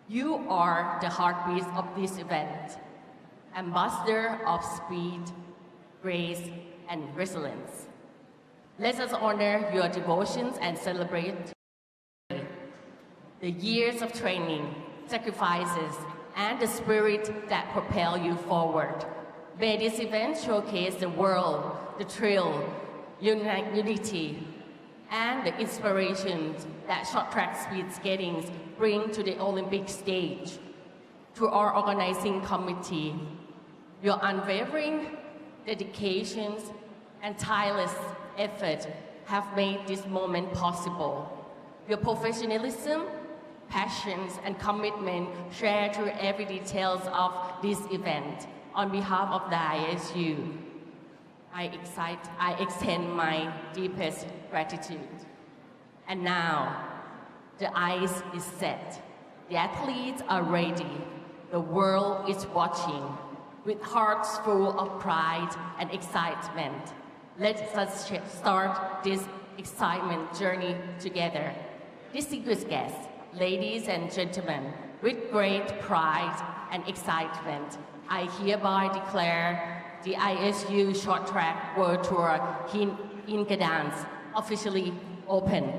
You are the heartbeat of this event, ambassador of speed, grace, and resilience. Let us honor your devotions and celebrate the years of training, sacrifices, and the spirit that propel you forward. May this event showcase the world, the thrill, unity, and the inspirations that short track speed skating bring to the Olympic stage. To our organizing committee, your unwavering dedications and tireless effort have made this moment possible. Your professionalism, passions, and commitment shared through every details of this event. On behalf of the ISU, I extend my deepest gratitude. And now, the ice is set. The athletes are ready. The world is watching with hearts full of pride and excitement. Let us start this excitement journey together. Distinguished guests, ladies and gentlemen, with great pride and excitement, I hereby declare the ISU Short Track World Tour in Gdansk officially open.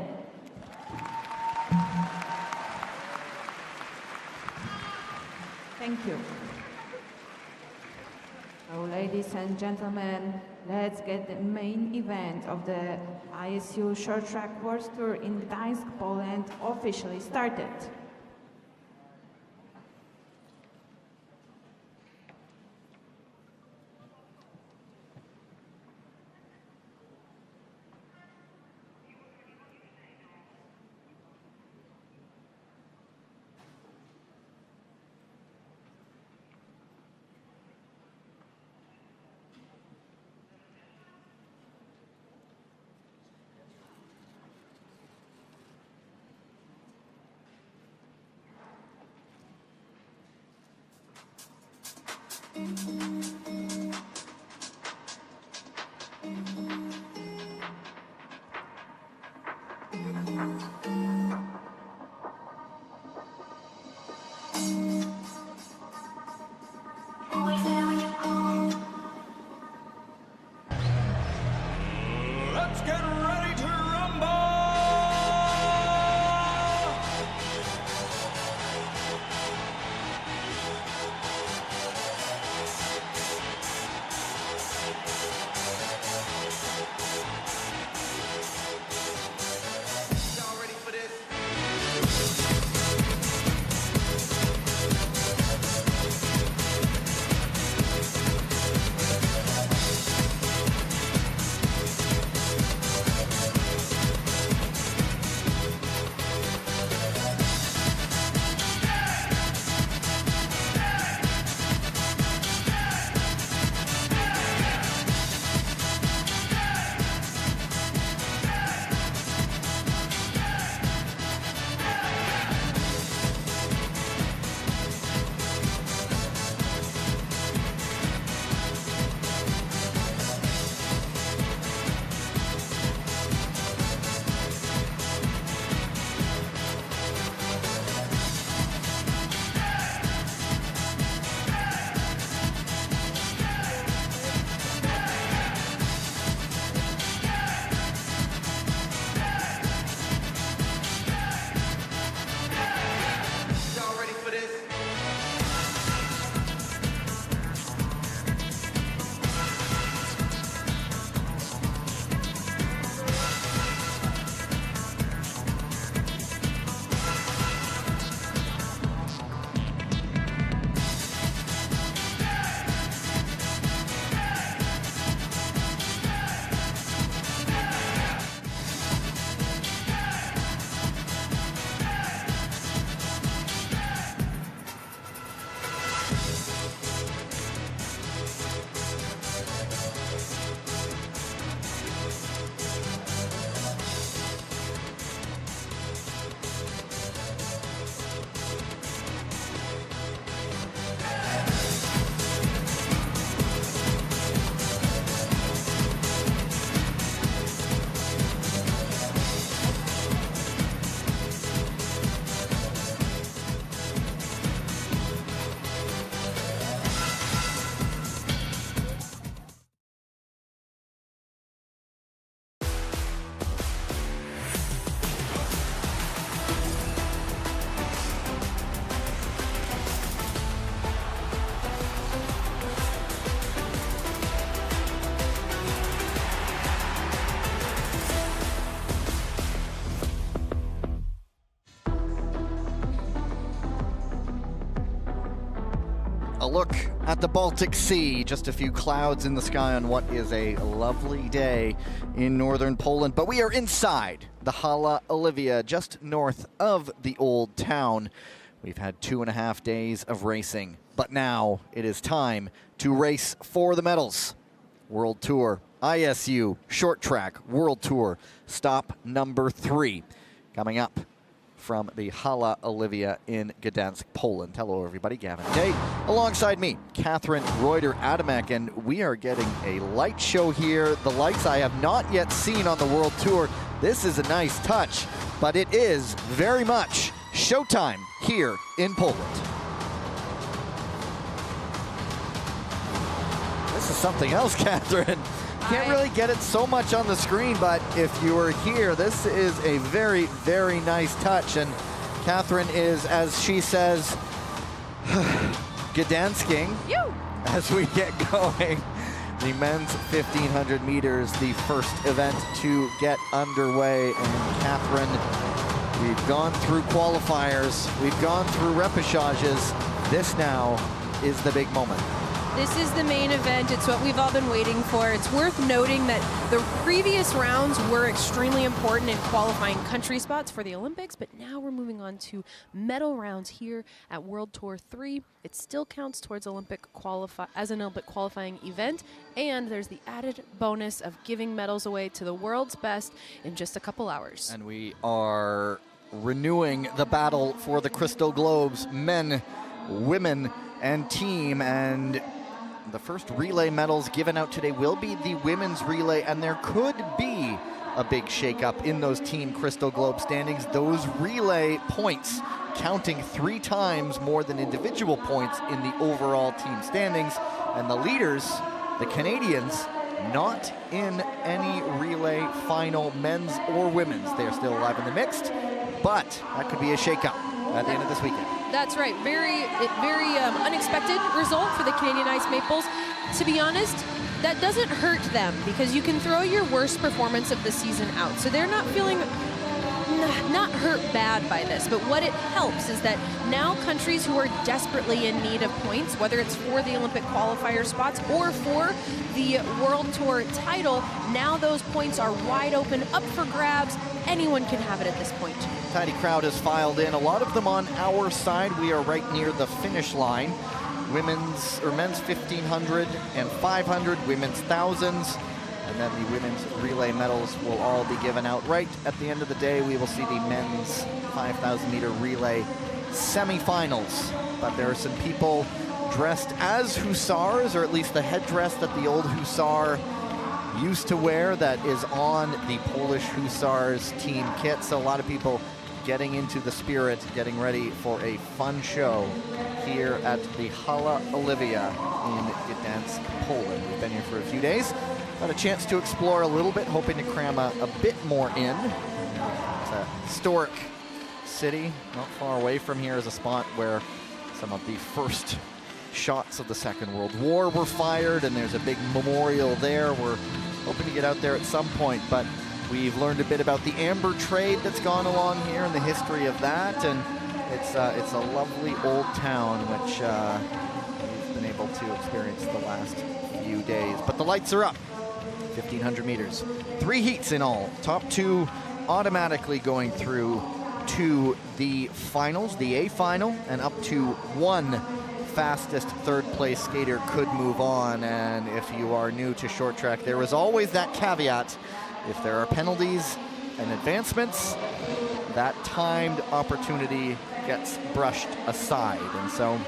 Thank you. So, ladies and gentlemen, let's get the main event of the ISU Short Track World Tour in Gdansk, Poland officially started. Let's get ready to rumble! A look at the Baltic Sea, just a few clouds in the sky on what is a lovely day in northern Poland. But we are inside the Hala Olivia, just north of the old town. We've had 2.5 days of racing, but now it is time to race for the medals. World Tour, ISU, Short Track, World Tour, stop number 3 coming up from the Hala Olivia in Gdansk, Poland. Hello, everybody. Gavin Day, alongside me, Catherine Reuter-Adamek, and we are getting a light show here. The lights I have not yet seen on the World Tour. This is a nice touch, but it is very much showtime here in Poland. This is something else, Catherine. Can't really get it so much on the screen, but if you were here, this is a very, very nice touch. And Catherine is, as she says, Gdansking as we get going. The men's 1,500 meters, the first event to get underway. And Catherine, we've gone through qualifiers, we've gone through repechages. This now is the big moment. This is the main event. It's what we've all been waiting for. It's worth noting that the previous rounds were extremely important in qualifying country spots for the Olympics, but now we're moving on to medal rounds here at World Tour 3. It still counts towards an Olympic qualifying event, and there's the added bonus of giving medals away to the world's best in just a couple hours. And we are renewing the battle for the Crystal Globes, men, women, and team, and the first relay medals given out today will be the women's relay, and there could be a big shakeup in those team Crystal Globe standings. Those relay points counting 3 times more than individual points in the overall team standings, and the leaders, the Canadians, not in any relay final, men's or women's. They are still alive in the mixed, but that could be a shakeup at the end of this weekend. That's right. Very unexpected result for the Canadian Ice Maples. To be honest, that doesn't hurt them because you can throw your worst performance of the season out. So they're not feeling not hurt bad by this, but what it helps is that now countries who are desperately in need of points, whether it's for the Olympic qualifier spots or for the World Tour title, now those points are wide open, up for grabs. Anyone can have it at this point. Tiny crowd has filed in, a lot of them on our side. We are right near the finish line. Men's 1,500 and 500, women's thousands, and then the women's relay medals will all be given out right at the end of the day. We will see the men's 5,000 meter relay semifinals, but there are some people dressed as hussars, or at least the headdress that the old hussar used to wear that is on the Polish Hussars team kit. So a lot of people getting into the spirit, getting ready for a fun show here at the Hala Olivia in Gdansk, Poland. We've been here for a few days. Got a chance to explore a little bit, hoping to cram a bit more in. It's a historic city. Not far away from here is a spot where some of the first shots of the Second World War were fired, and there's a big memorial there. We're hoping to get out there at some point, but we've learned a bit about the amber trade that's gone along here and the history of that, and it's a lovely old town which we've been able to experience the last few days. But the lights are up. 1,500 meters. 3 heats in all. Top 2 automatically going through to the finals, the A final, and up to 1 fastest third place skater could move on. And if you are new to short track, there is always that caveat. If there are penalties and advancements, that timed opportunity gets brushed aside. And so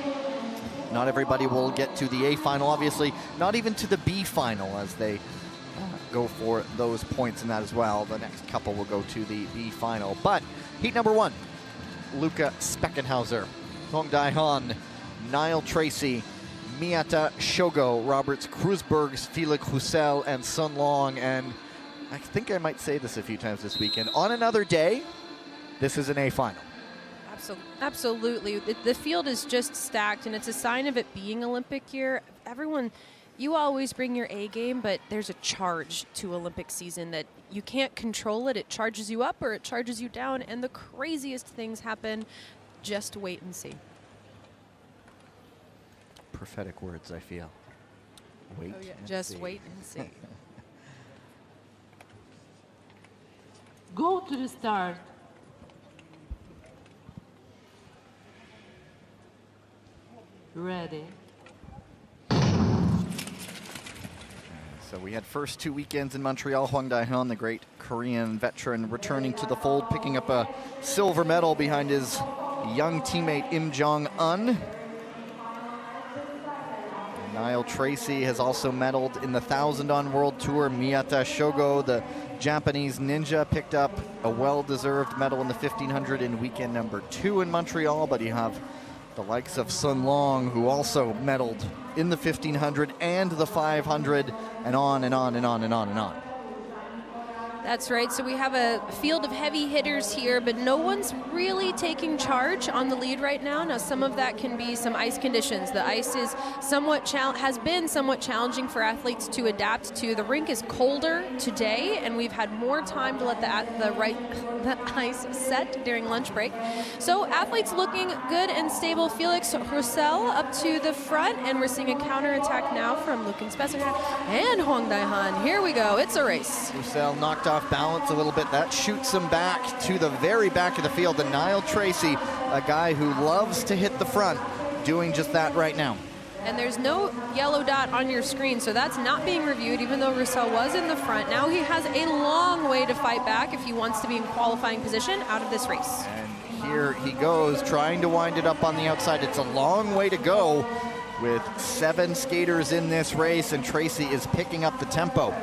not everybody will get to the A final, obviously, not even to the B final as they go for those points in that as well. The next couple will go to the B final. But heat number 1, Luca Speckenhauser, Hong Dai-Han, Niall Tracy, Miata Shogo, Roberts Krusbergs, Felix Hussel, and Sun Long. And I think I might say this a few times this weekend. On another day, this is an A final. Absolutely. The field is just stacked, and it's a sign of it being Olympic year. Everyone, you always bring your A game, but there's a charge to Olympic season that you can't control it. It charges you up or it charges you down, and the craziest things happen. Just wait and see. prophetic words, I feel. Wait. Oh, yeah. And Just see. wait and see. Go to the start. Ready. So we had first 2 weekends in Montreal. Hwang Dae-han, the great Korean veteran, returning to the fold, picking up a silver medal behind his young teammate Im Jong-un. Niall Tracy has also medaled in the 1,000 on World Tour. Miyata Shogo, the Japanese ninja, picked up a well-deserved medal in the 1,500 in weekend number 2 in Montreal, but you have the likes of Sun Long, who also medaled in the 1,500 and the 500, and on and on and on and on and on. That's right. So we have a field of heavy hitters here, but no one's really taking charge on the lead right now. Now, some of that can be some ice conditions. The ice is has been somewhat challenging for athletes to adapt to. The rink is colder today, and we've had more time to let the ice set during lunch break. So athletes looking good and stable. Felix Roussel up to the front, and we're seeing a counterattack now from Lukin Spesser and Hwang Dae-han. Here we go. It's a race. Roussel knocked off balance a little bit. That shoots him back to the very back of the field. And Niall Tracy, a guy who loves to hit the front, doing just that right now. And there's no yellow dot on your screen, so that's not being reviewed, even though Roussel was in the front. Now he has a long way to fight back if he wants to be in qualifying position out of this race. And here he goes, trying to wind it up on the outside. It's a long way to go with 7 skaters in this race, and Tracy is picking up the tempo.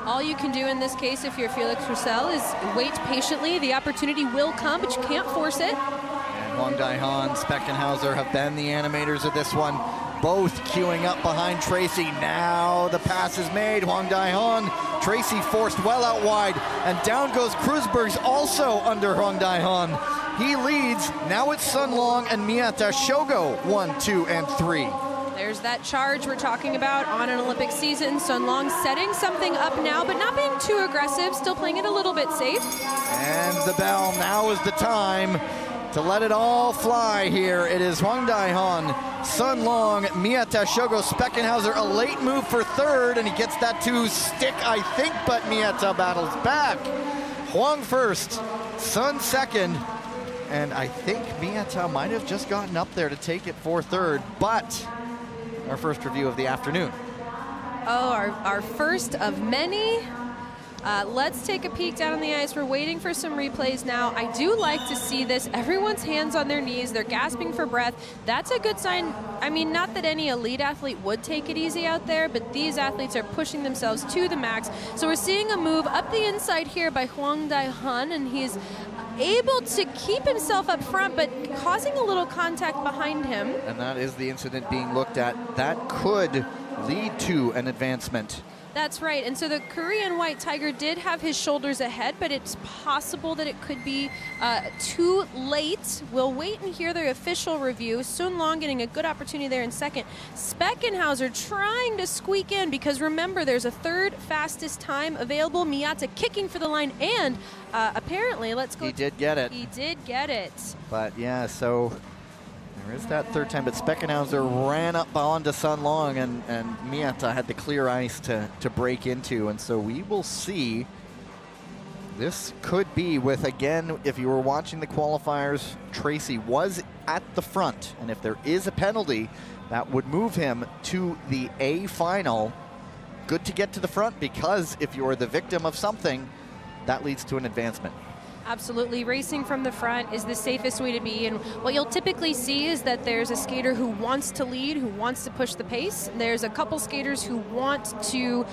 All you can do in this case, if you're Felix Roussel, is wait patiently. The opportunity will come, but you can't force it. And Hwang Dae-han, Speckenhauser have been the animators of this one, both queuing up behind Tracy. Now the pass is made. Hwang Dae-han, Tracy forced well out wide, and down goes Krusbergs, also under Hwang Dae-han. He leads. Now it's Sun Long and Miyata Shogo, 1, 2, and 3. There's that charge we're talking about on an Olympic season. Sun Long setting something up now, but not being too aggressive, still playing it a little bit safe. And the bell, now is the time to let it all fly here. It is Hwang Dae-han, Sun Long, Miyata Shogo, Speckenhauser, a late move for third, and he gets that to stick, I think, but Miyata battles back. Hwang first, Sun second, and I think Miyata might have just gotten up there to take it for third, but our first review of the afternoon. Oh, our first of many. Let's take a peek down on the ice. We're waiting for some replays now. I do like to see this. Everyone's hands on their knees. They're gasping for breath. That's a good sign. I mean, not that any elite athlete would take it easy out there, but these athletes are pushing themselves to the max. So we're seeing a move up the inside here by Hwang Dae-han, and he's able to keep himself up front, but causing a little contact behind him. And that is the incident being looked at. That could lead to an advancement. That's right, and so the Korean White Tiger did have his shoulders ahead, but it's possible that it could be too late. We'll wait and hear the official review. Sun Long getting a good opportunity there in second. Speckenhauser trying to squeak in, because remember, there's a third fastest time available. Miyata kicking for the line, and apparently, let's go. He did get it. He did get it. But yeah, so there is that third time, but Speckenhauser ran up onto Sun Long, and Miyata had the clear ice to break into, and so we will see. This could be with, again, if you were watching the qualifiers, Tracy was at the front, and if there is a penalty, that would move him to the A final. Good to get to the front, because if you're the victim of something, that leads to an advancement. Absolutely. Racing from the front is the safest way to be. And what you'll typically see is that there's a skater who wants to lead, who wants to push the pace. There's a couple skaters who want to,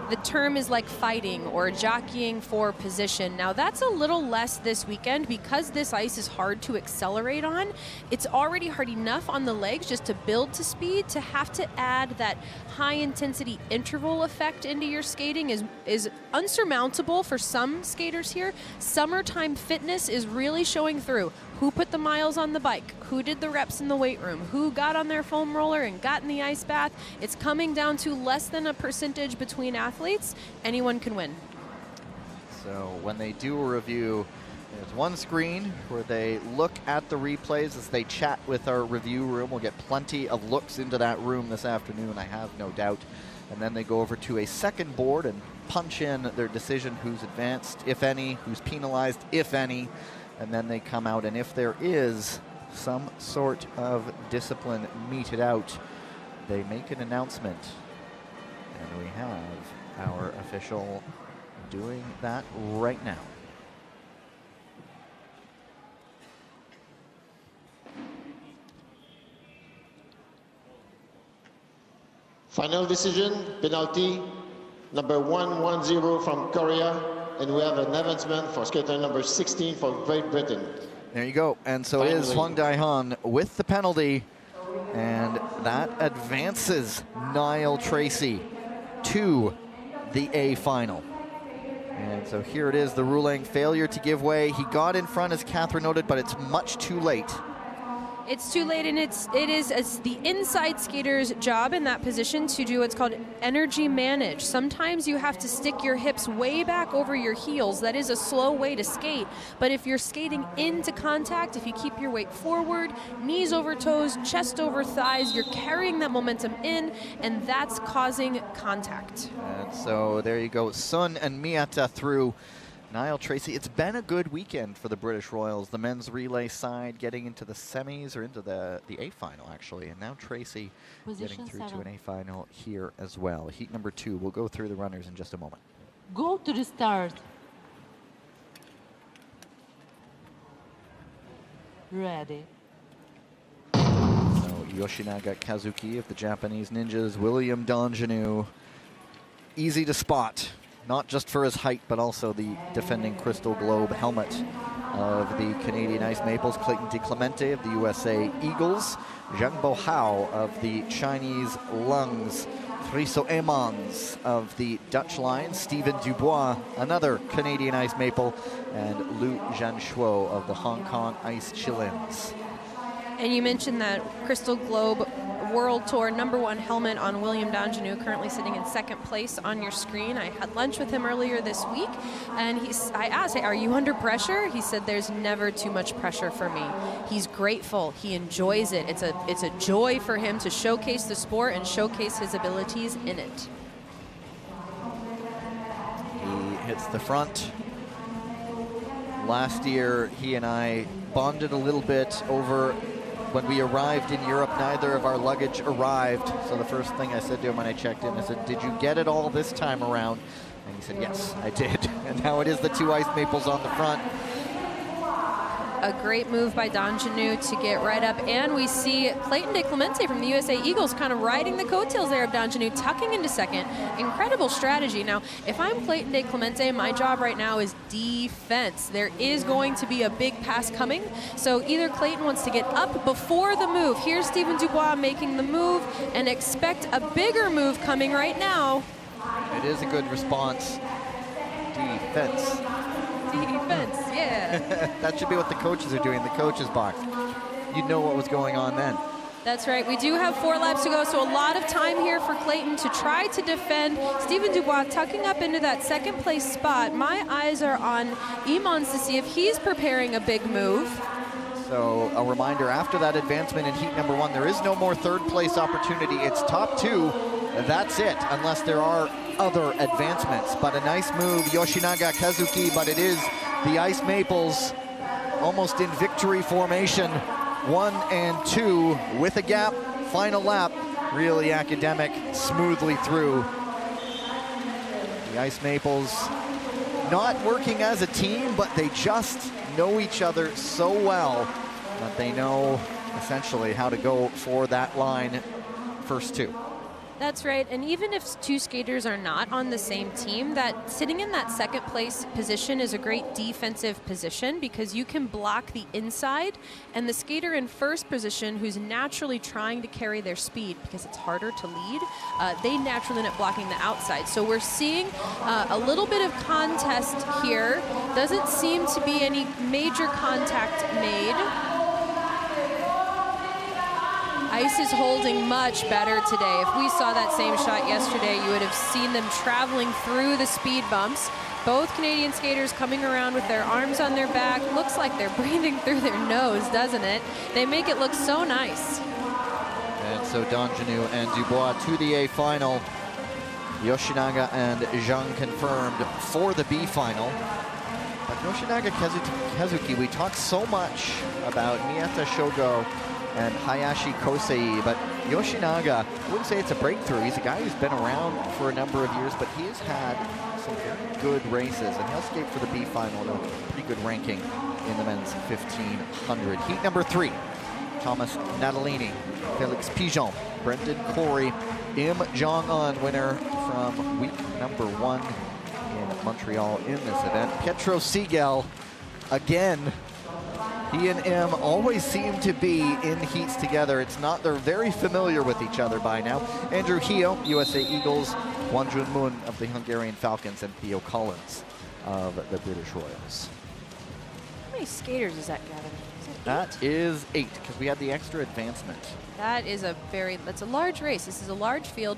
the term is like fighting or jockeying for position. Now that's a little less this weekend because this ice is hard to accelerate on. It's already hard enough on the legs just to build to speed. To have to add that high intensity interval effect into your skating is unsurmountable for some skaters here. Summertime fitness is really showing through. Who put the miles on the bike? Who did the reps in the weight room? Who got on their foam roller and got in the ice bath? It's coming down to less than a percentage between athletes. Anyone can win. So when they do a review, There's one screen where they look at the replays as they chat with our review room. We'll get plenty of looks into that room this afternoon, I have no doubt. And then they go over to a second board and punch in their decision, who's advanced, if any, who's penalized, if any. And then they come out, and if there is some sort of discipline meted out, they make an announcement. And we have our official doing that right now. Final decision, penalty, number 110 from Korea, and we have an advancement for skater number 16 for Great Britain. There you go, and so it is Hwang Dae-han with the penalty, and that advances Niall Tracy to the A final. And so here it is, the ruling, failure to give way. He got in front, as Catherine noted, but it's much too late. It's too late, and it's the inside skater's job in that position to do what's called energy manage. Sometimes you have to stick your hips way back over your heels. That is a slow way to skate. But if you're skating into contact, if you keep your weight forward, knees over toes, chest over thighs, you're carrying that momentum in, and that's causing contact. And so there you go, Sun and Miata through. Niall Tracy, it's been a good weekend for the British Royals. The men's relay side getting into the semis, or into the A final actually, and now Tracy getting through to an A final here as well. Heat number 2, we'll go through the runners in just a moment. Go to the start. Ready. So Yoshinaga Kazuki of the Japanese Ninjas, William Dongeneau, easy to spot. Not just for his height, but also the defending Crystal Globe helmet of the Canadian Ice Maples. Clayton DeClemente of the USA Eagles. Zhang Bohao of the Chinese Lungs. Friso Emans of the Dutch Lions. Stephen Dubois, another Canadian Ice Maple. And Lu Zhanshuo of the Hong Kong Ice Chillins. And you mentioned that Crystal Globe World Tour #1 helmet on William Dongeneau, currently sitting in second place on your screen. I had lunch with him earlier this week, and I asked, hey, are you under pressure? He said there's never too much pressure for me. He's grateful. He enjoys it. It's a joy for him to showcase the sport and showcase his abilities in it. He hits the front. Last year, he and I bonded a little bit over when we arrived in Europe. Neither of our luggage arrived. So the first thing I said to him when I checked in, I said, did you get it all this time around? And he said, yes, I did. And now it is the 2 Ice Maples on the front. A great move by Dongeneau to get right up. And we see Clayton DeClemente from the USA Eagles kind of riding the coattails there of Dongeneau, tucking into second. Incredible strategy. Now, if I'm Clayton DeClemente, my job right now is defense. There is going to be a big pass coming. So either Clayton wants to get up before the move. Here's Stephen Dubois making the move, and expect a bigger move coming right now. It is a good response. Defense. Defense, yeah. That should be what the coaches are doing in the coaches box. You'd know what was going on then. That's right. We do have 4 laps to go, so a lot of time here for Clayton to try to defend. Stephen Dubois tucking up into that second place spot. My eyes are on Emons to see if he's preparing a big move. So a reminder, after that advancement in heat number 1, there is no more third place opportunity. It's top 2. That's it, unless there are other advancements. But a nice move, Yoshinaga Kazuki, but it is the Ice Maples almost in victory formation. 1 and 2 with a gap, final lap, really academic, smoothly through. The Ice Maples not working as a team, but they just know each other so well that they know essentially how to go for that line first 2. That's right, and even if 2 skaters are not on the same team, that sitting in that second place position is a great defensive position because you can block the inside, and the skater in first position who's naturally trying to carry their speed because it's harder to lead, they naturally end up blocking the outside. So we're seeing a little bit of contest here. Doesn't seem to be any major contact made. Ice is holding much better today. If we saw that same shot yesterday, you would have seen them traveling through the speed bumps. Both Canadian skaters coming around with their arms on their back. Looks like they're breathing through their nose, doesn't it? They make it look so nice. And so Donjanu and Dubois to the A final. Yoshinaga and Zhang confirmed for the B final. But Yoshinaga Kazuki, we talk so much about Miyata Shogo and Hayashi Kosei, but Yoshinaga, I wouldn't say it's a breakthrough. He's a guy who's been around for a number of years, but he has had some very good races, and he'll skate for the B final at a pretty good ranking in the men's 1500. Heat number 3, Thomas Natalini, Felix Pigeon, Brendan Corey, Im Jong-un, winner from week number 1 in Montreal in this event. Pietro Siegel, again, he and Im always seem to be in heats together. It's not, they're very familiar with each other by now. Andrew Hio, USA Eagles, Won Jun Moon of the Hungarian Falcons, and Theo Collins of the British Royals. How many skaters is that, Gavin? That is 8, because we had the extra advancement. That is that's a large race. This is a large field.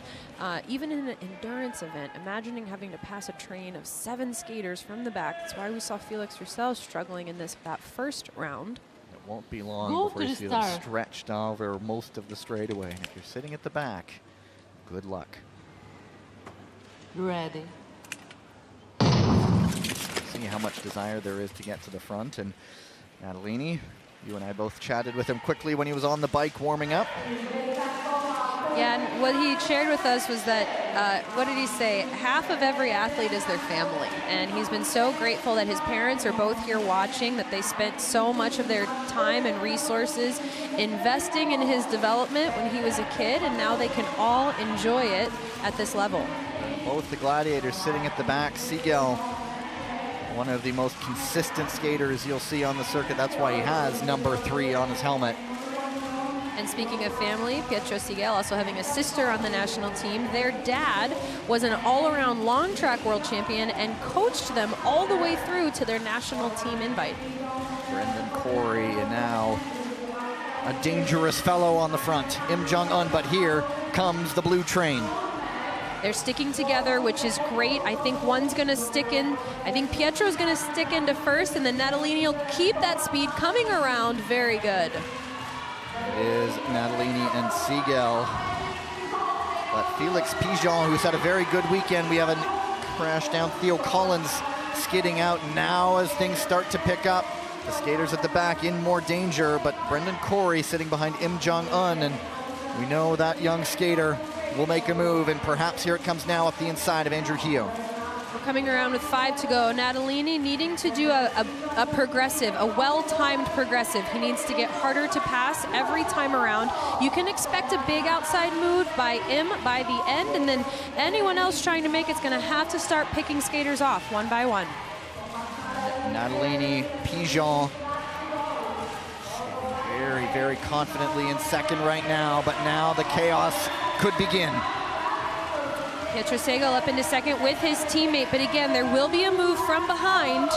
Even in an endurance event, imagining having to pass a train of 7 skaters from the back. That's why we saw Felix Roussel struggling in that first round. It won't be long Go before to you the see them start. stretched over most of the straightaway. And if you're sitting at the back, good luck. Ready. See how much desire there is to get to the front. And Natalini, you and I both chatted with him quickly when he was on the bike warming up. Yeah, and what he shared with us was that, what did he say? Half of every athlete is their family. And he's been so grateful that his parents are both here watching, that they spent so much of their time and resources investing in his development when he was a kid, and now they can all enjoy it at this level. Both the gladiators sitting at the back. Siegel, one of the most consistent skaters you'll see on the circuit. That's why he has number 3 on his helmet. And speaking of family, Pietro Siegel also having a sister on the national team. Their dad was an all-around long track world champion and coached them all the way through to their national team invite. Brendan Corey, and now a dangerous fellow on the front, Im Jong-un, but here comes the blue train. They're sticking together, which is great. I think one's gonna stick in. I think Pietro's gonna stick into first, and then Natalini will keep that speed coming around. Very good. It is Natalini and Siegel. But Felix Pigeon, who's had a very good weekend, we have a crash down. Theo Collins skidding out now as things start to pick up. The skaters at the back in more danger, but Brendan Corey sitting behind Im Jong-un, and we know that young skater will make a move, and perhaps here it comes now up the inside of Andrew Hio. We're coming around with 5 to go. Natalini needing to do a progressive, a well-timed progressive. He needs to get harder to pass every time around. You can expect a big outside move by Im by the end, and then anyone else trying to make it's gonna have to start picking skaters off one by one. Natalini, Pigeon, very, very confidently in second right now, but now the chaos could begin. Pietro Siegel up into second with his teammate, but again, there will be a move from behind.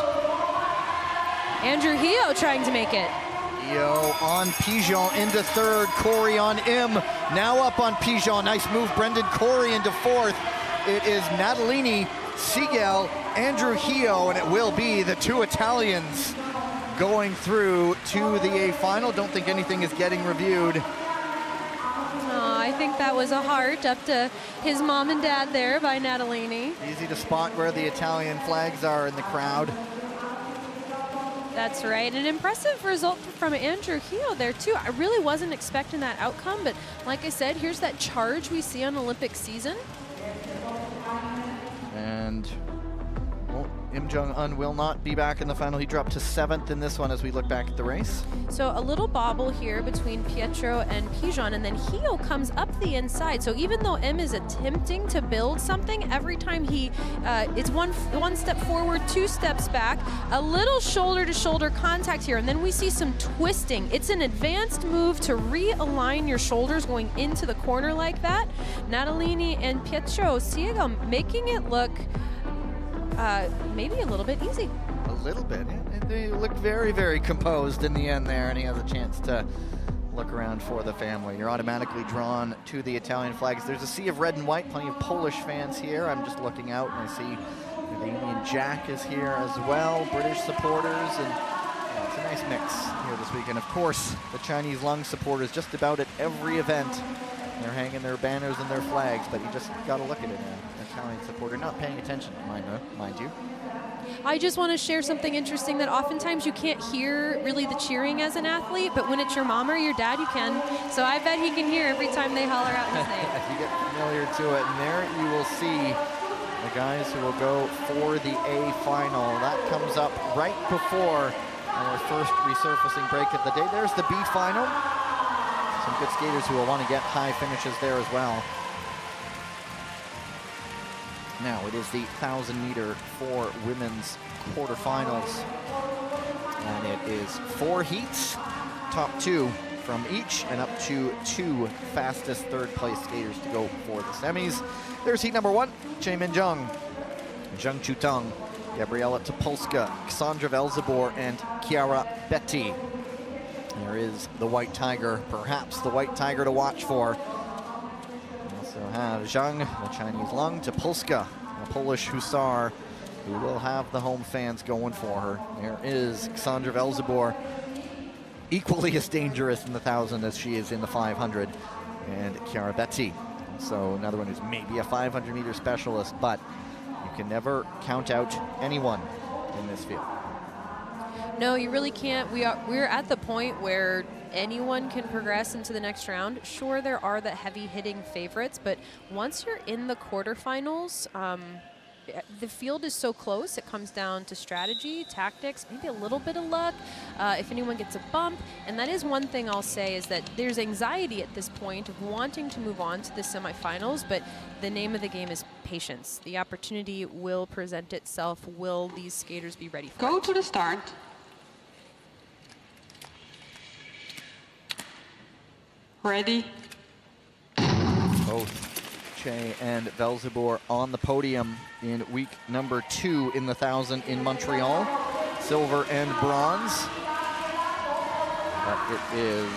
Andrew Hio trying to make it. Hio on Pigeon into third, Corey on Im, now up on Pigeon. Nice move, Brendan Corey into fourth. It is Natalini, Siegel, Andrew Hio, and it will be the 2 Italians going through to the A final. Don't think anything is getting reviewed. I think that was a heart up to his mom and dad there by Natalini. Easy to spot where the Italian flags are in the crowd. That's right. An impressive result from Andrew Hio there too. I really wasn't expecting that outcome, but like I said, here's that charge we see on Olympic season. And well, Im Jong-un will not be back in the final. He dropped to 7th in this one as we look back at the race. So a little bobble here between Pietro and Pigeon, and then Hio comes up the inside. So even though Im is attempting to build something, every time he, it's one step forward, 2 steps back, a little shoulder-to-shoulder contact here, and then we see some twisting. It's an advanced move to realign your shoulders going into the corner like that. Natalini and Pietro Siegel making it look maybe a little bit easy. A little bit. They looked very, very composed in the end there, and he has a chance to look around for the family. You're automatically drawn to the Italian flags. There's a sea of red and white, plenty of Polish fans here. I'm just looking out and I see The Union Jack is here as well, British supporters, and it's a nice mix here this weekend. Of course, the Chinese Lung supporters just about at every event. They're hanging their banners and their flags, but you just got to look at it. An Italian supporter not paying attention, mind you. I just want to share something interesting that oftentimes you can't hear really the cheering as an athlete, but when it's your mom or your dad, you can. So I bet he can hear every time they holler out his name. You get familiar to it, and there you will see the guys who will go for the A final. That comes up right before our first resurfacing break of the day. There's the B final. Some good skaters who will want to get high finishes there as well. Now it is the 1,000-meter for women's quarterfinals. And it is 4 heats, top 2 from each, and up to 2 fastest third-place skaters to go for the semis. There's heat number 1, Chaemin Jung, Zheng Chutong, Gabriela Topolska, Cassandra Velzebor, and Chiara Betti. There is the White Tiger, perhaps the White Tiger to watch for. We also have Zhang, the Chinese Lung, Topolska, a Polish Hussar, who will have the home fans going for her. There is Cassandra Velzebor, equally as dangerous in the 1,000 as she is in the 500, and Chiara Betti. So another one who's maybe a 500-meter specialist, but you can never count out anyone in this field. No, you really can't. We're at the point where anyone can progress into the next round. Sure, there are the heavy-hitting favorites, but once you're in the quarterfinals, the field is so close. It comes down to strategy, tactics, maybe a little bit of luck, if anyone gets a bump. And that is one thing I'll say, is that there's anxiety at this point of wanting to move on to the semifinals, but the name of the game is patience. The opportunity will present itself. Will these skaters be ready for it? Go to the start. Ready? Both Che and Velzebor on the podium in week number 2 in the 1,000 in Montreal. Silver and bronze. But it is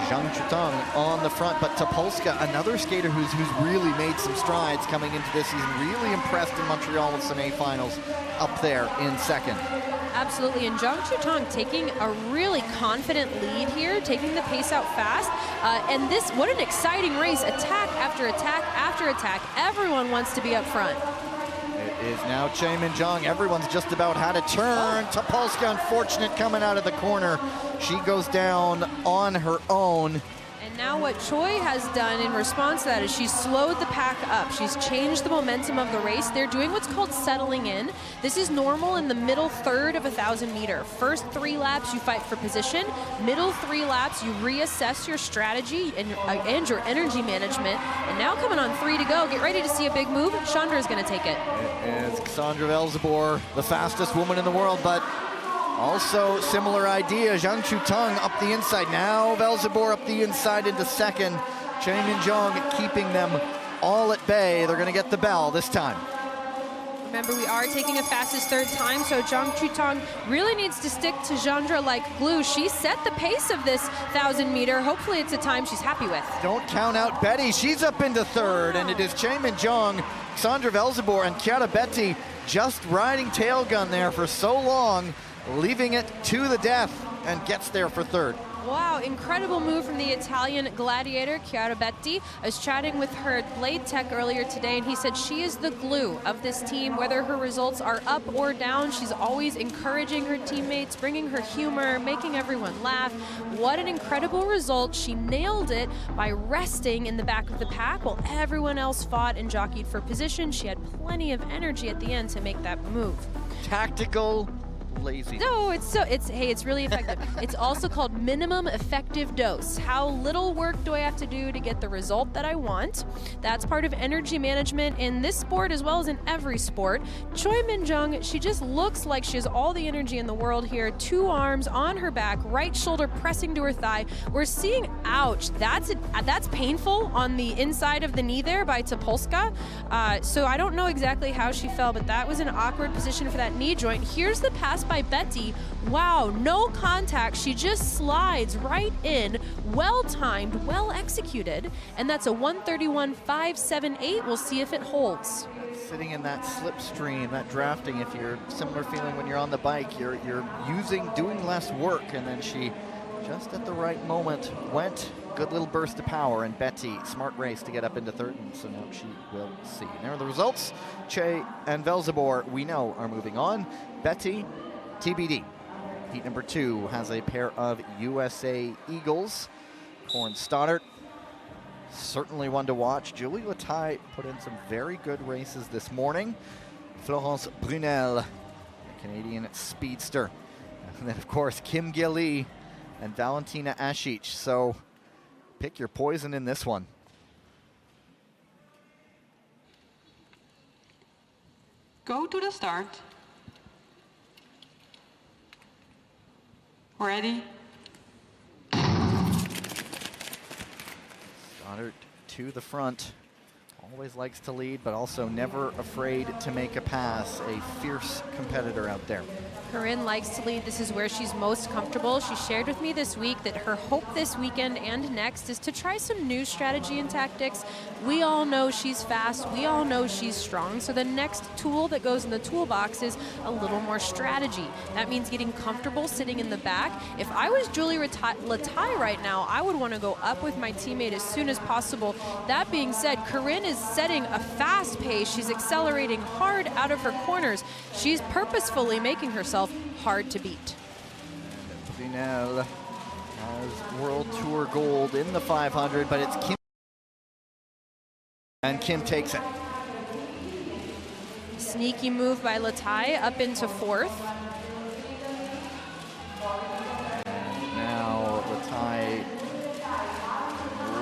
Zhang Chutong on the front, but Topolska, another skater who's really made some strides coming into this season, really impressed in Montreal with some A finals, up there in second. Absolutely, and Zhang Chutong taking a really confident lead here, taking the pace out fast. And this, what an exciting race, attack after attack after attack. Everyone wants to be up front. It is now Chaemin Jung. Everyone's just about had a turn. Topolska, unfortunate, coming out of the corner. She goes down on her own. And now what Choi has done in response to that is she's slowed the pack up. She's changed the momentum of the race. They're doing what's called settling in. This is normal in the middle third of a 1,000-meter. First 3 laps, you fight for position. Middle 3 laps, you reassess your strategy and your energy management. And now coming on 3 to go. Get ready to see a big move. Chandra is going to take it. It is Cassandra Velzebor, the fastest woman in the world, but also similar idea. Zhang Chutong up the inside. Now Velzebor up the inside into second. Chaemin Jung keeping them all at bay. They're going to get the bell this time. Remember, we are taking a fastest third time, so Zhang Chutong really needs to stick to Chandra like glue. She set the pace of this 1,000-meter. Hopefully it's a time she's happy with. Don't count out Betty. She's up into third, and it is Chaemin Jung, Cassandra Velzebor, and Chiara Betti just riding tail gun there for so long, leaving it to the death, and gets there for third. Wow, incredible move from the Italian gladiator, Chiara Betti. I was chatting with her blade tech earlier today, and he said she is the glue of this team. Whether her results are up or down, she's always encouraging her teammates, bringing her humor, making everyone laugh. What an incredible result. She nailed it by resting in the back of the pack while everyone else fought and jockeyed for position. She had plenty of energy at the end to make that move. Tactical lazy. No, it's really effective. It's also called minimum effective dose. How little work do I have to do to get the result that I want? That's part of energy management in this sport as well as in every sport. Chaemin Jung, she just looks like she has all the energy in the world here. 2 arms on her back, right shoulder pressing to her thigh. We're seeing, ouch, that's painful on the inside of the knee there by Topolska. So I don't know exactly how she fell, but that was an awkward position for that knee joint. Here's the pass by Betti. Wow, no contact. She just slides right in. Well timed, well executed. And that's a 131.578. We'll see if it holds. sitting in that slipstream, that drafting. If you're similar feeling when you're on the bike, you're doing less work, and then she just at the right moment went. Good little burst of power, and Betty, smart race to get up into third, and so now she will see. And there are the results. Che and Velzebor, we know, are moving on. Betty, TBD. Heat number 2 has a pair of USA Eagles. Corin Stoddart, certainly one to watch. Julie Lataille put in some very good races this morning. Florence Brunel, a Canadian speedster. And then, of course, Kim Gilly and Valentina Asic. So pick your poison in this one. Go to the start. Ready? Stoddart to the front. Always likes to lead, but also never afraid to make a pass. A fierce competitor out there. Corinne likes to lead. This is where she's most comfortable. She shared with me this week that her hope this weekend and next is to try some new strategy and tactics. We all know she's fast. We all know she's strong. So the next tool that goes in the toolbox is a little more strategy. That means getting comfortable sitting in the back. If I was Julie Lataille right now, I would want to go up with my teammate as soon as possible. That being said, Corinne is setting a fast pace. She's accelerating hard out of her corners. She's purposefully making herself hard to beat. Brunel has World Tour gold in the 500, but it's Kim. And Kim takes it. Sneaky move by Lataille up into 4th. And now Lataille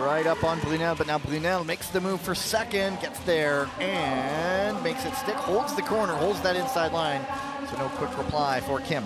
right up on Brunel, but now Brunel makes the move for 2nd, gets there and makes it stick, holds the corner, holds that inside line. So no quick reply for Kim.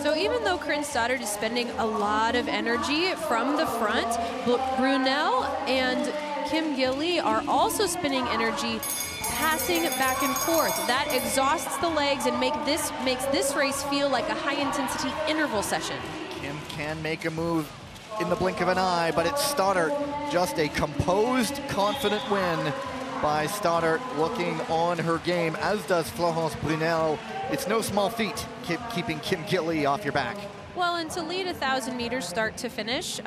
So even though Corinne Stoddart is spending a lot of energy from the front, Brunel and Kim Gilly are also spending energy passing back and forth. That exhausts the legs and makes this race feel like a high-intensity interval session. Kim can make a move in the blink of an eye, but it's Stoddart. Just a composed, confident win by Stoddart, looking on her game, as does Florence Brunel. It's no small feat keeping Kim Gilly off your back. Well, and to lead 1,000 meters start to finish,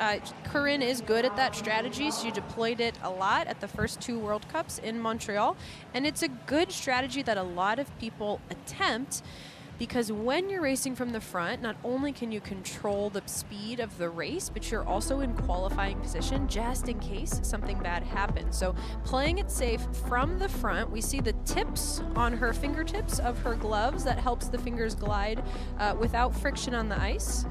Corinne is good at that strategy. She deployed it a lot at the first 2 World Cups in Montreal, and it's a good strategy that a lot of people attempt, because when you're racing from the front, not only can you control the speed of the race, but you're also in qualifying position just in case something bad happens. So playing it safe from the front, we see the tips on her fingertips of her gloves. That helps the fingers glide without friction on the ice.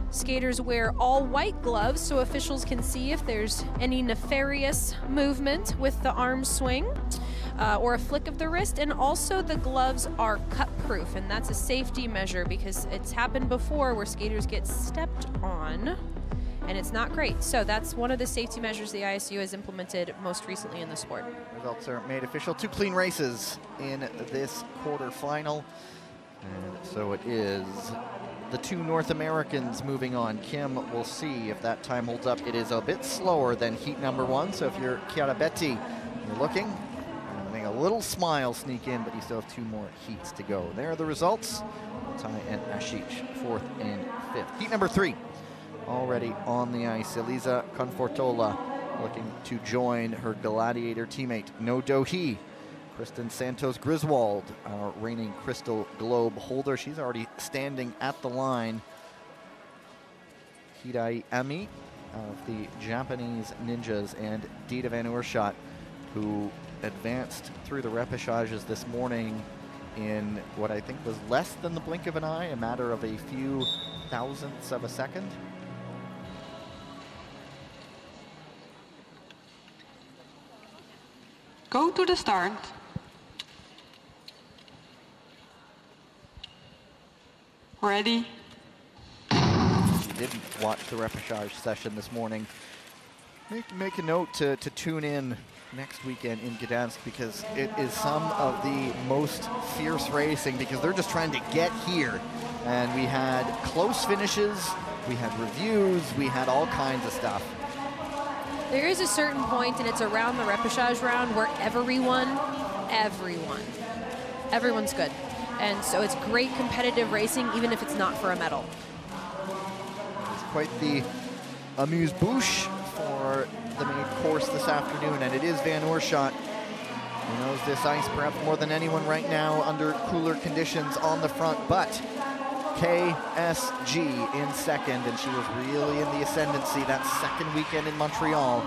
Skaters wear all white gloves so officials can see if there's any nefarious movement with the arm swing. Or a flick of the wrist, and also the gloves are cut-proof, and that's a safety measure because it's happened before where skaters get stepped on, and it's not great. So that's one of the safety measures the ISU has implemented most recently in the sport. Results are made official. 2 clean races in this quarterfinal, and so it is the 2 North Americans moving on. Kim, we'll see if that time holds up. It is a bit slower than heat number 1, so if you're Chiara Betty, you're looking. A little smile sneak in, but you still have 2 more heats to go. There are the results. Lataille and Asic, 4th and 5th. Heat number 3, already on the ice. Elisa Confortola looking to join her Gladiator teammate, No Do-hee. Kristen Santos Griswold, our reigning Crystal Globe holder. She's already standing at the line. Hidai Ami of the Japanese Ninjas, and Dita Van Oerschaut, who advanced through the repêchages this morning in what I think was less than the blink of an eye, a matter of a few thousandths of a second. Go to the start. Ready? If you didn't watch the repêchage session this morning, make a note to tune in next weekend in Gdansk, because it is some of the most fierce racing, because they're just trying to get here. And we had close finishes, we had reviews, we had all kinds of stuff. There is a certain point, and it's around the repechage round, where everyone's good. And so it's great competitive racing, even if it's not for a medal. It's quite the amuse-bouche for the main course this afternoon, and it is Van Oerschaut who knows this ice perhaps more than anyone right now under cooler conditions on the front, but KSG in second, and she was really in the ascendancy that second weekend in Montreal.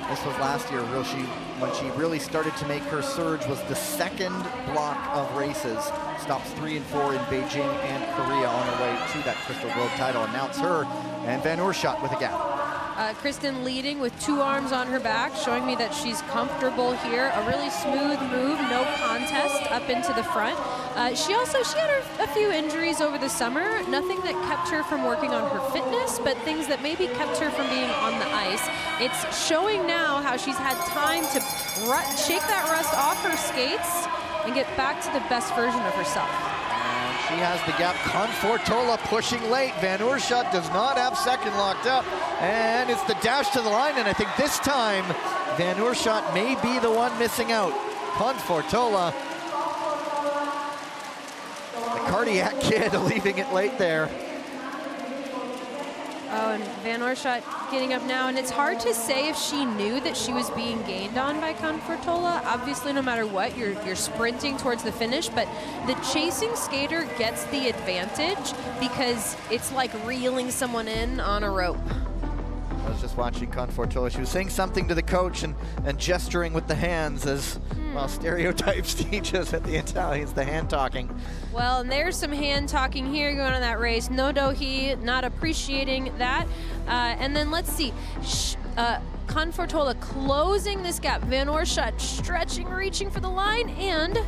This was last year, when she really started to make her surge, was the second block of races. Stops 3 and 4 in Beijing and Korea on her way to that Crystal Globe title. And now it's her and Van Oerschaut with a gap. Kristen leading with 2 arms on her back, showing me that she's comfortable here. A really smooth move, no contest up into the front. She had a few injuries over the summer, nothing that kept her from working on her fitness, but things that maybe kept her from being on the ice. It's showing now how she's had time to shake that rust off her skates and get back to the best version of herself. She has the gap. Confortola pushing late. Van Oerschaut does not have second locked up. And it's the dash to the line, and I think this time Van Oerschaut may be the one missing out. Confortola, the cardiac kid, leaving it late there. Oh, and Van Oerschaut getting up now, and it's hard to say if she knew that she was being gained on by Confortola. Obviously, no matter what, you're sprinting towards the finish, but the chasing skater gets the advantage because it's like reeling someone in on a rope. I was just watching Confortola. She was saying something to the coach and gesturing with the hands as, well, stereotypes teach us at the Italians, the hand talking. Well, and there's some hand talking here going on that race. No Dohi not appreciating that. And then let's see. Confortola closing this gap. Van Oerschaut stretching, reaching for the line, and,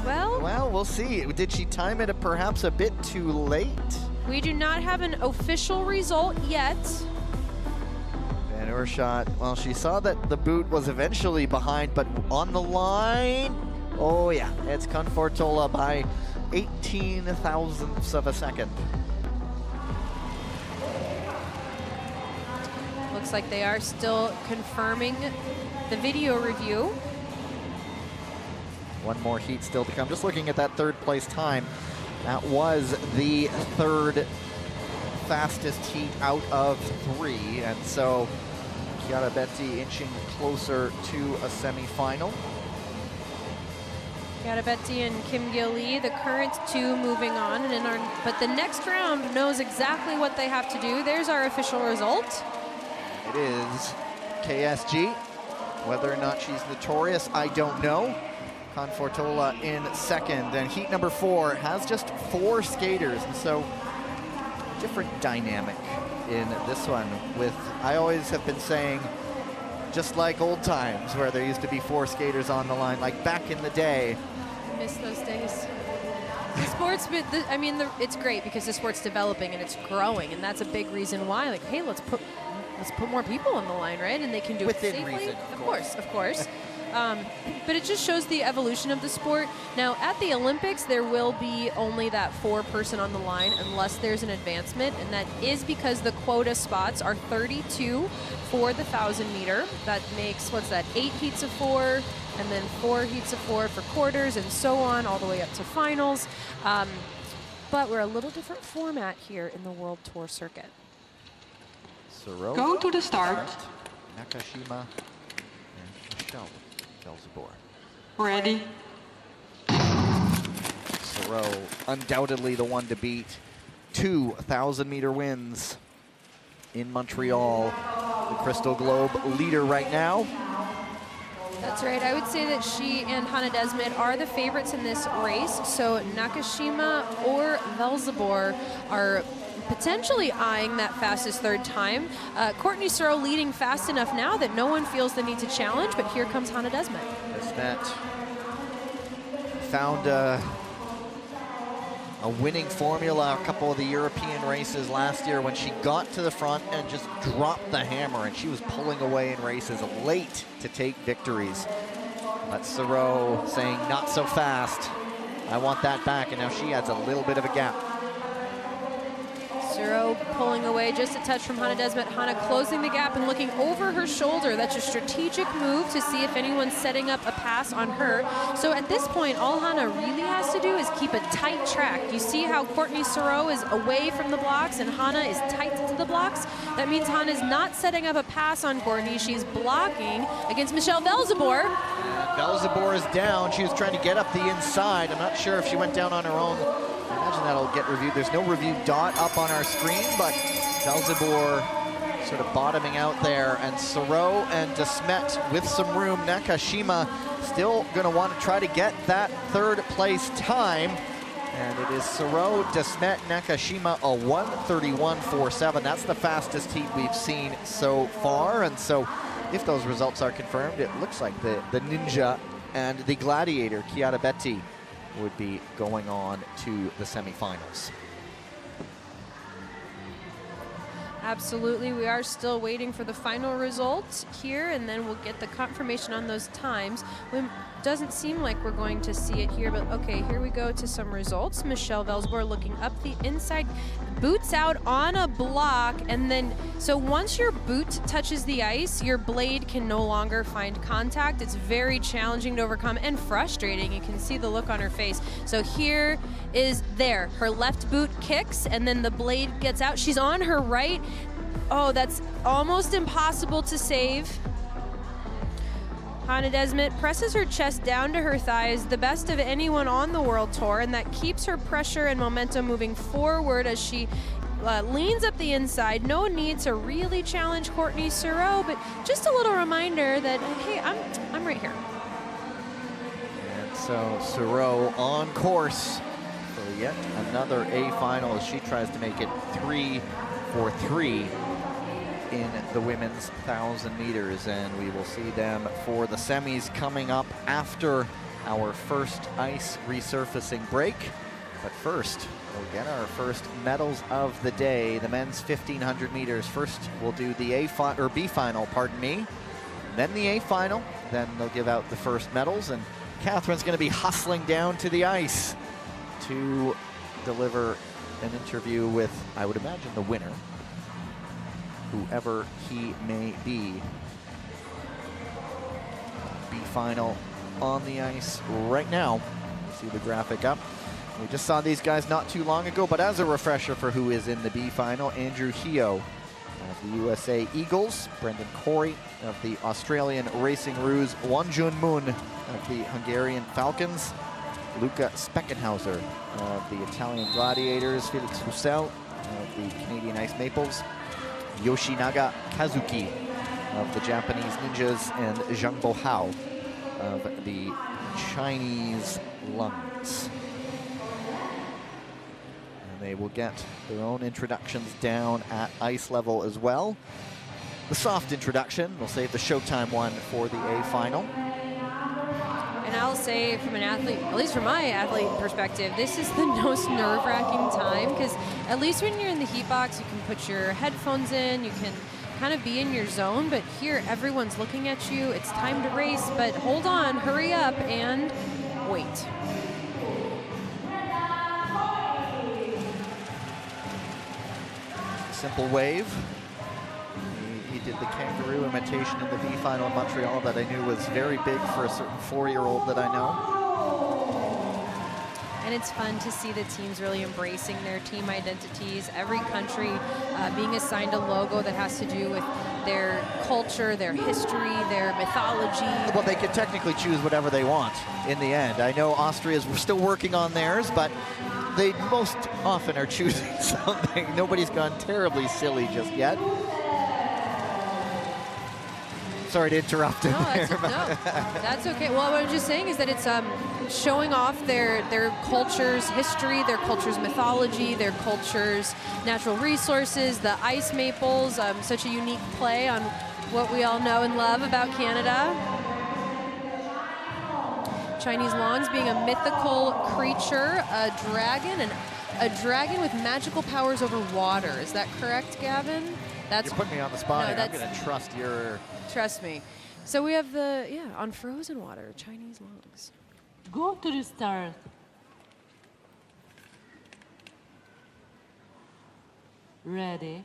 well, we'll see. Did she time it perhaps a bit too late? We do not have an official result yet. Van Oerschaut, well, she saw that the boot was eventually behind, but on the line, oh yeah, it's Confortola by 18 thousandths of a second. Looks like they are still confirming the video review. One more heat still to come. Just looking at that third place time, that was the third fastest heat out of 3, and so Chiara Betti inching closer to a semifinal. Chiara Betti and Kim Gil-lee, the current 2 moving on, and but the next round knows exactly what they have to do. There's our official result. It is KSG. Whether or not she's notorious, I don't know. Confortola in second, and heat number 4 has just 4 skaters, and so different dynamic in this one. With, I always have been saying, just like old times where there used to be 4 skaters on the line, like back in the day. I miss those days. The sport's been, I mean, it's great because the sport's developing and it's growing, and that's a big reason why. Like, hey, let's put more people on the line, right? And they can do within it safely. Reason, of course. But it just shows the evolution of the sport. Now, at the Olympics, there will be only that 4-person on the line unless there's an advancement, and that is because the quota spots are 32 for the 1,000 meter. That makes, 8 heats of 4, and then 4 heats of 4 for quarters, and so on, all the way up to finals. But we're a little different format here in the World Tour circuit. Soroka, Go to the start. Nakashima, and Michelle Belzebor. Ready. Soro, undoubtedly the one to beat. 2 1,000-meter wins in Montreal. The Crystal Globe leader right now. That's right. I would say that she and Hannah Desmet are the favorites in this race. So Nakashima or Belzebor are potentially eyeing that fastest third time. Courtney Soro leading fast enough now that no one feels the need to challenge, but here comes Hannah Desmet. Desmet found a winning formula a couple of the European races last year when she got to the front and just dropped the hammer, and she was pulling away in races late to take victories. But Soro saying, not so fast. I want that back, and now she adds a little bit of a gap. Suro pulling away just a touch from Hannah Desmet. Hannah closing the gap and looking over her shoulder. That's a strategic move to see if anyone's setting up a pass on her. So at this point, all Hannah really has to do is keep a tight track. You see how Courtney Suro is away from the blocks and Hannah is tight to the blocks? That means Hannah is not setting up a pass on Courtney. She's blocking against Michelle Velzebor. Velzebor is down. She was trying to get up the inside. I'm not sure if she went down on her own. I imagine that'll get reviewed. There's no review dot up on our screen, but Velzebor sort of bottoming out there. And Suro and Desmet with some room. Nakashima still going to want to try to get that third place time. And it is Suro, Desmet, Nakashima, a 1:31.47. That's the fastest heat we've seen so far. And so if those results are confirmed, it looks like the Ninja and the Gladiator, Chiara Betti, would be going on to the semifinals. Absolutely, we are still waiting for the final results here, and then we'll get the confirmation on those times. It doesn't seem like we're going to see it here, but okay, here we go to some results. Michelle Velzebor looking up the inside, boots out on a block, and then, so once your boot touches the ice, your blade can no longer find contact. It's very challenging to overcome and frustrating. You can see the look on her face. So here is there, her left boot kicks, and then the blade gets out. She's on her right. Oh, that's almost impossible to save. Hannah Desmet presses her chest down to her thighs, the best of anyone on the World Tour, and that keeps her pressure and momentum moving forward as she leans up the inside. No need to really challenge Courtney Suro, but just a little reminder that, hey, I'm right here. And so Suro on course for yet another A final as she tries to make it 3 for 3 in the women's 1,000 meters, and we will see them for the semis coming up after our first ice resurfacing break. But first, we'll get our first medals of the day, the men's 1,500 meters. First, we'll do the B final, pardon me, then the A final, then they'll give out the first medals, and Catherine's gonna be hustling down to the ice to deliver an interview with, I would imagine, the winner, whoever he may be. B final on the ice right now. See the graphic up. We just saw these guys not too long ago, but as a refresher for who is in the B final, Andrew Hio of the USA Eagles, Brendan Corey of the Australian Racing Roos, Wonjun Moon of the Hungarian Falcons, Luca Speckenhauser of the Italian Gladiators, Felix Roussel of the Canadian Ice Maples, Yoshinaga Kazuki of the Japanese Ninjas, and Zhang Bohao of the Chinese Lungs. And they will get their own introductions down at ice level as well. The soft introduction, we'll save the Showtime one for the A final. And I'll say from an athlete, at least from my athlete perspective, this is the most nerve-wracking time, because at least when you're in the heat box, you can put your headphones in, you can kind of be in your zone, but here everyone's looking at you. It's time to race, but hold on, hurry up and wait. Simple wave. He did the kangaroo imitation in the B final in Montreal that I knew was very big for a certain 4-year-old that I know. And it's fun to see the teams really embracing their team identities. Every country being assigned a logo that has to do with their culture, their history, their mythology. Well, they can technically choose whatever they want in the end. I know Austria's still working on theirs, but they most often are choosing something. Nobody's gone terribly silly just yet. Sorry to interrupt. No, that's okay. Well, what I'm just saying is that it's showing off their culture's history, their culture's mythology, their culture's natural resources, the ice maples, such a unique play on what we all know and love about Canada. Chinese longs being a mythical creature, a dragon with magical powers over water. Is that correct, Gavin? You're putting me on the spot here. I'm going to trust your... Trust me. So we have on frozen water, Chinese longs. Go to the start. Ready.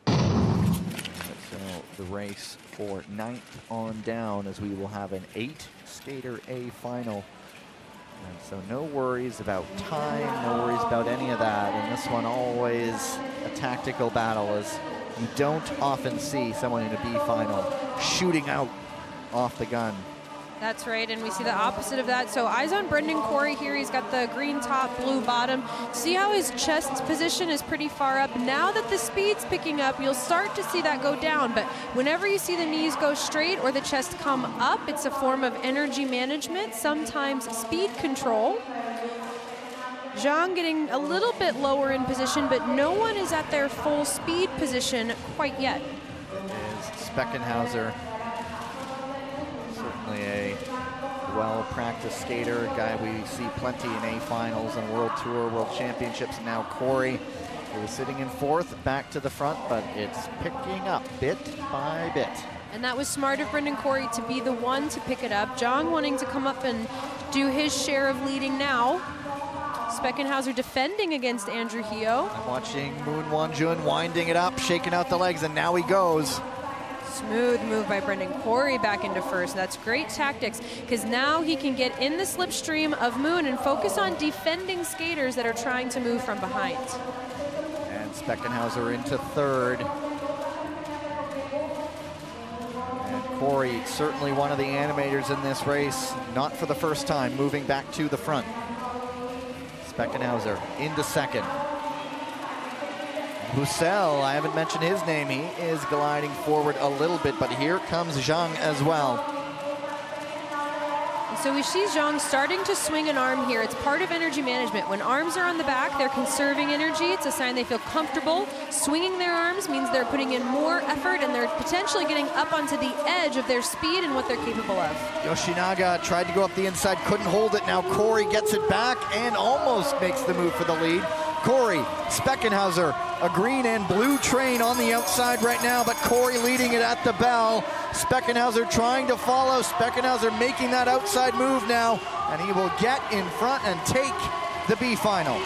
So the race for 9th on down, as we will have an 8-skater A final. And so no worries about time, no worries about any of that. And this one always a tactical battle, as you don't often see someone in a B final shooting out off the gun. That's right, and we see the opposite of that. So eyes on Brendan Corey here. He's got the green top, blue bottom. See how his chest position is pretty far up? Now that the speed's picking up, you'll start to see that go down. But whenever you see the knees go straight or the chest come up, it's a form of energy management, sometimes speed control. Zhang getting a little bit lower in position, but no one is at their full speed position quite yet. Is Speckenhauser. Certainly a well-practiced skater, a guy we see plenty in A finals and World Tour, World Championships. And now Corey, who was sitting in 4th, back to the front, but it's picking up bit by bit. And that was smart of Brendan Corey to be the one to pick it up. Zhang wanting to come up and do his share of leading now. Speckenhauser defending against Andrew Hio. I'm watching Moon Wonjun winding it up, shaking out the legs, and now he goes. Smooth move by Brendan Corey back into first. That's great tactics, because now he can get in the slipstream of Moon and focus on defending skaters that are trying to move from behind. And Speckenhauser into 3rd. And Corey, certainly one of the animators in this race, not for the first time, moving back to the front. Speckenhauser into 2nd. Bussell, I haven't mentioned his name. He is gliding forward a little bit, but here comes Zhang as well. And so we see Zhang starting to swing an arm here. It's part of energy management. When arms are on the back, they're conserving energy. It's a sign they feel comfortable. Swinging their arms means they're putting in more effort, and they're potentially getting up onto the edge of their speed and what they're capable of. Yoshinaga tried to go up the inside, couldn't hold it. Now Corey gets it back and almost makes the move for the lead. Corey, Speckenhauser, a green and blue train on the outside right now, but Corey leading it at the bell. Speckenhauser trying to follow. Speckenhauser making that outside move now, and he will get in front and take the B final.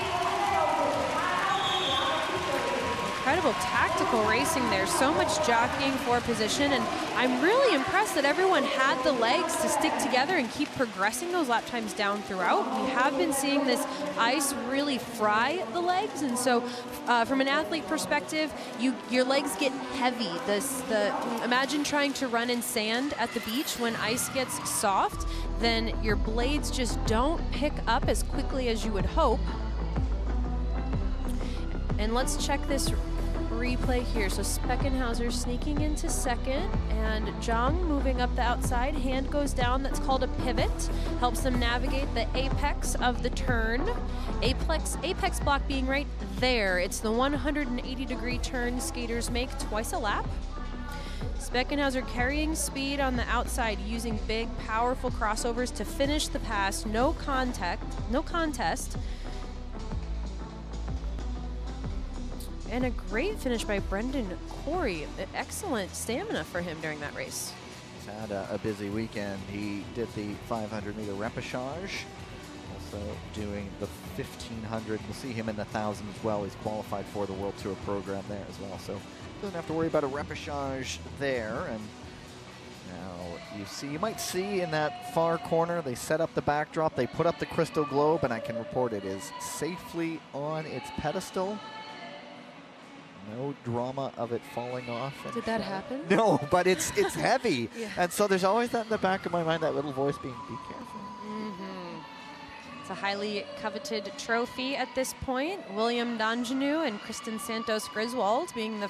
Incredible tactical racing there. So much jockeying for position, and I'm really impressed that everyone had the legs to stick together and keep progressing those lap times down throughout. We have been seeing this ice really fry the legs, and so from an athlete perspective, your legs get heavy. Imagine trying to run in sand at the beach. When ice gets soft, then your blades just don't pick up as quickly as you would hope. And let's check this replay here. So Speckenhauser sneaking into 2nd, and Zhang moving up the outside. Hand goes down, that's called a pivot. Helps them navigate the apex of the turn. Apex block being right there. It's the 180-degree turn skaters make twice a lap. Speckenhauser carrying speed on the outside, using big, powerful crossovers to finish the pass. No contest. And a great finish by Brendan Corey. Excellent stamina for him during that race. He's had a busy weekend. He did the 500-meter repechage, also doing the 1500. We'll see him in the 1000 as well. He's qualified for the World Tour program there as well, so doesn't have to worry about a repechage there. And now you might see in that far corner, they set up the backdrop, they put up the crystal globe, and I can report it is safely on its pedestal. No drama of it falling off. Did that happen? No, but it's heavy. Yeah. And so there's always that in the back of my mind, that little voice being, be careful. It's a highly coveted trophy at this point. William Danjanu and Kristen Santos Griswold being the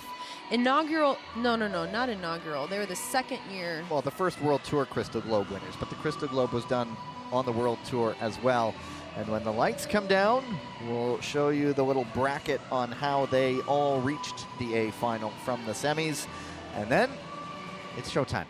inaugural, no, not inaugural. They were the 2nd year. Well, the first World Tour Crystal Globe winners, but the Crystal Globe was done on the World Tour as well. And when the lights come down, we'll show you the little bracket on how they all reached the A final from the semis. And then it's showtime.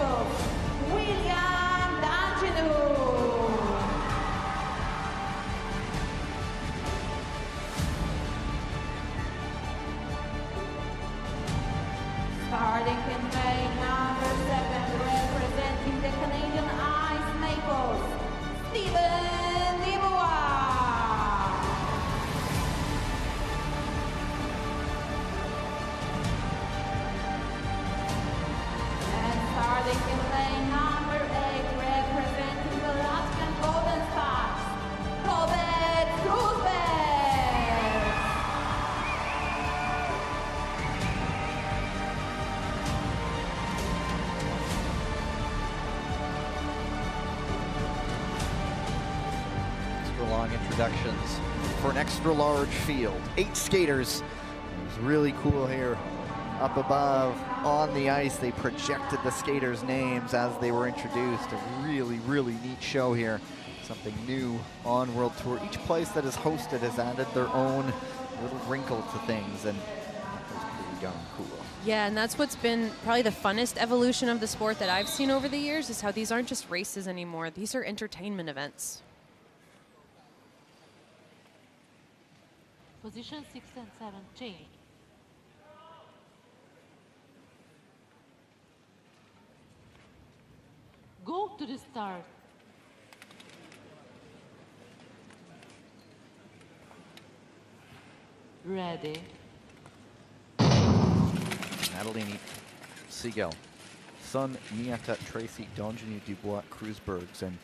Naples, William D'Angelo. Starting in lane number 7, representing the Canadian Ice Maples, Stephen Dubois. And starting in lane number 8, representing the Latvian Golden Stars, Robert Kruzberg. Long introductions for an extra large field. 8 skaters. It was really cool here up above on the ice. They projected the skaters' names as they were introduced. A really, really neat show here. Something new on World Tour. Each place that is hosted has added their own little wrinkle to things, and that was pretty darn cool. Yeah, and that's what's been probably the funnest evolution of the sport that I've seen over the years, is how these aren't just races anymore. These are entertainment events. Position 6 and 7, change. Go to the start. Ready. Natalie Siegel, Sun, Nieta, Tracy, D'Angelo, Dubois, Kruzbergs, and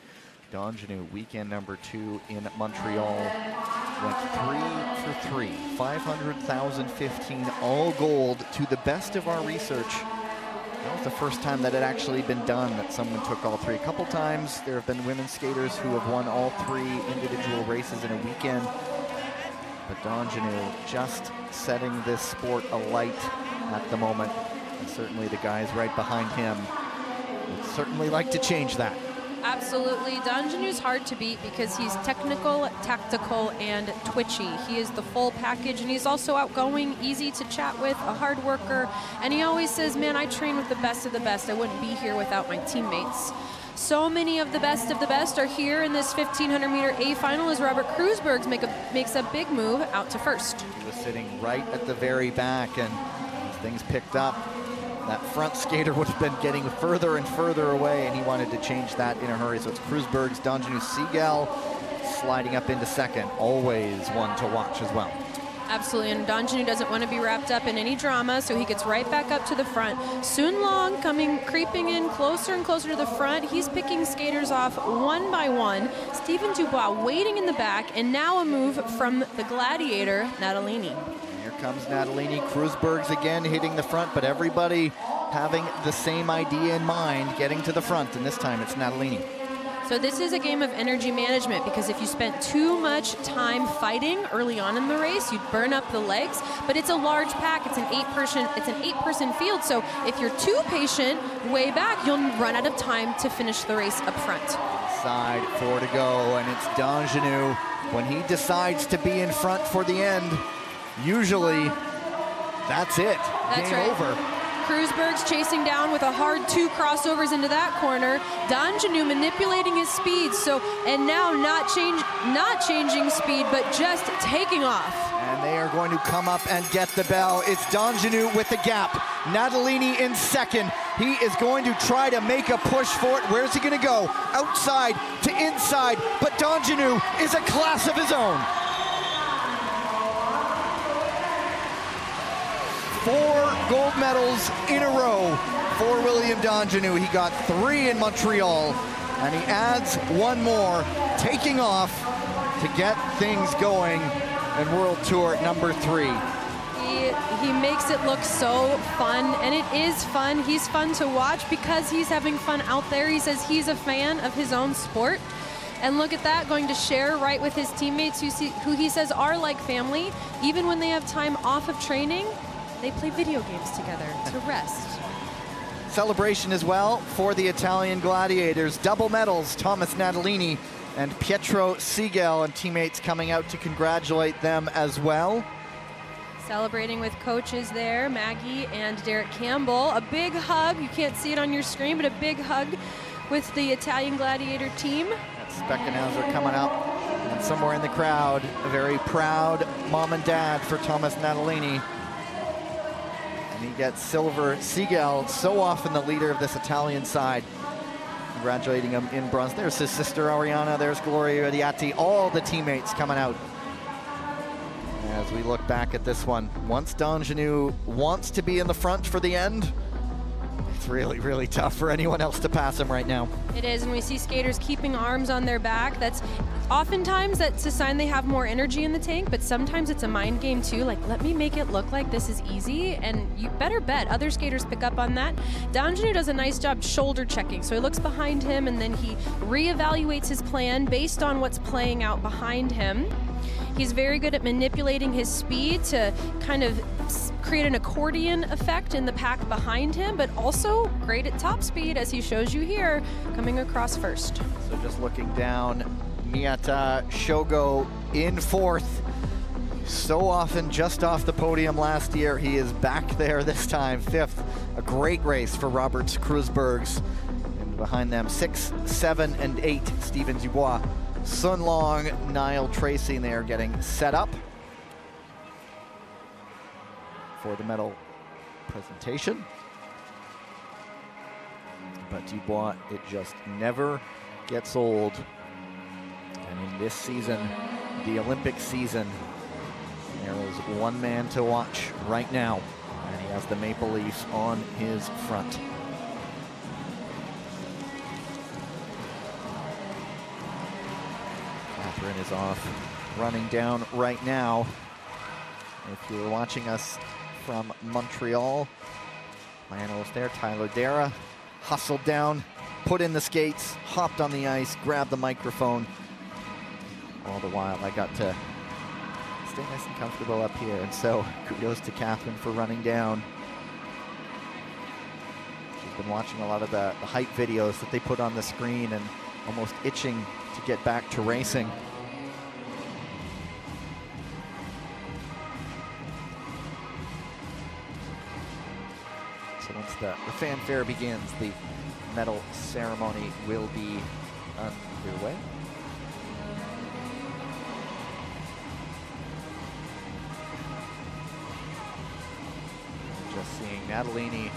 D'Angelo, weekend number 2 in Montreal, went 3 for 3, 500,015, all gold, to the best of our research. That was the first time that it actually been done, that someone took all 3. A couple times there have been women skaters who have won all 3 individual races in a weekend, but D'Angelo just setting this sport alight at the moment, and certainly the guys right behind him would certainly like to change that. Absolutely. D'Angelo's hard to beat because he's technical, tactical, and twitchy. He is the full package, and he's also outgoing, easy to chat with, a hard worker, and he always says, man, I train with the best of the best. I wouldn't be here without my teammates. So many of the best are here in this 1,500-meter A final as Robert Kruzbergs makes a big move out to first. He was sitting right at the very back, and as things picked up, that front skater would have been getting further and further away, and he wanted to change that in a hurry. So it's Kruzbergs, D'Angelo, Siegel sliding up into second. Always one to watch as well. Absolutely, and D'Angelo doesn't want to be wrapped up in any drama, so he gets right back up to the front. Soon Long creeping in closer and closer to the front. He's picking skaters off one by one. Stephen Dubois waiting in the back, and now a move from the gladiator, Natalini. Here comes Natalini. Kruzbergs again hitting the front, but everybody having the same idea in mind, getting to the front, and this time it's Natalini. So this is a game of energy management, because if you spent too much time fighting early on in the race, you'd burn up the legs, but it's a large pack. It's an eight-person field, so if you're too patient way back, you'll run out of time to finish the race up front. Side 4 to go, and it's D'Angelo. When he decides to be in front for the end, usually that's it. That's Game right. over. Kruzbergs chasing down with a hard 2 crossovers into that corner. D'Angelo manipulating his speed, and now not changing speed, but just taking off. And they are going to come up and get the bell. It's D'Angelo with the gap. Natalini in second. He is going to try to make a push for it. Where's he going to go? Outside to inside, but D'Angelo is a class of his own. 4 gold medals in a row for William D'Angelo. He got 3 in Montreal, and he adds 1 more, taking off to get things going in World Tour number 3. He makes it look so fun, and it is fun. He's fun to watch because he's having fun out there. He says he's a fan of his own sport. And look at that, going to share right with his teammates who he says are like family. Even when they have time off of training, they play video games together to rest. Celebration as well for the Italian Gladiators. Double medals, Thomas Natalini and Pietro Siegel, and teammates coming out to congratulate them as well. Celebrating with coaches there, Maggie and Derek Campbell. A big hug, you can't see it on your screen, but a big hug with the Italian Gladiator team. That's Beckenhauser coming up, and somewhere in the crowd, a very proud mom and dad for Thomas Natalini. And he gets silver. Siegel, so often the leader of this Italian side, congratulating him in bronze. There's his sister Ariana, there's Gloria Diatti, all the teammates coming out. As we look back at this one, once D'Anjou wants to be in the front for the end, it's really, really tough for anyone else to pass him right now. It is, and we see skaters keeping arms on their back. Oftentimes that's a sign they have more energy in the tank, but sometimes it's a mind game too. Like, let me make it look like this is easy, and you better bet other skaters pick up on that. D'Anjou does a nice job shoulder checking, so he looks behind him and then he reevaluates his plan based on what's playing out behind him. He's very good at manipulating his speed to kind of create an accordion effect in the pack behind him, but also great at top speed, as he shows you here, coming across first. So just looking down, Miyata Shogo in fourth. So often just off the podium last year. He is back there this time, fifth. A great race for Roberts Kreuzbergs. And behind them, 6, 7, and 8, Steven Dubois. Sun Long, Niall Tracy, and they are getting set up for the medal presentation. But Dubois, it just never gets old. And in this season, the Olympic season, there is one man to watch right now, and he has the Maple Leafs on his front. Catherine is off, running down right now. If you were watching us from Montreal, my analyst there, Tyler Dara, hustled down, put in the skates, hopped on the ice, grabbed the microphone. All the while, I got to stay nice and comfortable up here, and so kudos to Catherine for running down. She's been watching a lot of the hype videos that they put on the screen and almost itching to get back to racing. So once the fanfare begins, the medal ceremony will be underway. Just seeing Natalini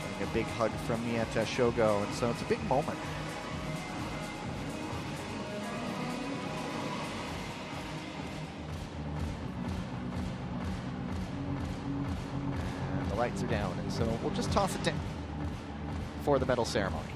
getting a big hug from Miyata Shogo, and so it's a big moment. And the lights are down, and so we'll just toss it down for the medal ceremony.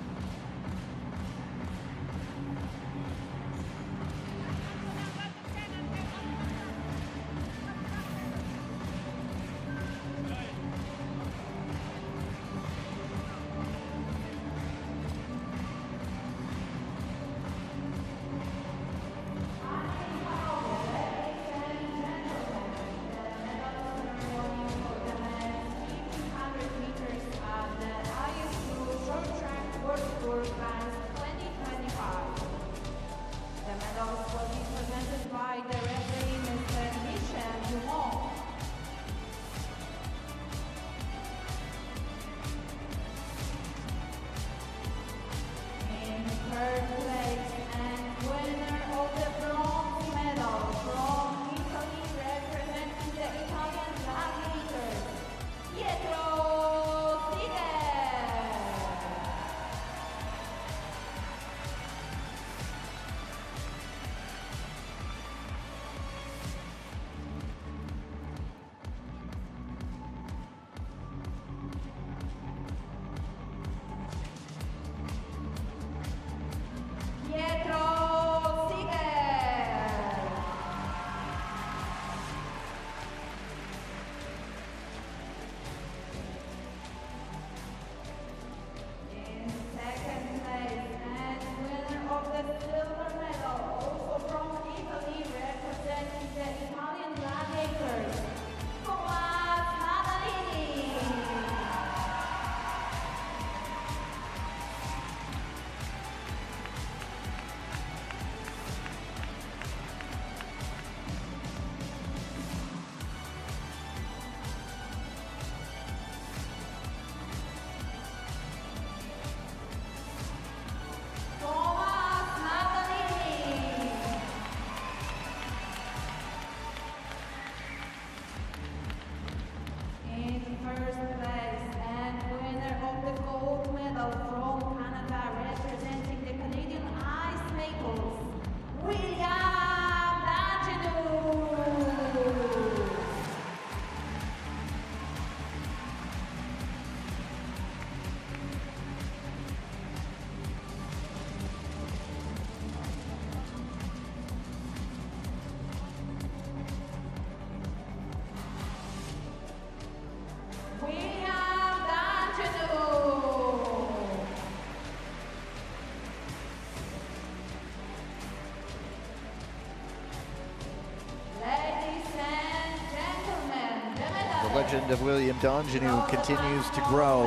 legend of William Dongenou continues to grow.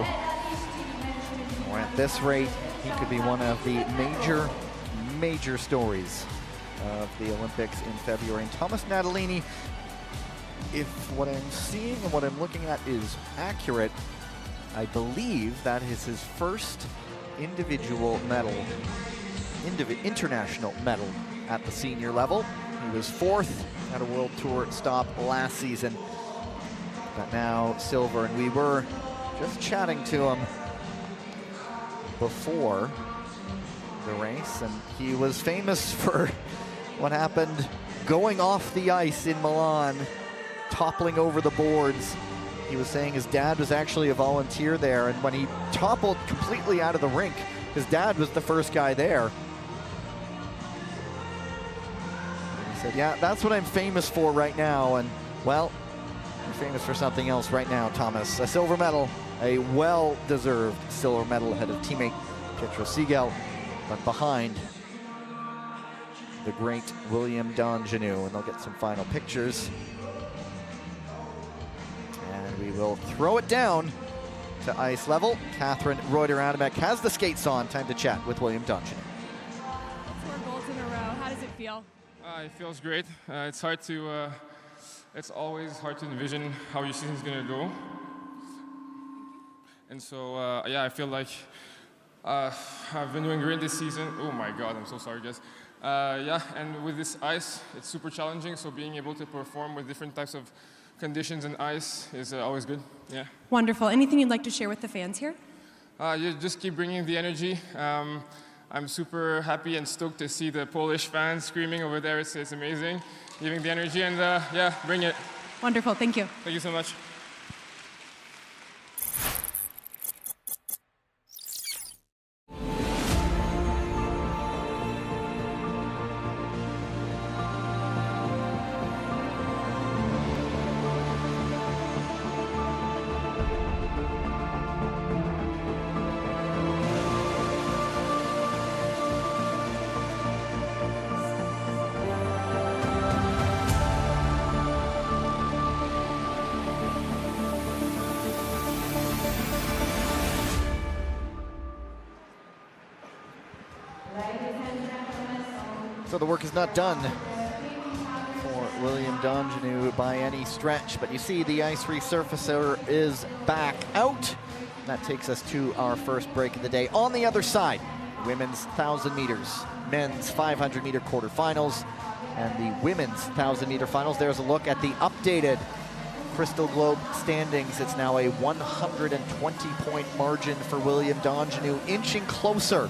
Or at this rate, he could be one of the major stories of the Olympics in February. And Thomas Natalini, if what I'm seeing and what I'm looking at is accurate, I believe that is his first individual medal, international medal at the senior level. He was 4th at a World Tour stop last season, but now silver. And we were just chatting to him before the race, and he was famous for what happened going off the ice in Milan, toppling over the boards. He was saying his dad was actually a volunteer there, and when he toppled completely out of the rink, his dad was the first guy there. And he said, yeah, that's what I'm famous for right now. And well, I'm famous for something else right now, Thomas. A silver medal, a well-deserved silver medal ahead of teammate Pietro Sigel, but behind the great William Dongenou. And they'll get some final pictures. And we will throw it down to ice level. Catherine Reuter-Adamek has the skates on. Time to chat with William Dongenou. 4 goals in a row. How does it feel? It feels great. It's hard to. It's always hard to envision how your season's gonna go. And so, yeah, I feel like I've been doing great this season. Oh my God, I'm so sorry, guys. Yeah, and with this ice, it's super challenging. So being able to perform with different types of conditions and ice is always good. Yeah. Wonderful. Anything you'd like to share with the fans here? You just keep bringing the energy. I'm super happy and stoked to see the Polish fans screaming over there. It's amazing, giving the energy, and yeah, bring it. Wonderful. Thank you. Thank you so much. So the work is not done for William Dongenou by any stretch, but you see the ice resurfacer is back out. That takes us to our first break of the day. On the other side, women's 1,000 meters, men's 500-meter quarterfinals, and the women's 1,000-meter finals. There's a look at the updated Crystal Globe standings. It's now a 120-point margin for William Dongenou, inching closer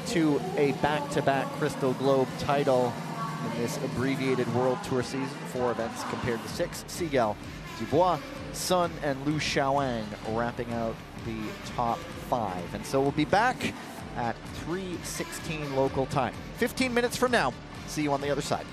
to a back-to-back Crystal Globe title in this abbreviated World Tour season. 4 events compared to 6. Sigel, Dubois, Sun, and Liu Xiaowang wrapping out the top 5. And so we'll be back at 3:16 local time. 15 minutes from now. See you on the other side.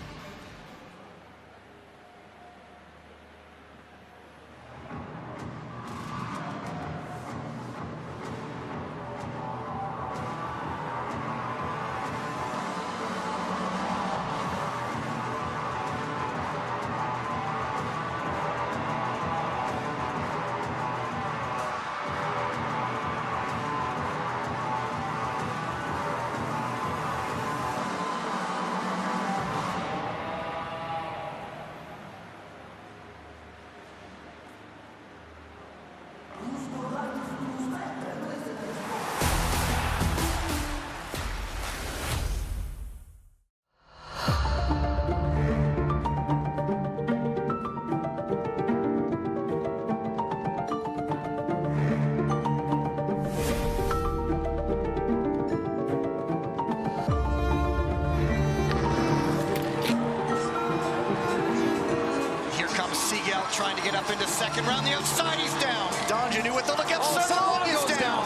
Trying to get up into second round. The outside, he's down. Dongenou with the look up. Sano goes down.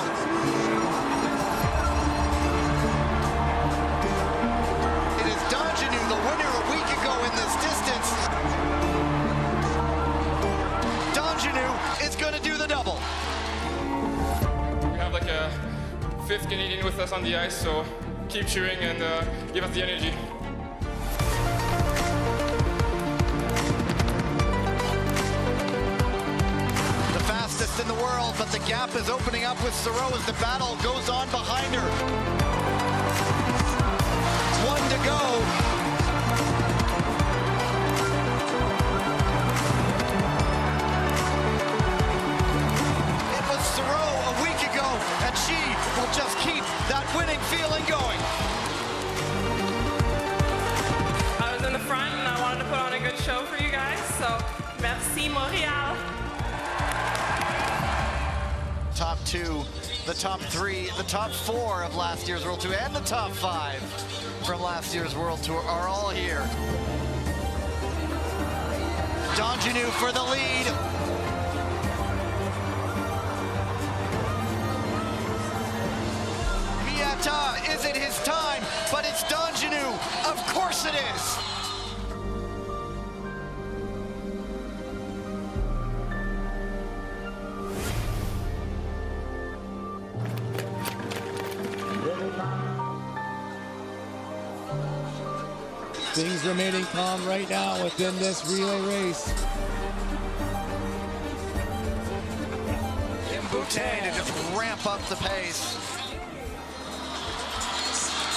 It is Dongenou, the winner a week ago in this distance. Dongenou is going to do the double. We have like a 5th Canadian with us on the ice, so keep cheering and give us the energy. in the world, but the gap is opening up with Soro as the battle goes on behind her. 1 to go. It was Soro a week ago, and she will just keep that winning feeling going. I was in the front, and I wanted to put on a good show for you guys, so merci Montréal. Top 2, the top 3, the top 4 of last year's World Tour, and the top 5 from last year's World Tour are all here. Donjanu for the lead. Miata, is it his time? But it's Donjanu. Of course it is. Things remaining calm right now within this relay race. Mbute to just ramp up the pace.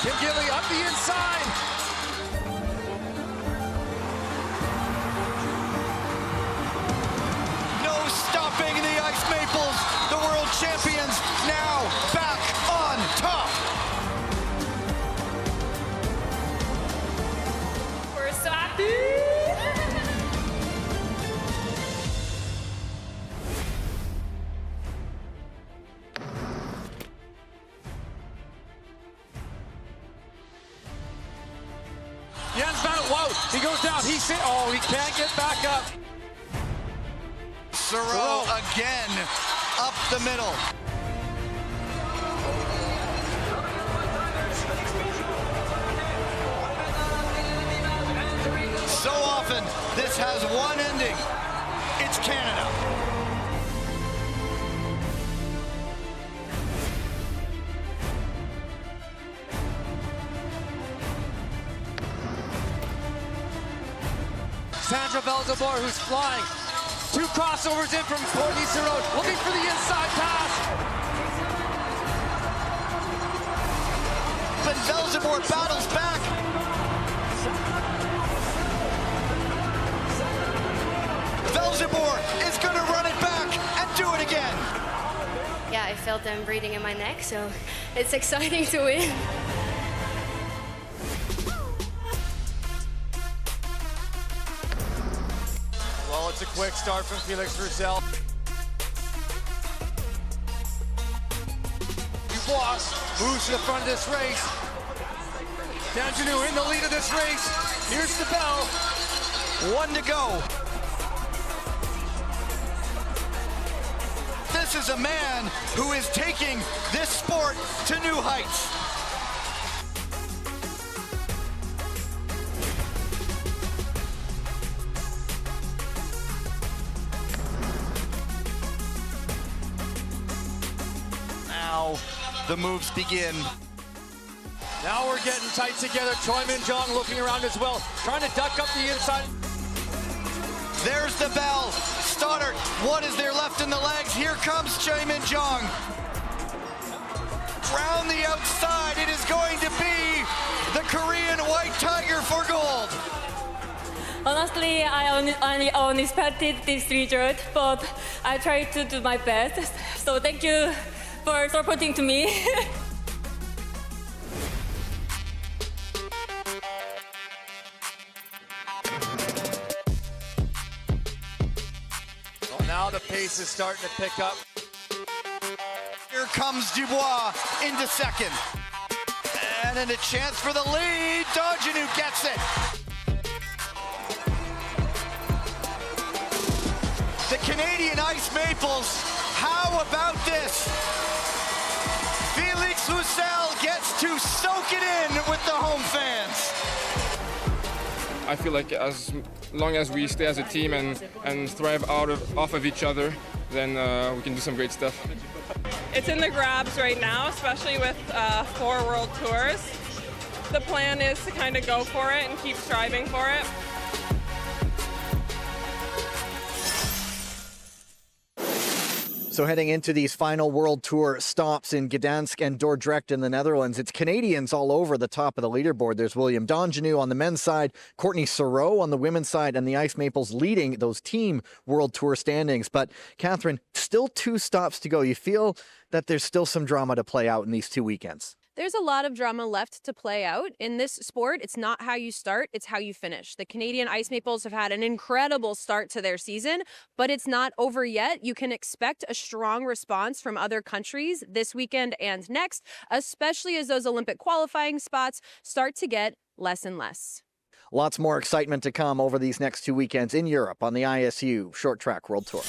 Kim Gilly up the inside. No stopping the Ice Maples. The world champions now back on top. We're so happy. Jens Van, whoa, he goes down, he can't get back up. Soro again up the middle. So often, this has one ending. It's Canada. Sandra Belzebor, who's flying. 2 crossovers in from Courtney Soro, looking for the inside pass. But Belzebor battles back. Belzebor is going to run it back and do it again. Yeah, I felt them breathing in my neck, so it's exciting to win. Well, it's a quick start from Felix Roussel. Dubois moves to the front of this race. Donjanu in the lead of this race. Here's the bell. 1 to go. This is a man who is taking this sport to new heights. Now the moves begin. Now we're getting tight together. Choi Min-jong looking around as well, trying to duck up the inside. There's the bell. Stoddard, what is there left in the legs? Here comes Choi Min-jong. Round the outside, it is going to be the Korean White Tiger for gold. Honestly, I only expected this result, but I tried to do my best. So thank you for supporting to me. Well, now the pace is starting to pick up. Here comes Dubois into second. And then a chance for the lead. Donjanu gets it. The Canadian Ice Maples, how about this? Felix Roussel gets to soak it in with the home fans. I feel like as long as we stay as a team and thrive off of each other, then we can do some great stuff. It's in the grabs right now, especially with 4 world tours. The plan is to kind of go for it and keep striving for it. So heading into these final World Tour stops in Gdansk and Dordrecht in the Netherlands, it's Canadians all over the top of the leaderboard. There's William Dongenew on the men's side, Courtney Sareau on the women's side, and the Ice Maples leading those team World Tour standings. But Catherine, still 2 stops to go. You feel that there's still some drama to play out in these 2 weekends? There's a lot of drama left to play out. In this sport, it's not how you start, it's how you finish. The Canadian Ice Maples have had an incredible start to their season, but it's not over yet. You can expect a strong response from other countries this weekend and next, especially as those Olympic qualifying spots start to get less and less. Lots more excitement to come over these next 2 weekends in Europe on the ISU Short Track World Tour.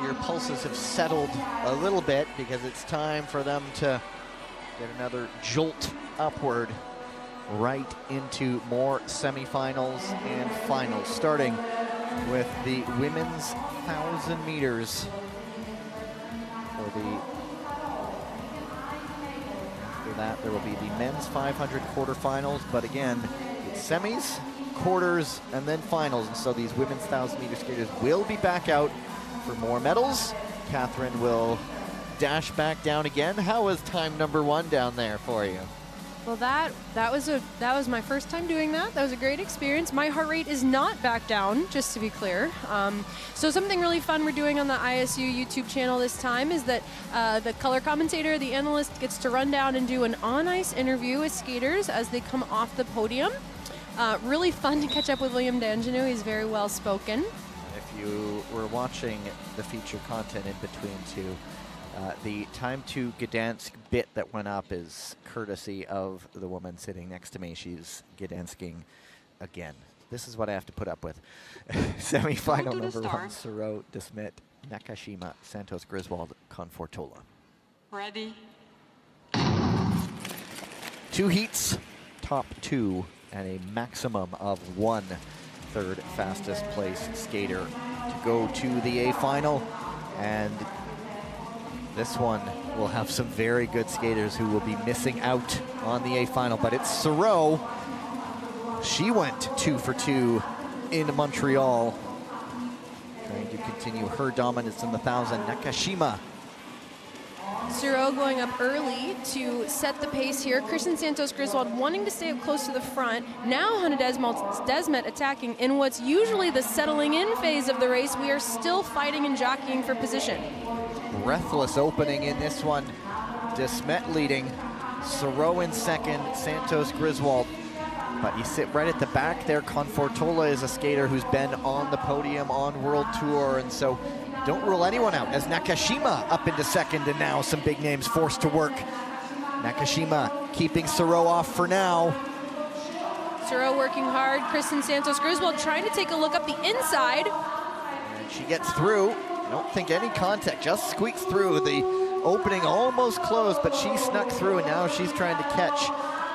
your pulses have settled a little bit because it's time for them to get another jolt upward right into more semifinals and finals, starting with the women's 1,000 meters. After that, there will be the men's 500 quarterfinals, but again, it's semis, quarters, and then finals. And so these women's 1,000 meter skaters will be back out for more medals. Catherine will dash back down again. How was time number 1 down there for you? Well, that was my first time doing that. That was a great experience. My heart rate is not back down, just to be clear. So something really fun we're doing on the ISU YouTube channel this time is that the color commentator, the analyst, gets to run down and do an on-ice interview with skaters as they come off the podium. Really fun to catch up with William D'Angelo. He's very well spoken. If you were watching the feature content in between two, the time to Gdansk bit that went up is courtesy of the woman sitting next to me. She's Gdansking again. This is what I have to put up with. Semi-final number 1, Suro, Desmet, Nakashima, Santos, Griswold, Confortola. Ready? 2 heats, top 2, and a maximum of 1 third fastest place skater to go to the A final. And this one will have some very good skaters who will be missing out on the A final, but it's Suro. She went 2 for 2 in Montreal, trying to continue her dominance in the 1,000. Nakashima. Suro going up early to set the pace here. Christian Santos Griswold wanting to stay up close to the front. Now Hannah Desmet attacking in what's usually the settling in phase of the race. We are still fighting and jockeying for position. Breathless opening in this one. Desmet leading, Suro in second, Santos Griswold. But you sit right at the back there. Confortola is a skater who's been on the podium on World Tour, and so don't rule anyone out as Nakashima up into second, and now some big names forced to work. Nakashima keeping Suro off for now. Suro working hard. Kristen Santos Griswold trying to take a look up the inside. And she gets through. I don't think any contact, just squeaks through. The opening almost closed, but she snuck through, and now she's trying to catch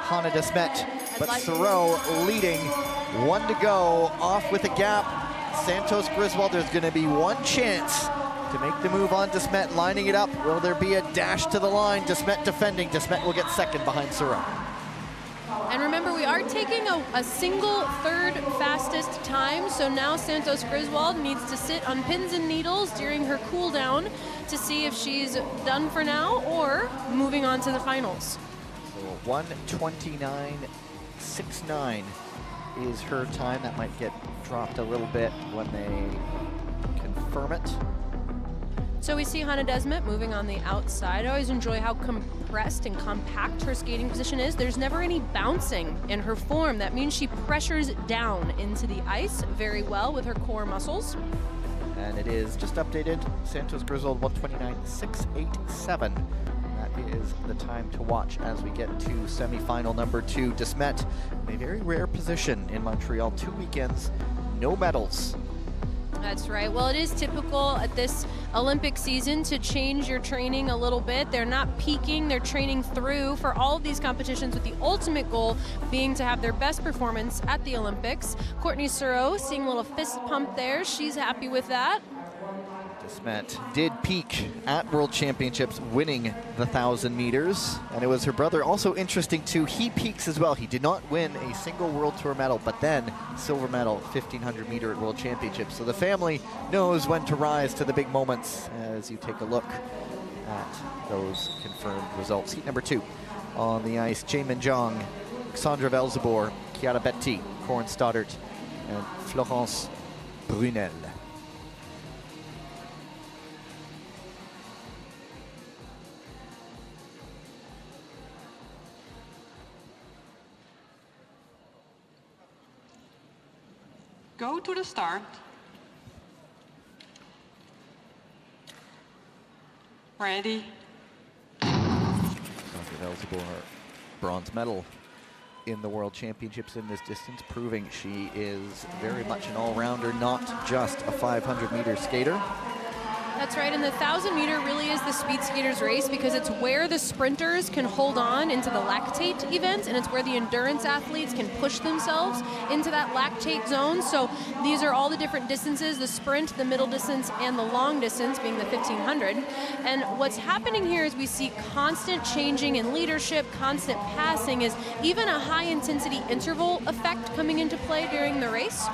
Hannah Desmet. But Suro leading, 1 to go, off with a gap. Santos Griswold, there's going to be 1 chance to make the move on Desmet, lining it up. Will there be a dash to the line? Desmet defending. Desmet will get second behind Suro. And remember, we are taking a single third fastest time, so now Santos Griswold needs to sit on pins and needles during her cool down to see if she's done for now or moving on to the finals. So 1:29.69 is her time. That might get dropped a little bit when they confirm it. So we see Hannah Desmet moving on the outside. I always enjoy how compressed and compact her skating position is. There's never any bouncing in her form. That means she pressures down into the ice very well with her core muscles. And it is just updated. Santos Griswold 1:29.687. That is the time to watch as we get to semifinal number 2. Desmet in a very rare position in Montreal. 2 weekends, no medals. That's right. Well, it is typical at this Olympic season to change your training a little bit. They're not peaking, they're training through for all of these competitions with the ultimate goal being to have their best performance at the Olympics. Courtney Suro seeing a little fist pump there. She's happy with that. Desmet did peak at World Championships, winning the 1,000 meters, and it was her brother. Also interesting too, he peaks as well. He did not win a single World Tour medal, but then silver medal 1,500 meter at World Championships. So the family knows when to rise to the big moments as you take a look at those confirmed results. Heat number 2 on the ice, Jaemin Jong, Sandra Velzebor, Chiara Betti, Corin Stoddart, and Florence Brunel. Go to the start. Ready. Sandra Velzebor, bronze medal in the World Championships in this distance, proving she is very much an all-rounder, not just a 500 meter skater. That's right, and the 1,000-meter really is the speed skaters race because it's where the sprinters can hold on into the lactate event, and it's where the endurance athletes can push themselves into that lactate zone. So these are all the different distances, the sprint, the middle distance, and the long distance being the 1,500. And what's happening here is we see constant changing in leadership, constant passing, is even a high-intensity interval effect coming into play during the race.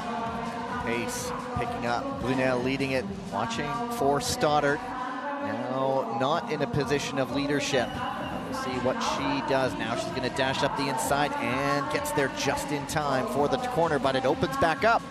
Pace picking up, Brunel leading it, watching for Stoddard. Now not in a position of leadership. We'll see what she does. Now she's gonna dash up the inside and gets there just in time for the corner, but it opens back up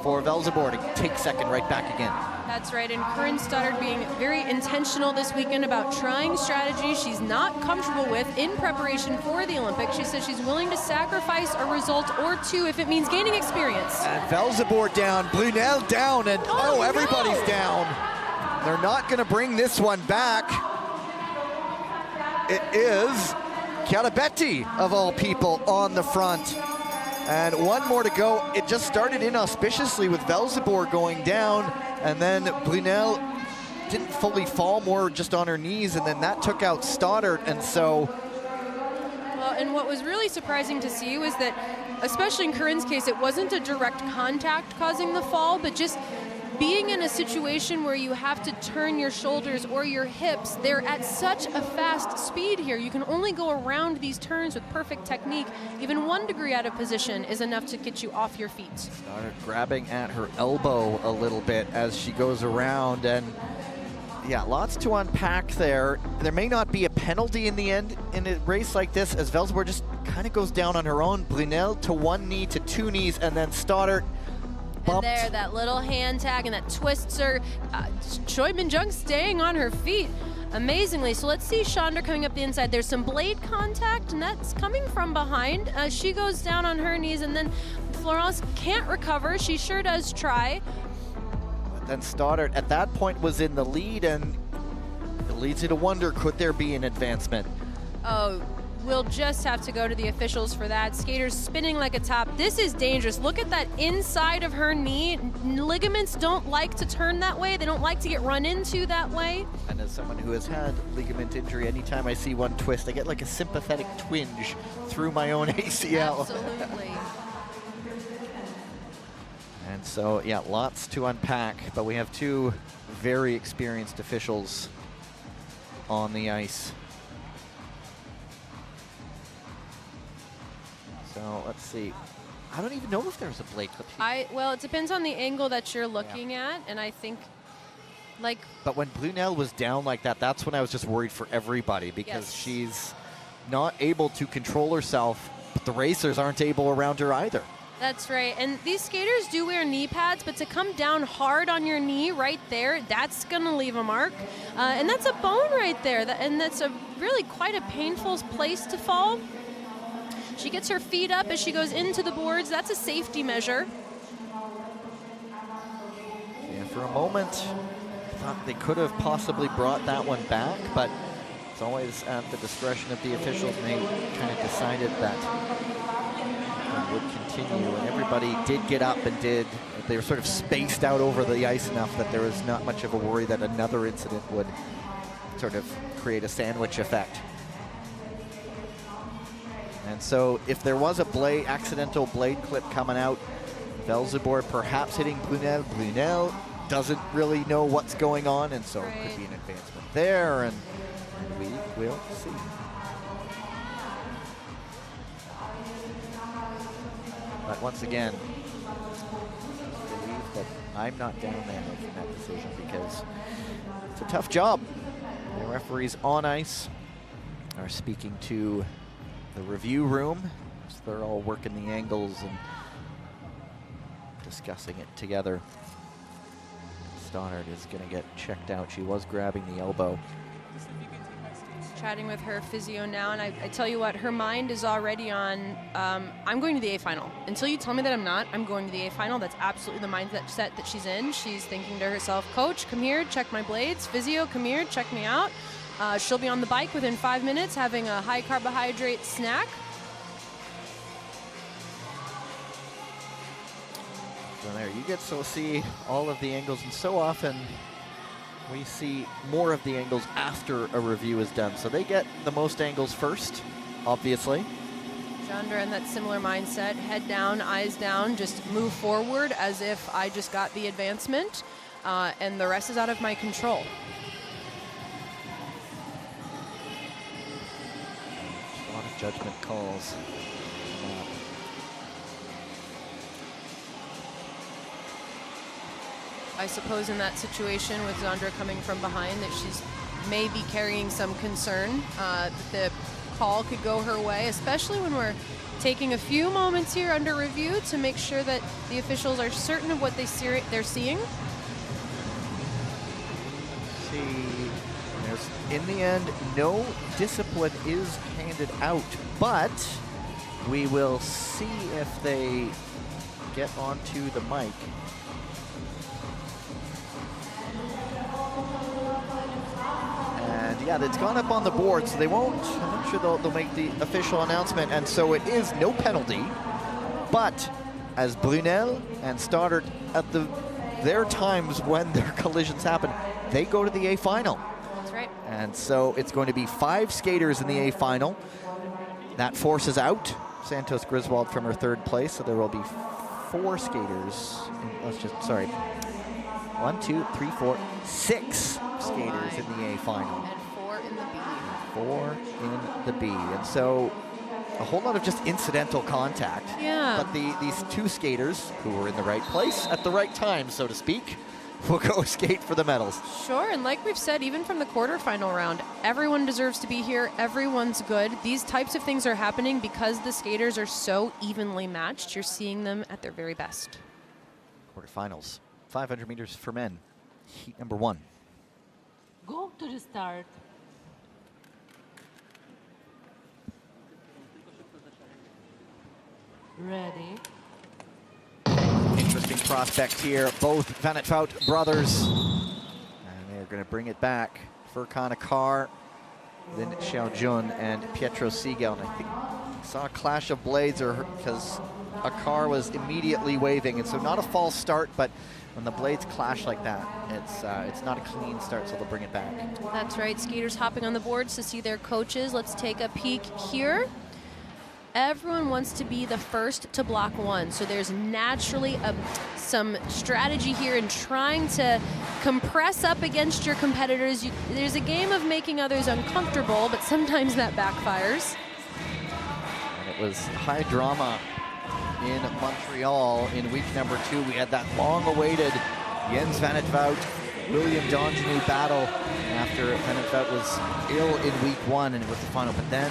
for Velzeboer to take second right back again. That's right, and Corinne Stoddard being very intentional this weekend about trying strategies she's not comfortable with in preparation for the Olympics. She says she's willing to sacrifice a result or two if it means gaining experience. And Velzeboer down, Brunel down, and everybody's down. They're not gonna bring this one back. It is Chiarabetti, of all people, on the front. And one more to go. It just started inauspiciously with Velzeboer going down, and then Brunel didn't fully fall, more just on her knees, and then that took out Stoddard, and so... Well, and what was really surprising to see was that, especially in Corinne's case, it wasn't a direct contact causing the fall, but just being in a situation where you have to turn your shoulders or your hips. They're at such a fast speed here. You can only go around these turns with perfect technique. Even 1 degree out of position is enough to get you off your feet. Started grabbing at her elbow a little bit as she goes around, and yeah, lots to unpack there. There may not be a penalty in the end in a race like this, as Velzeboer just kind of goes down on her own. Brunel to 1 knee, to 2 knees, and then Stoddard bumped. And there, that little hand tag and that twists her. Choi Min-jung staying on her feet amazingly. So let's see Chandra coming up the inside. There's some blade contact, and that's coming from behind. She goes down on her knees, and then Florence can't recover. She sure does try. But then Stoddard at that point was in the lead, and it leads you to wonder, could there be an advancement? Oh, we'll just have to go to the officials for that. Skaters spinning like a top. This is dangerous. Look at that inside of her knee. Ligaments don't like to turn that way. They don't like to get run into that way. And as someone who has had ligament injury, anytime I see one twist, I get like a sympathetic twinge through my own ACL. Absolutely. And so, yeah, lots to unpack, but we have 2 very experienced officials on the ice. So let's see. I don't even know if there's a blade clip. Well, it depends on the angle that you're looking at, and I think, like... But when Brunel was down like that, that's when I was just worried for everybody, because she's not able to control herself, but the racers aren't able around her either. That's right, and these skaters do wear knee pads, but to come down hard on your knee right there, that's gonna leave a mark. And that's a bone right there, and that's a really quite a painful place to fall. She gets her feet up as she goes into the boards. That's a safety measure. Yeah, for a moment, I thought they could have possibly brought that one back, but it's always at the discretion of the officials, and they kind of decided that one would continue, and everybody did get up and they were sort of spaced out over the ice enough that there was not much of a worry that another incident would sort of create a sandwich effect. And so if there was a accidental blade clip coming out, Velzeboer perhaps hitting Brunel. Brunel doesn't really know what's going on, and so it could be an advancement there, and we will see. But once again, I believe that I'm not down there making that decision, because it's a tough job. The referees on ice are speaking to the review room, so they're all working the angles and discussing it together. Stoddard is going to get checked out. She was grabbing the elbow. Chatting with her physio now, and I tell you what, her mind is already on, I'm going to the A final. Until you tell me that I'm not, I'm going to the A final. That's absolutely the mindset that she's in. She's thinking to herself, coach, come here, check my blades. Physio, come here, check me out. She'll be on the bike within 5 minutes having a high carbohydrate snack. So there, you get to see all of the angles, and so often we see more of the angles after a review is done. So they get the most angles first, obviously. Chandra in that similar mindset, head down, eyes down, just move forward as if I just got the advancement, and the rest is out of my control. A lot of judgment calls. I suppose in that situation with Zandra coming from behind that she's maybe carrying some concern that the call could go her way, especially when we're taking a few moments here under review to make sure that the officials are certain of what they're seeing. In the end, no discipline is handed out, but we will see if they get onto the mic. And yeah, it's gone up on the board, so they won't. I'm not sure they'll make the official announcement, and so it is no penalty. But as Brunel and Stoddard at their times when their collisions happen, they go to the A final. That's right. And so it's going to be 5 skaters in the A final. That forces out Santos Griswold from her 3rd place, so there will be 4 skaters. Sorry. 1, 2, 3, 4, 6 skaters in the A final. And 4 in the B. 4 in the B. And so a whole lot of just incidental contact. Yeah. But these 2 skaters who were in the right place at the right time, so to speak, will go skate for the medals. Sure, and like we've said, even from the quarterfinal round, everyone deserves to be here. Everyone's good. These types of things are happening because the skaters are so evenly matched. You're seeing them at their very best. Quarterfinals. 500 meters for men. Heat number 1. Go to the start. Ready. Interesting prospect here. Both Van 't Fout brothers. And they're going to bring it back. Furkan Akar, Lin Xiaojun, and Pietro Siegel. And I think I saw a clash of blades because Akar was immediately waving. And so not a false start, but when the blades clash like that, it's not a clean start, so they'll bring it back. That's right. Skaters hopping on the boards to see their coaches. Let's take a peek here. Everyone wants to be the first to block one, so there's naturally some strategy here in trying to compress up against your competitors. There's a game of making others uncomfortable, but sometimes that backfires. And it was high drama in Montreal in week number 2. We had that long-awaited Jens Van 't Fout, William Donjanu battle after Van 't Fout was ill in week 1 and it was the final. But then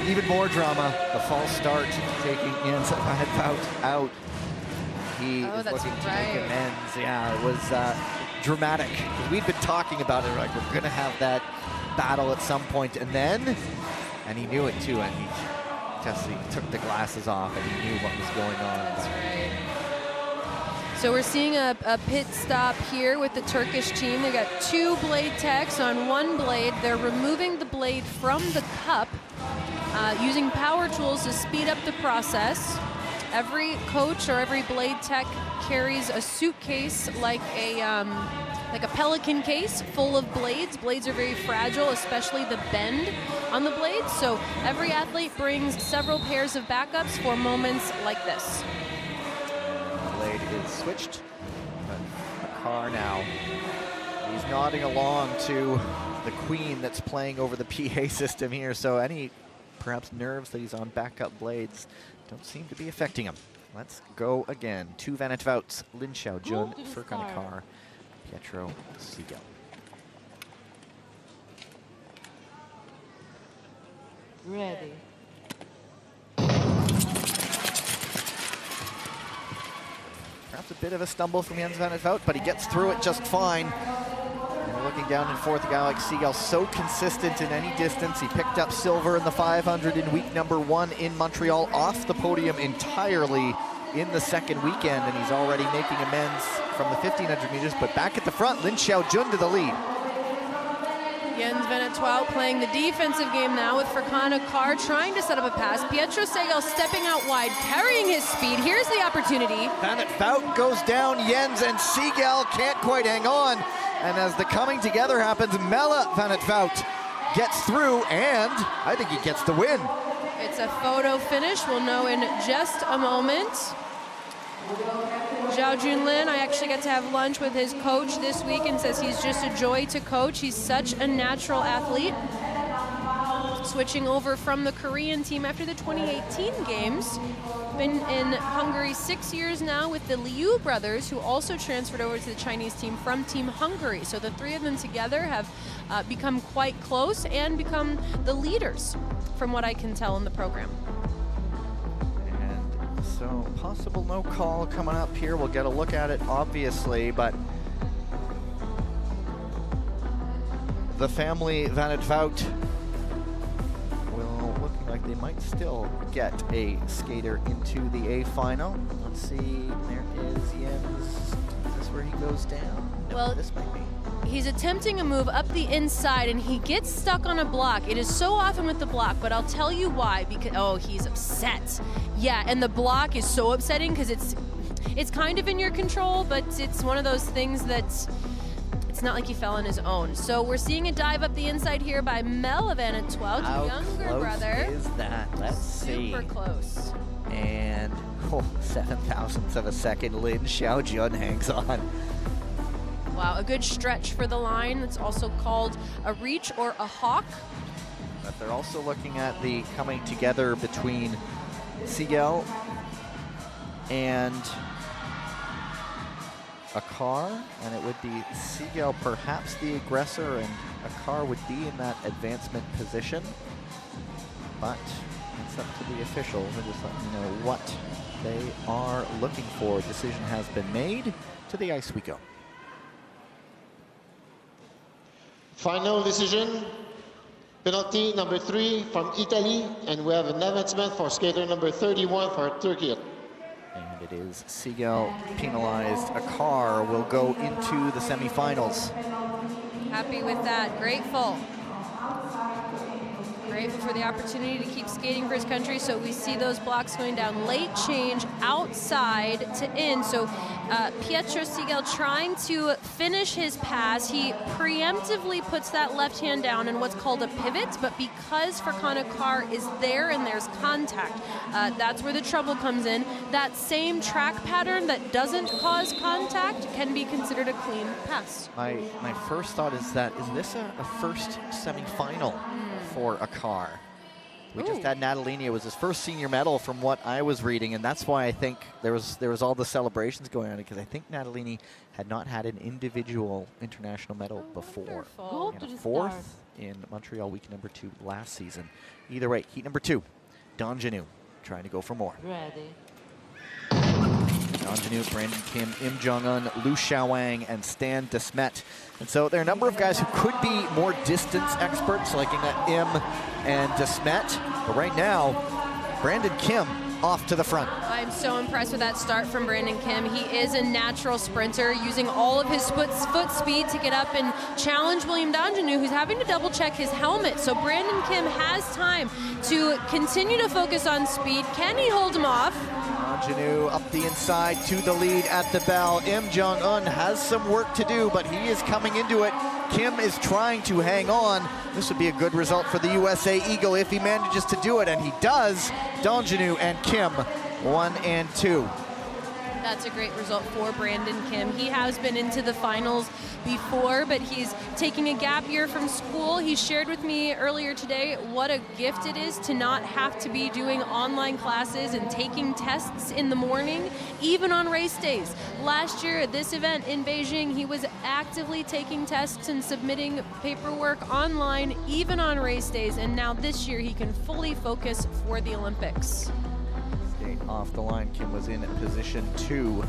even more drama, the false start taking Jens Van 't Fout out. He is looking to make amends. Yeah, it was dramatic. We'd been talking about it, like we're gonna have that battle at some point, and he knew it too, and he took the glasses off and he knew what was going on. That's right. So we're seeing a pit stop here with the Turkish team. They got 2 blade techs on 1 blade. They're removing the blade from the cup using power tools to speed up the process. Every coach or every blade tech carries a suitcase like a pelican case full of blades. Blades are very fragile, especially the bend on the blades. So every athlete brings several pairs of backups for moments like this. The blade is switched, but Akar now, he's nodding along to the queen that's playing over the PA system here. So any perhaps nerves that he's on backup blades don't seem to be affecting him. Let's go again. 2 Van 't Fouts, Lin Xiaojun, Furkan Akar, Pietro Siegel. Ready. Perhaps a bit of a stumble from Jens Van 't Fout, but he gets through it just fine. And we're looking down in 4th, a guy like Siegel, so consistent in any distance. He picked up silver in the 500 in week number 1 in Montreal, off the podium entirely in the 2nd weekend, and he's already making amends from the 1500 meters, but back at the front, Lin Xiaojun to the lead. Jens Van 't Fout playing the defensive game now with Furkan Akar trying to set up a pass. Pietro Siegel stepping out wide, carrying his speed. Here's the opportunity. Van 't Fout goes down, Jens and Siegel can't quite hang on. And as the coming together happens, Melle van het Vout gets through, and I think he gets the win. It's a photo finish. We'll know in just a moment. Zhao Junlin, I actually got to have lunch with his coach this week and says he's just a joy to coach. He's such a natural athlete. Switching over from the Korean team after the 2018 games. Been in Hungary 6 years now with the Liu brothers, who also transferred over to the Chinese team from Team Hungary. So the three of them together have become quite close and become the leaders, from what I can tell in the program. So possible no call coming up here. We'll get a look at it, obviously, but the family Van het Vout will look like they might still get a skater into the A final. Let's see, there is Jens. Is this where he goes down? No, well, this might be. He's attempting a move up the inside and he gets stuck on a block. It is so often with the block, but I'll tell you why. Because, oh, he's upset. Yeah, and the block is so upsetting because it's kind of in your control, but it's one of those things that it's not like he fell on his own. So we're seeing a dive up the inside here by Melle van het Vout, younger brother. How close is that? Let's see. Super close. And 7/1000th of a second, Lin Xiaojun hangs on. Wow, a good stretch for the line. That's also called a reach or a hawk. But they're also looking at the coming together between Sigel and Akar, and it would be Sigel perhaps the aggressor, and Akar would be in that advancement position. But it's up to the officials. They're just letting you know what they are looking for. Decision has been made. To the ice we go. Final decision, penalty number 3 from Italy, and we have an advancement for skater number 31 for Turkey. And it is Sigel penalized. Akar will go into the semifinals. Happy with that, grateful. Grateful for the opportunity to keep skating for his country. So we see those blocks going down. Late change outside to in. So Pietro Sigel trying to finish his pass. He preemptively puts that left hand down in what's called a pivot, but because Furkan Akar is there and there's contact, that's where the trouble comes in. That same track pattern that doesn't cause contact can be considered a clean pass. My first thought is this a first semifinal for Akar? We just had Natalini. It was his first senior medal from what I was reading, and that's why I think there was all the celebrations going on, because I think Natalini had not had an individual international medal before. And a fourth in Montreal week number 2 last season. Either way, heat number 2, Donjanu trying to go for more. Ready. Donjanu, Brandon Kim, Im Jong-un, Liu Xiaowang, and Stan de Smet. And so there are a number of guys who could be more distance experts, like Im and de Smet. But right now, Brandon Kim off to the front. I'm so impressed with that start from Brandon Kim. He is a natural sprinter, using all of his foot speed to get up and challenge William Donjanu, who's having to double check his helmet. So Brandon Kim has time to continue to focus on speed. Can he hold him off? Donjanu up the inside to the lead at the bell. Im Jong-un has some work to do, but he is coming into it. Kim is trying to hang on. This would be a good result for the USA Eagle if he manages to do it, and he does. Donjanu and Kim, 1 and 2. That's a great result for Brandon Kim. He has been into the finals before, but he's taking a gap year from school. He shared with me earlier today what a gift it is to not have to be doing online classes and taking tests in the morning, even on race days. Last year at this event in Beijing, he was actively taking tests and submitting paperwork online, even on race days, and now this year he can fully focus for the Olympics. Off the line, Kim was in position 2,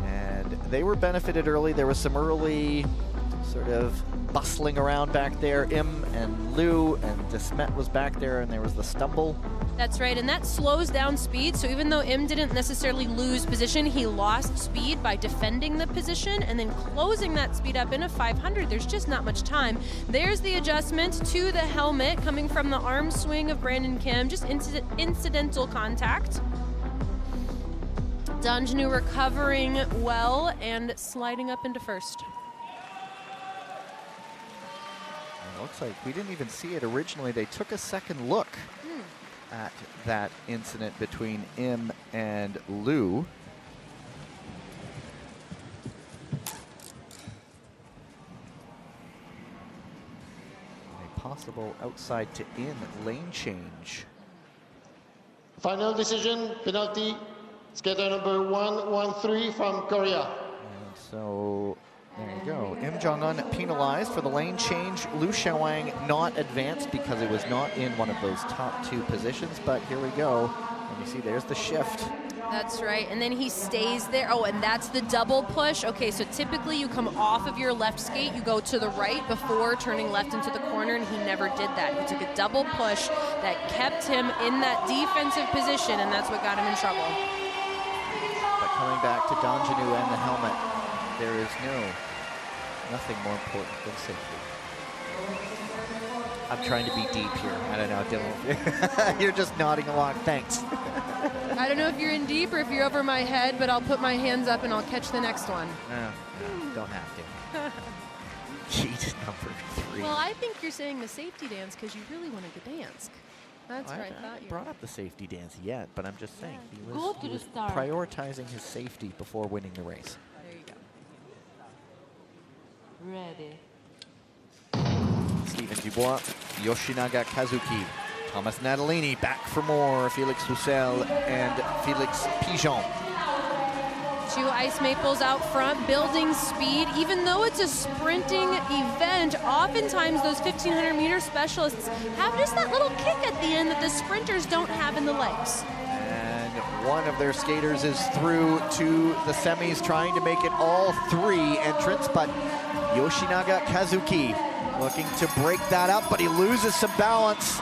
and they were benefited early. There was some early sort of bustling around back there. Im and Liu and de Smet was back there, and there was the stumble. That's right, and that slows down speed. So even though Im didn't necessarily lose position, he lost speed by defending the position and then closing that speed up in a 500. There's just not much time. There's the adjustment to the helmet coming from the arm swing of Brandon Kim, just incidental contact. Donjanu recovering well and sliding up into first. Looks like we didn't even see it originally. They took a second look at that incident between Im and Lou. A possible outside to in lane change. Final decision, penalty, skater number 113 from Korea. And so there you go. Im Jong-un penalized for the lane change. Liu Xiaowang not advanced because it was not in one of those top 2 positions, but here we go. And you see there's the shift. That's right, and then he stays there. Oh, and that's the double push. Okay, so typically you come off of your left skate, you go to the right before turning left into the corner, and he never did that. He took a double push that kept him in that defensive position, and that's what got him in trouble. But coming back to Danjanu and the helmet, there is nothing more important than safety. I'm trying to be deep here. I don't know, Dylan. You're just nodding along. Thanks. I don't know if you're in deep or if you're over my head, but I'll put my hands up and I'll catch the next one. No, don't have to. Heat number 3. Well, I think you're saying the safety dance because you really wanted Gdansk. That's what I thought you brought up the safety dance yet, but I'm just saying he Go was, to the start. prioritizing his safety before winning the race. There you go. Ready. Steven Dubois, Yoshinaga Kazuki, Thomas Natalini back for more, Felix Roussel and Felix Pigeon. 2 ice maples out front, building speed. Even though it's a sprinting event, oftentimes those 1,500-meter specialists have just that little kick at the end that the sprinters don't have in the legs. And one of their skaters is through to the semis, trying to make it all 3 entrants, but Yoshinaga Kazuki looking to break that up, but he loses some balance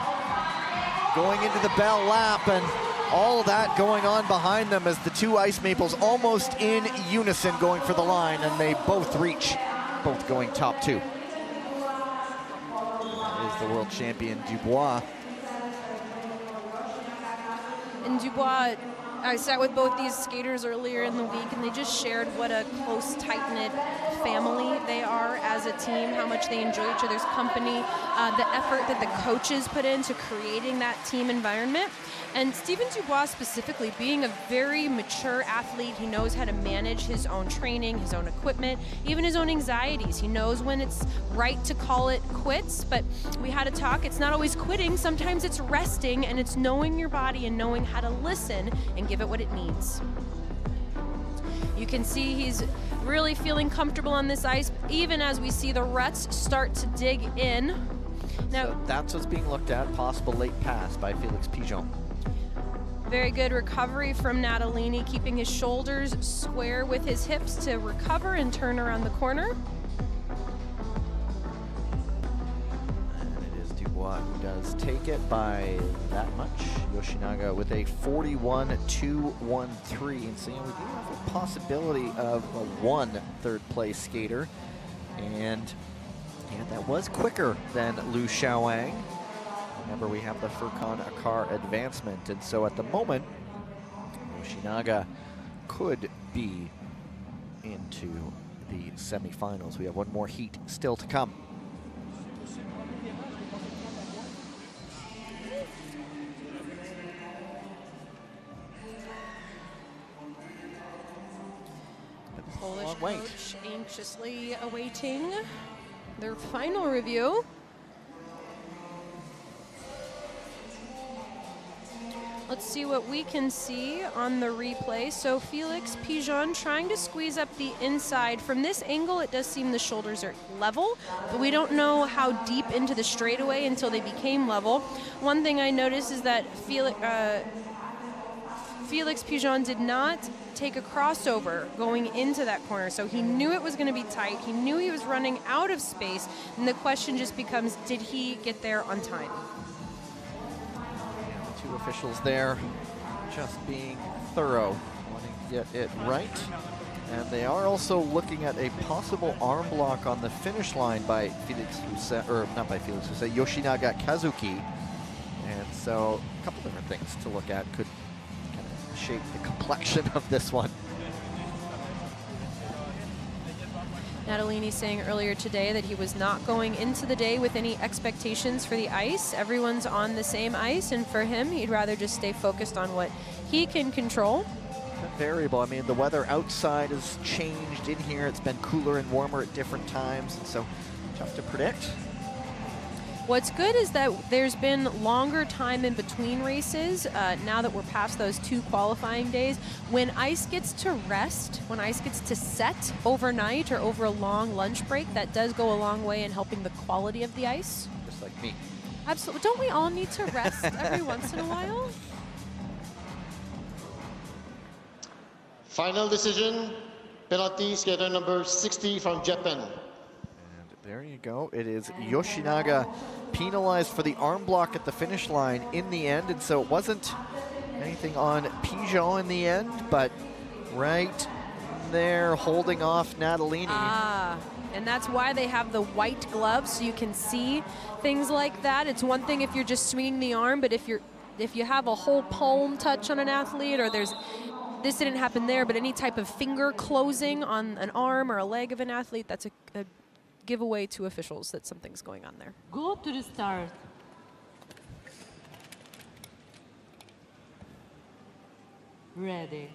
going into the bell lap, and all of that going on behind them as the 2 ice maples almost in unison going for the line, and they both reach, both going top 2. That is the world champion Dubois. And Dubois, I sat with both these skaters earlier in the week, and they just shared what a close, tight-knit family they are as a team, how much they enjoy each other's company, the effort that the coaches put into creating that team environment. And Steven Dubois specifically, being a very mature athlete, he knows how to manage his own training, his own equipment, even his own anxieties. He knows when it's right to call it quits, but we had a talk. It's not always quitting. Sometimes it's resting, and it's knowing your body and knowing how to listen and give it what it needs. You can see he's really feeling comfortable on this ice, even as we see the ruts start to dig in. Now, so that's what's being looked at, possible late pass by Felix Pigeon. Very good recovery from Natalini, keeping his shoulders square with his hips to recover and turn around the corner. And it is Dubois who does take it by that much. Yoshinaga with a 41-2-1-3. And so we do have a possibility of a 1 third-place skater. And yeah, that was quicker than Liu Xiaowang. Remember, we have the Furkan Akar advancement, and so at the moment, Yoshinaga could be into the semifinals. We have one more heat still to come. Polish coach anxiously awaiting their final review. Let's see what we can see on the replay. So Felix Pigeon trying to squeeze up the inside. From this angle, it does seem the shoulders are level, but we don't know how deep into the straightaway until they became level. One thing I noticed is that Felix Pigeon did not take a crossover going into that corner, so he knew it was going to be tight. He knew he was running out of space, and the question just becomes, did he get there on time? Two officials there just being thorough, wanting to get it right. And they are also looking at a possible arm block on the finish line by Felix Roussel, or not by Felix Roussel, Yoshinaga Kazuki. And so a couple different things to look at could kind of shape the complexion of this one. Natalini saying earlier today that he was not going into the day with any expectations for the ice. Everyone's on the same ice, and for him, he'd rather just stay focused on what he can control. Variable. I mean, the weather outside has changed in here. It's been cooler and warmer at different times, and so tough to predict. What's good is that there's been longer time in between races now that we're past those 2 qualifying days. When ice gets to rest, when ice gets to set overnight or over a long lunch break, that does go a long way in helping the quality of the ice. Just like me. Absolutely. Don't we all need to rest every once in a while? Final decision, penalty, skater number 60 from Japan. There you go. It is Yoshinaga penalized for the arm block at the finish line in the end, and so it wasn't anything on Pigeon in the end, but right there holding off Natalini. Ah, and that's why they have the white gloves, so you can see things like that. It's one thing if you're just swinging the arm, but if you have a whole palm touch on an athlete, or this didn't happen there, but any type of finger closing on an arm or a leg of an athlete, that's a giveaway to officials that something's going on there. Go to the start. Ready.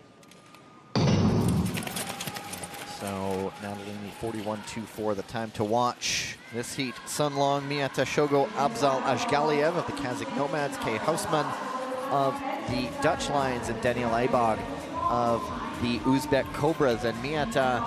So Natalini 41.24, the time to watch this heat. Sun Long, Miata Shogo, Abzal Ashgaliev of the Kazakh Nomads, Kay Hausman of the Dutch Lions, and Daniel Aibag of the Uzbek Cobras. And Miata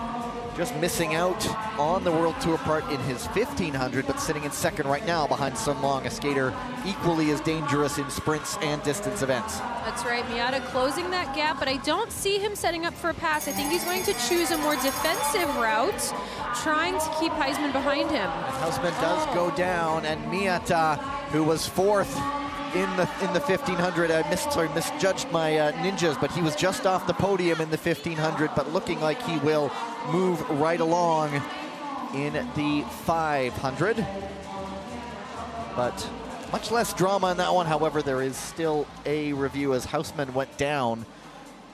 just missing out on the World Tour part in his 1500, but sitting in second right now behind Sun Long, a skater equally as dangerous in sprints and distance events. That's right, Miata closing that gap, but I don't see him setting up for a pass. I think he's going to choose a more defensive route, trying to keep Heisman behind him. And Hausman does go down, and Miata, who was fourth in the 1500, I misjudged my ninjas, but he was just off the podium in the 1500, but looking like he will move right along in the 500. But much less drama in that one. However, there is still a review as Hausman went down.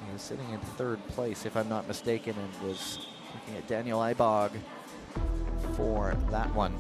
He was sitting in third place, if I'm not mistaken, and was looking at Daniel Aibag for that one.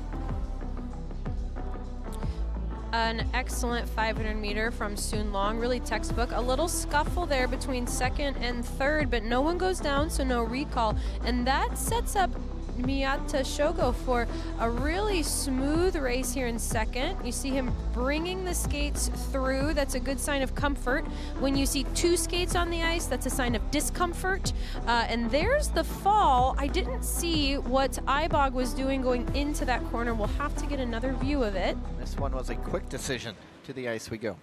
An excellent 500 meter from Sun Long, really textbook. A little scuffle there between second and third, but no one goes down, so no recall. And that sets up Miata Shogo for a really smooth race here in second. You see him bringing the skates through. That's a good sign of comfort. When you see 2 skates on the ice, that's a sign of discomfort. And there's the fall. I didn't see what Aibag was doing going into that corner. We'll have to get another view of it. This one was a quick decision. To the ice we go.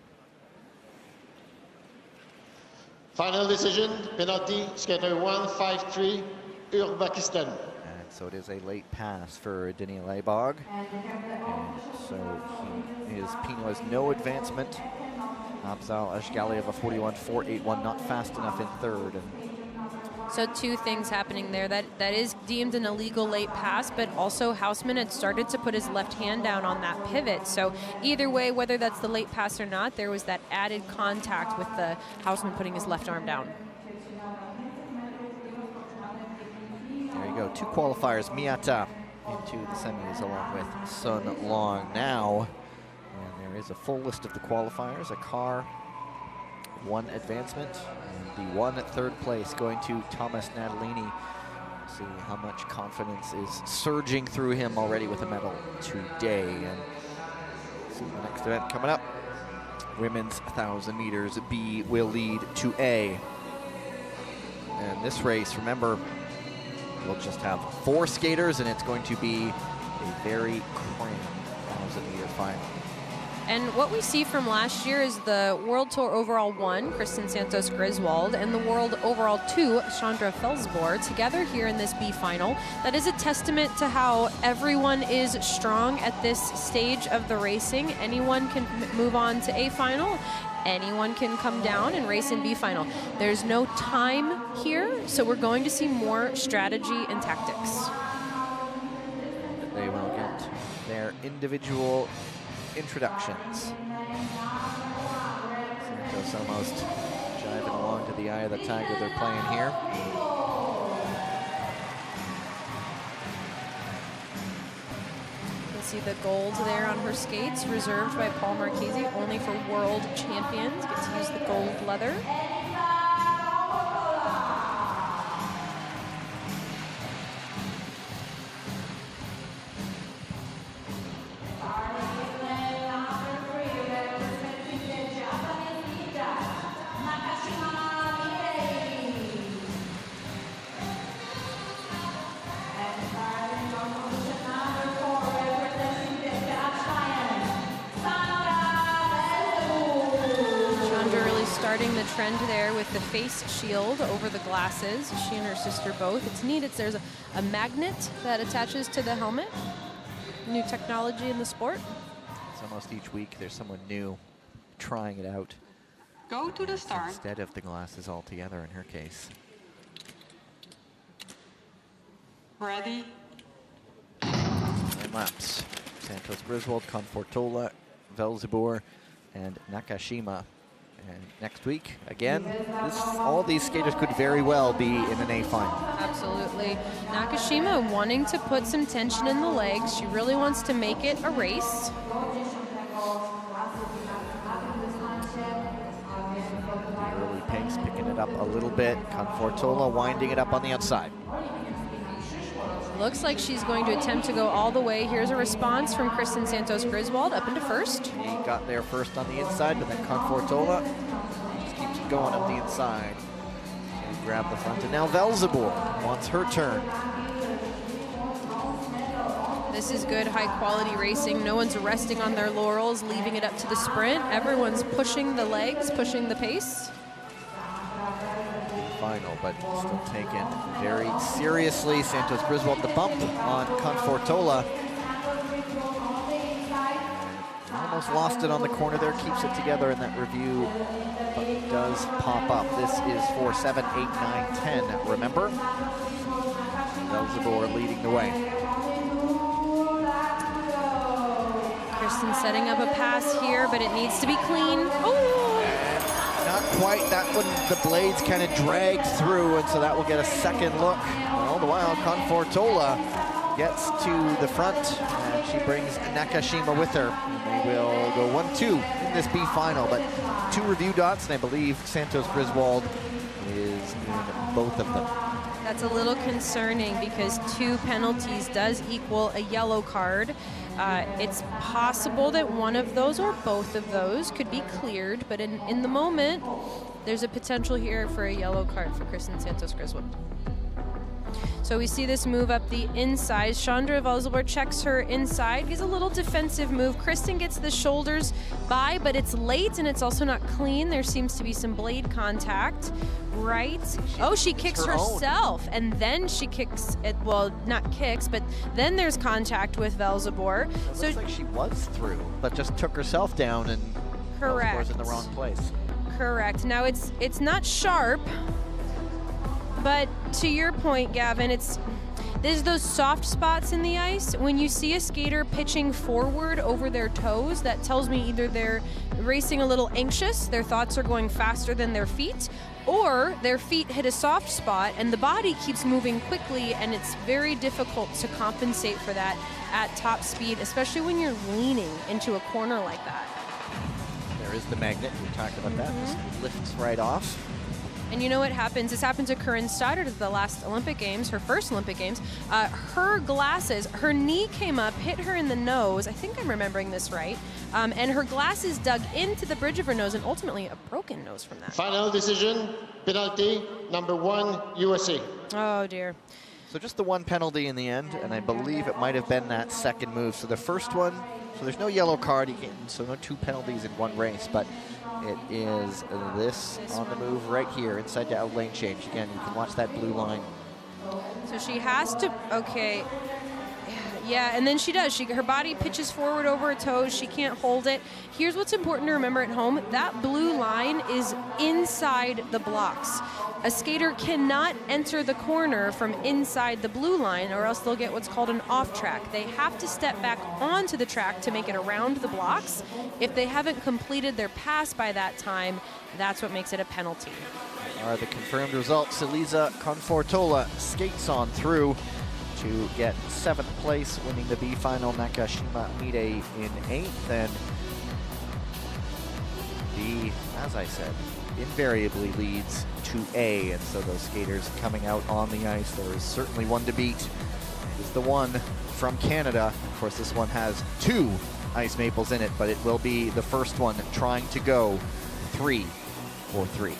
Final decision, penalty, skater 153, Uzbekistan. So it is a late pass for Daniel Aibag. And so he is penalized, no advancement. Abzal Ashgaliev of 41.481, not fast enough in third. And so 2 things happening there. That is deemed an illegal late pass, but also Hausman had started to put his left hand down on that pivot. So either way, whether that's the late pass or not, there was that added contact with the Hausman putting his left arm down. There you go, 2 qualifiers, Miata into the semis along with Sun Long now. And there is a full list of the qualifiers. A car, 1 advancement, and the 1 third place going to Thomas Natalini. See how much confidence is surging through him already with a medal today. And see the next event coming up. Women's 1,000 meters, B will lead to A. And this race, remember, we'll just have 4 skaters, and it's going to be a very cramped 1,000-meter final. And what we see from last year is the World Tour Overall 1, Kristen Santos Griswold, and the World Overall 2, Chandra Felsborg, together here in this B final. That is a testament to how everyone is strong at this stage of the racing. Anyone can move on to A final. Anyone can come down and race in B final. There's no time here, so we're going to see more strategy and tactics. They will get their individual introductions. Santos almost jiving along to the eye of the tiger they're playing here. see the gold there on her skates, reserved by Paul Marchese, only for world champions. Get to use the gold leather. Starting the trend there with the face shield over the glasses. She and her sister both. It's neat. There's a magnet that attaches to the helmet. New technology in the sport. It's almost each week there's someone new trying it out. Go to the start. Instead of the glasses altogether in her case. Ready. And laps. Santos Griswold, Confortola, Velzebor, and Nakashima. And next week, again, all these skaters could very well be in an A final. Absolutely. Nakashima wanting to put some tension in the legs. She really wants to make it a race. The early pace, picking it up a little bit. Confortola winding it up on the outside. Looks like she's going to attempt to go all the way. Here's a response from Kristen Santos Griswold up into first. She got there first on the inside, but then Confortola just keeps it going up the inside. She grabbed the front, and now Velzebor wants her turn. This is good high-quality racing. No one's resting on their laurels, leaving it up to the sprint. Everyone's pushing the legs, pushing the pace. Final, but still taken very seriously. Santos Griswold, the bump on Confortola. Almost lost it on the corner there, keeps it together in that review, but does pop up. This is for 7, 8, 9, 10, remember? Velzebor leading the way. Kristen setting up a pass here, but it needs to be clean. Oh! Not quite. That one, the blades kind of dragged through, and so that will get a second look. All the while, Confortola gets to the front, and she brings Nakashima with her. And they will go 1-2 in this B final, but 2 review dots, and I believe Santos Griswold is in both of them. That's a little concerning because 2 penalties does equal a yellow card. It's possible that one of those or both of those could be cleared, but in the moment, there's a potential here for a yellow card for Kristen Santos Griswold. So we see this move up the inside. Chandra Velzebor checks her inside. Gives a little defensive move. Kristen gets the shoulders by, but it's late and it's also not clean. There seems to be some blade contact, right? She kicks herself, and then she kicks it. Well, not kicks, but then there's contact with Velzebor. It looks like she was through, but just took herself down, and Velzebor's in the wrong place. Correct. Now it's not sharp. But to your point, Gavin, there's those soft spots in the ice. When you see a skater pitching forward over their toes, that tells me either they're racing a little anxious, their thoughts are going faster than their feet, or their feet hit a soft spot and the body keeps moving quickly, and it's very difficult to compensate for that at top speed, especially when you're leaning into a corner like that. There is the magnet. We talked about that. This lifts right off. And you know what happens? This happened to Corinne Stoddard at the last Olympic Games, her first Olympic Games. Her glasses, her knee came up, hit her in the nose. I think I'm remembering this right. And her glasses dug into the bridge of her nose, and ultimately a broken nose from that. Final decision, penalty, number 1, USA. Oh, dear. So just the 1 penalty in the end, and I believe it might have been that second move. So the first one, so there's no yellow card, so no 2 penalties in 1 race, but it is this on the move right here, inside to out lane change. Again, you can watch that blue line. So she has to, okay. Yeah, and then she does. Her body pitches forward over her toes. She can't hold it. Here's what's important to remember at home. That blue line is inside the blocks. A skater cannot enter the corner from inside the blue line, or else they'll get what's called an off track. They have to step back onto the track to make it around the blocks. If they haven't completed their pass by that time, that's what makes it a penalty. Are the confirmed results. Elisa Confortola skates on through. to get 7th place, winning the B final. Nakashima Mide in 8th, and B, as I said, invariably leads to A, and so those skaters coming out on the ice, there is certainly one to beat. It is the one from Canada. Of course, this one has 2 Ice Maples in it, but it will be the first one trying to go 3 or 3.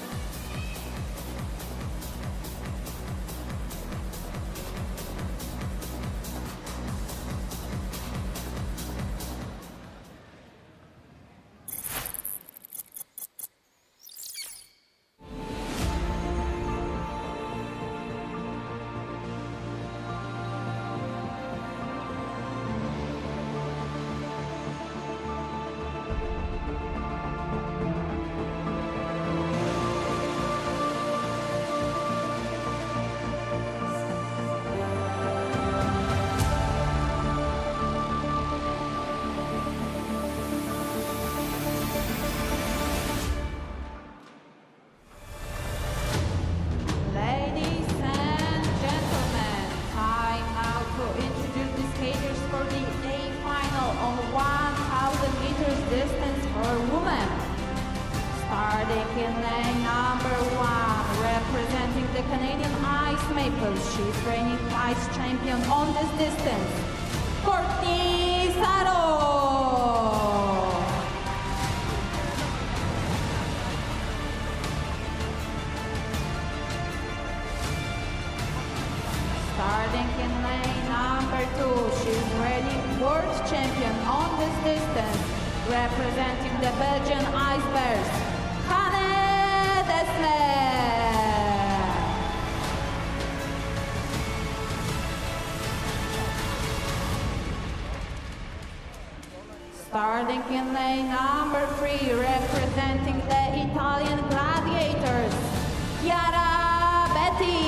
Starting in lane number 3, representing the Italian Gladiators, Chiara Betti.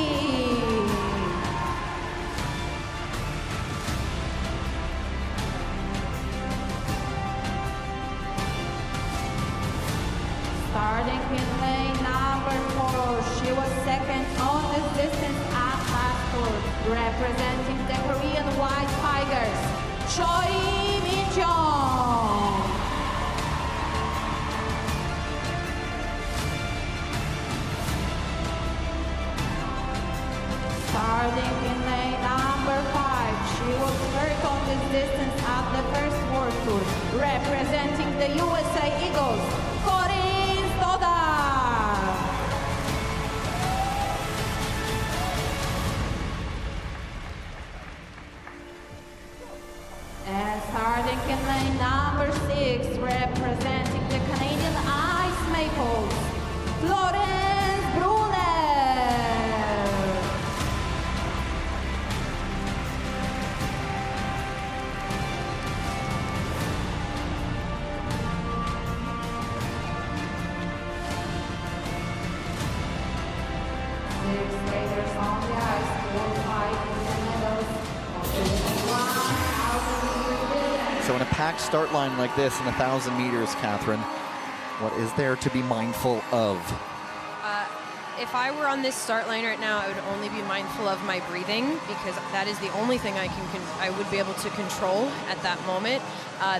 Starting in lane number 4, she was second on this distance at Passport, representing the Korean White Tigers, Choi Min-jong. Starting in lane number 5, she was third on this distance at the first World Tour, representing the USA Eagles, Corinne Stoddard. And starting in lane number 6, representing the Canadian Ice Maples, Florence Brunner. So in a packed start line like this in 1,000 meters, Catherine, what is there to be mindful of? If I were on this start line right now, I would only be mindful of my breathing, because that is the only thing I would be able to control at that moment.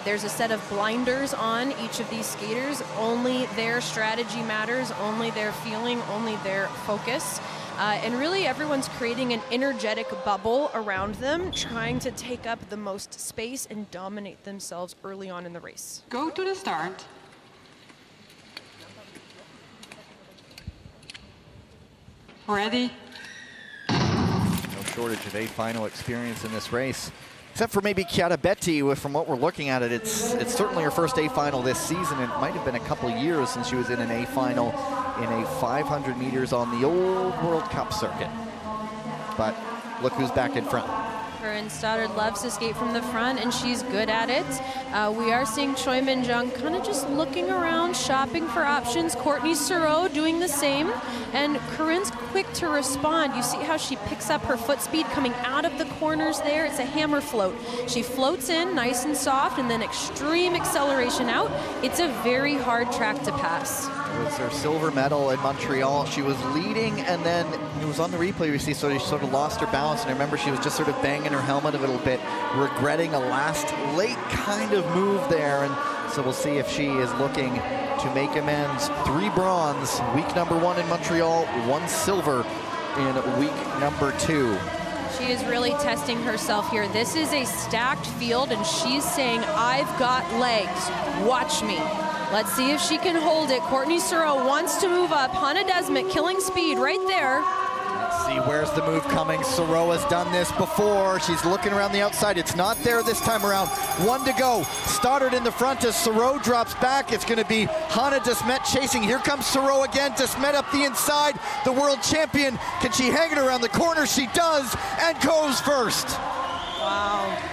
There's a set of blinders on each of these skaters. Only their strategy matters, only their feeling, only their focus. And really everyone's creating an energetic bubble around them, trying to take up the most space and dominate themselves early on in the race. Go to the start. Ready. No shortage of A final experience in this race, except for maybe Chiara Betti. From what we're looking at it's certainly her first A final this season. It might have been a couple of years since she was in an A final in a 500 meters on the old World Cup circuit. But look who's back in front. Corinne Stoddard loves to skate from the front, and she's good at it. We are seeing Choi Min-jong kind of just looking around, shopping for options. Courtney Sereau doing the same. And Corinne's quick to respond. You see how she picks up her foot speed coming out of the corners there? It's a hammer float. She floats in nice and soft and then extreme acceleration out. It's a very hard track to pass. It was her silver medal in Montreal. She was leading, and then it was on the replay we see, so she sort of lost her balance. And I remember she was just sort of banging her helmet a little bit, regretting a last late kind of move there. And so we'll see if she is looking to make amends. 3 bronze, week number 1 in Montreal, 1 silver in week number 2. She is really testing herself here. This is a stacked field, and she's saying, I've got legs, watch me. Let's see if she can hold it. Courtney Sureau wants to move up. Hannah Desmet killing speed right there. Let's see, where's the move coming? Sureau has done this before. She's looking around the outside. It's not there this time around. 1 to go. Stoddard in the front as Sureau drops back. It's going to be Hannah Desmet chasing. Here comes Sureau again. Desmet up the inside. The world champion. Can she hang it around the corner? She does, and goes first. Wow.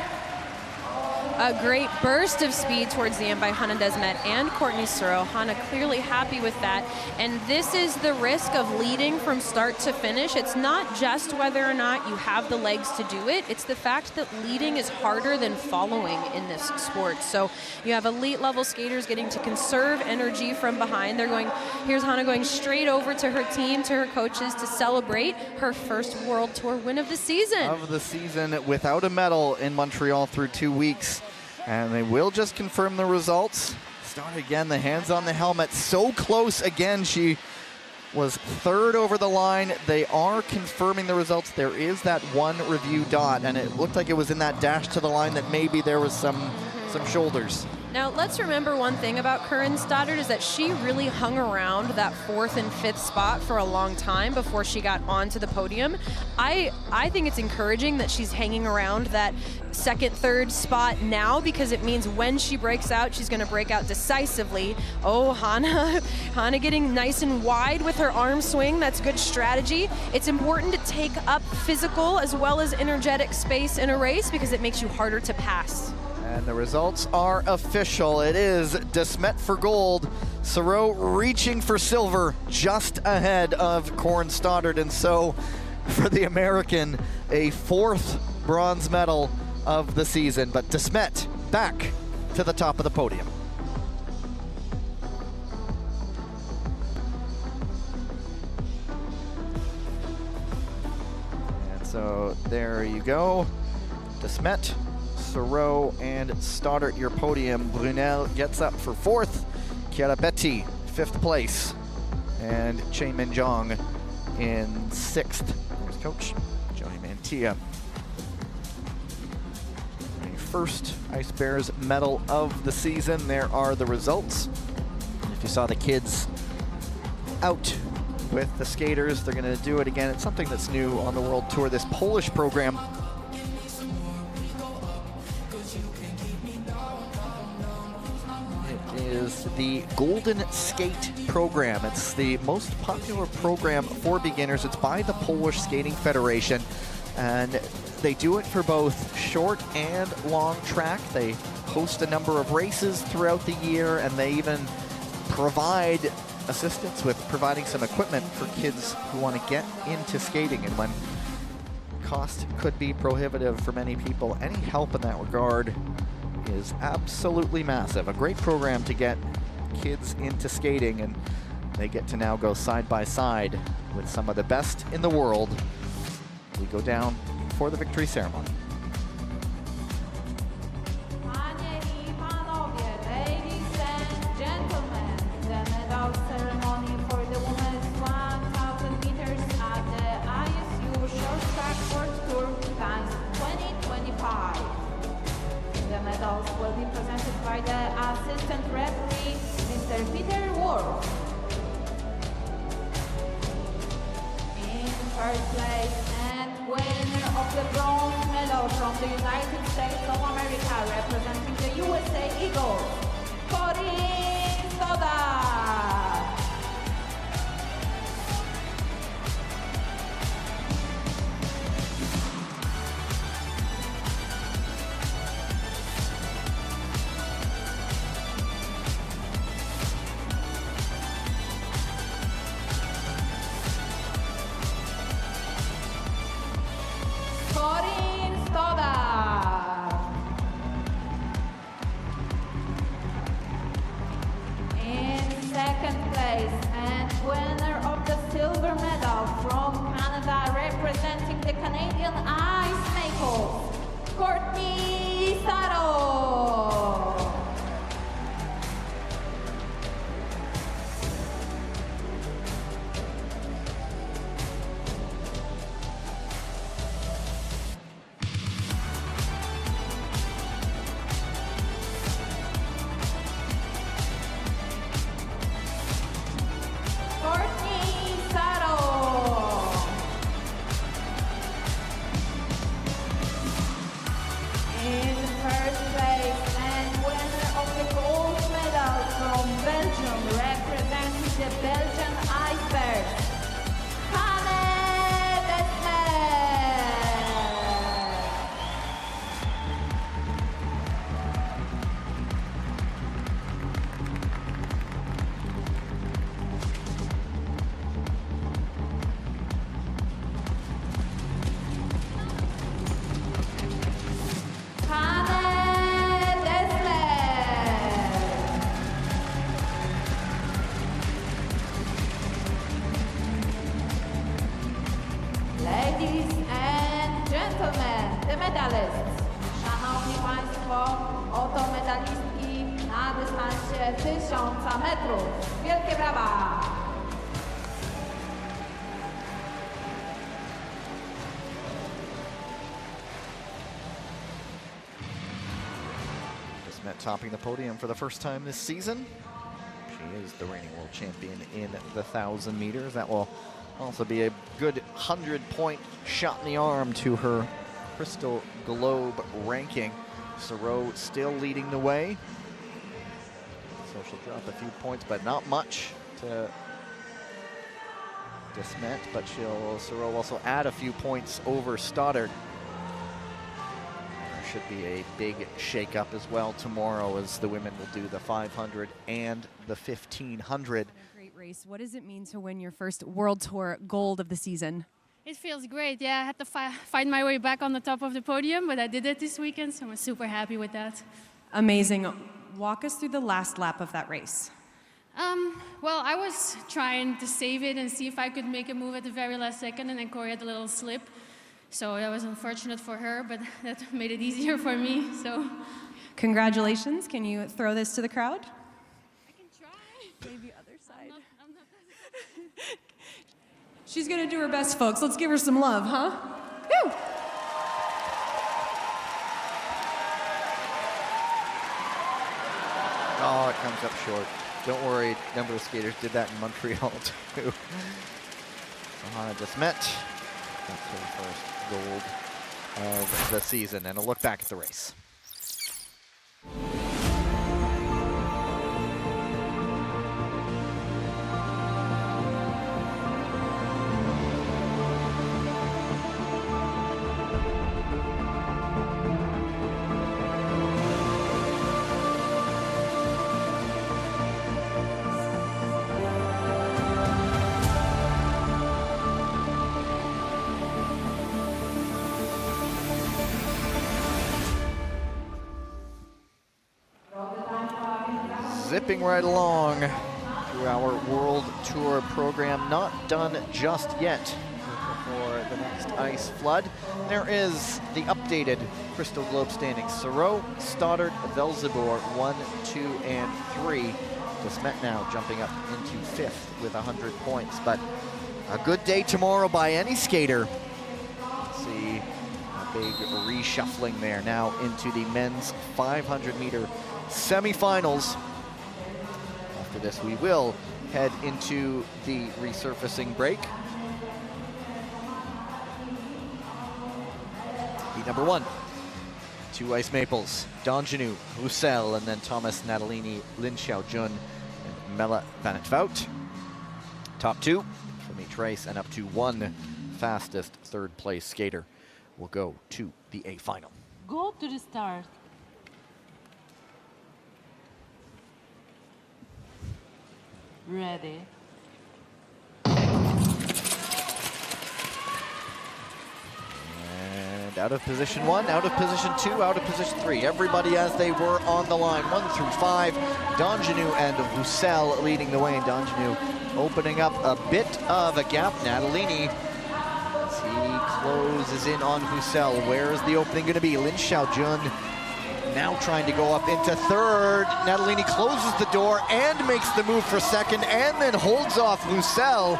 A great burst of speed towards the end by Hannah Desmet and Courtney Sureau. Hannah clearly happy with that. And this is the risk of leading from start to finish. It's not just whether or not you have the legs to do it. It's the fact that leading is harder than following in this sport. So you have elite level skaters getting to conserve energy from behind. They're going, here's Hannah going straight over to her team, to her coaches to celebrate her first World Tour win of the season. Of the season without a medal in Montreal through 2 weeks. And they will just confirm the results. Start again, the hands on the helmet. So close again. She was 3rd over the line. They are confirming the results. There is that 1 review dot, and it looked like it was in that dash to the line that maybe there was some shoulders. Now, let's remember one thing about Corinne Stoddard is that she really hung around that 4th and 5th spot for a long time before she got onto the podium. I think it's encouraging that she's hanging around that 2nd, 3rd spot now, because it means when she breaks out, she's going to break out decisively. Oh, Hannah getting nice and wide with her arm swing. That's good strategy. It's important to take up physical as well as energetic space in a race because it makes you harder to pass. And the results are official. It is Desmet for gold, Sureau reaching for silver, just ahead of Corinne Stoddard. And so for the American, a 4th bronze medal of the season. But Desmet back to the top of the podium. And so there you go. Desmet, Sureau, and Stoddard, your podium. Brunel gets up for 4th. Chiara Betti, 5th place. And Che Min-jong in 6th. There's coach Johnny Mantilla. The first Ice Bears medal of the season. There are the results. If you saw the kids out with the skaters, they're going to do it again. It's something that's new on the World Tour, this Polish program. Is the Golden Skate program. It's the most popular program for beginners. It's by the Polish Skating Federation, and they do it for both short and long track. They host a number of races throughout the year, and they even provide assistance with providing some equipment for kids who want to get into skating. And when cost could be prohibitive for many people, any help in that regard is absolutely massive. A great program to get kids into skating, and they get to now go side by side with some of the best in the world. We go down for the victory ceremony. Ladies and gentlemen, the medal ceremony for the women's 1,000 meters at the ISU Short Track World Tour Gdansk 2025. The medals will be presented by the assistant referee, Mr. Peter Wolf. In 3rd place and winner of the bronze medal from the United States of America, representing the USA Eagles, Corinne Stoddard. the Canadian Ice Maples, Courtney Sato. Ladies and gentlemen, the medalists. Szanowni Państwo, oto medalistki na dystansie 1000 metrów. Wielkie brawa! Desmet topping the podium for the first time this season. She is the reigning world champion in the 1,000 meters. That will also be a good 100-point shot in the arm to her Crystal Globe ranking. Soro still leading the way. So she'll drop a few points, but not much to Desmet. But Soro also add a few points over Stoddard. There should be a big shake-up as well tomorrow as the women will do the 500 and the 1,500. Race. What does it mean to win your first World Tour gold of the season? It feels great. Yeah, I had to find my way back on the top of the podium, but I did it this weekend, so I'm super happy with that. Amazing. Walk us through the last lap of that race. Well, I was trying to save it and see if I could make a move at the very last second, and then Corey had a little slip. So that was unfortunate for her, but that made it easier for me. So, congratulations. Can you throw this to the crowd? I can try. Maybe other side. She's gonna do her best, folks. Let's give her some love, huh? Woo! Oh, it comes up short. Don't worry, a number of skaters did that in Montreal too. Johanna Desmet, that's her first gold of the season. And a look back at the race. Zipping right along through our World Tour program. Not done just yet for the next ice flood. There is the updated Crystal Globe standings. Soro, Stoddard, Velzebor, 1, 2, and 3. Desmet now jumping up into 5th with 100 points. But a good day tomorrow by any skater. See a big reshuffling there now into the men's 500-meter semifinals. After this, we will head into the resurfacing break. Heat number 1, 2 ice maples, Donjanu, Roussel, and then Thomas Natalini, Lin Xiaojun, and Mela Van het Vout. Top 2 from each race, and up to 1 fastest third-place skater will go to the A final. Go to the start. Ready. And out of position 1, out of position 2, out of position 3. Everybody as they were on the line, 1 through 5. Donjanu and Roussel leading the way, and Donjanu opening up a bit of a gap. Natalini, he closes in on Husel. Where is the opening going to be? Lin Xiaojun now trying to go up into third. Natalini closes the door and makes the move for second and then holds off Husel.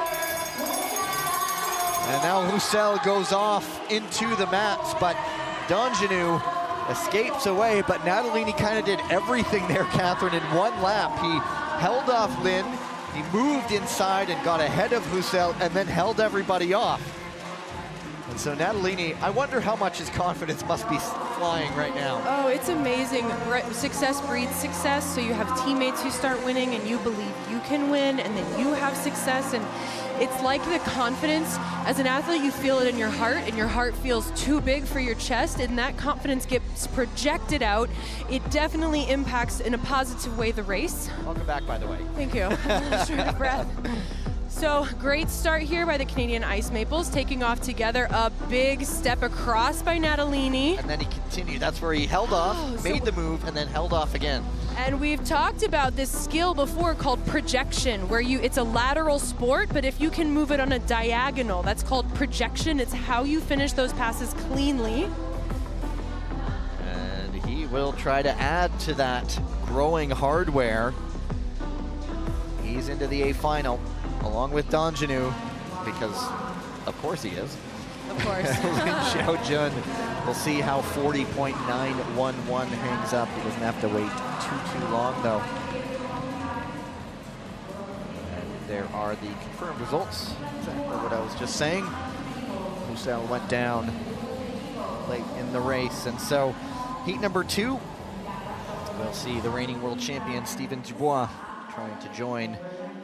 And now Husel goes off into the mats, but Donjanu escapes away, but Natalini kind of did everything there, Catherine, in one lap. He held off Lin, he moved inside and got ahead of Husel and then held everybody off. And so Natalini, I wonder how much his confidence must be flying right now. Oh, it's amazing. Success breeds success. So you have teammates who start winning and you believe you can win, and then you have success. And it's like the confidence. As an athlete, you feel it in your heart, and your heart feels too big for your chest, and that confidence gets projected out. It definitely impacts in a positive way the race. Welcome back, by the way. Thank you. Short of breath. So great start here by the Canadian Ice Maples, taking off together. A big step across by Natalini. And then he continued. That's where he held off, made the move, and then held off again. And we've talked about this skill before called projection, where it's a lateral sport, but if you can move it on a diagonal, that's called projection. It's how you finish those passes cleanly. And he will try to add to that growing hardware. He's into the A final, along with Donjanu, because of course he is. Of course. Lin Xiaojun. We'll see how 40.911 hangs up. He doesn't have to wait too long, though. And there are the confirmed results. Exactly what I was just saying. Husel went down late in the race. And so, heat number 2, we'll see the reigning world champion, Steven Dubois, trying to join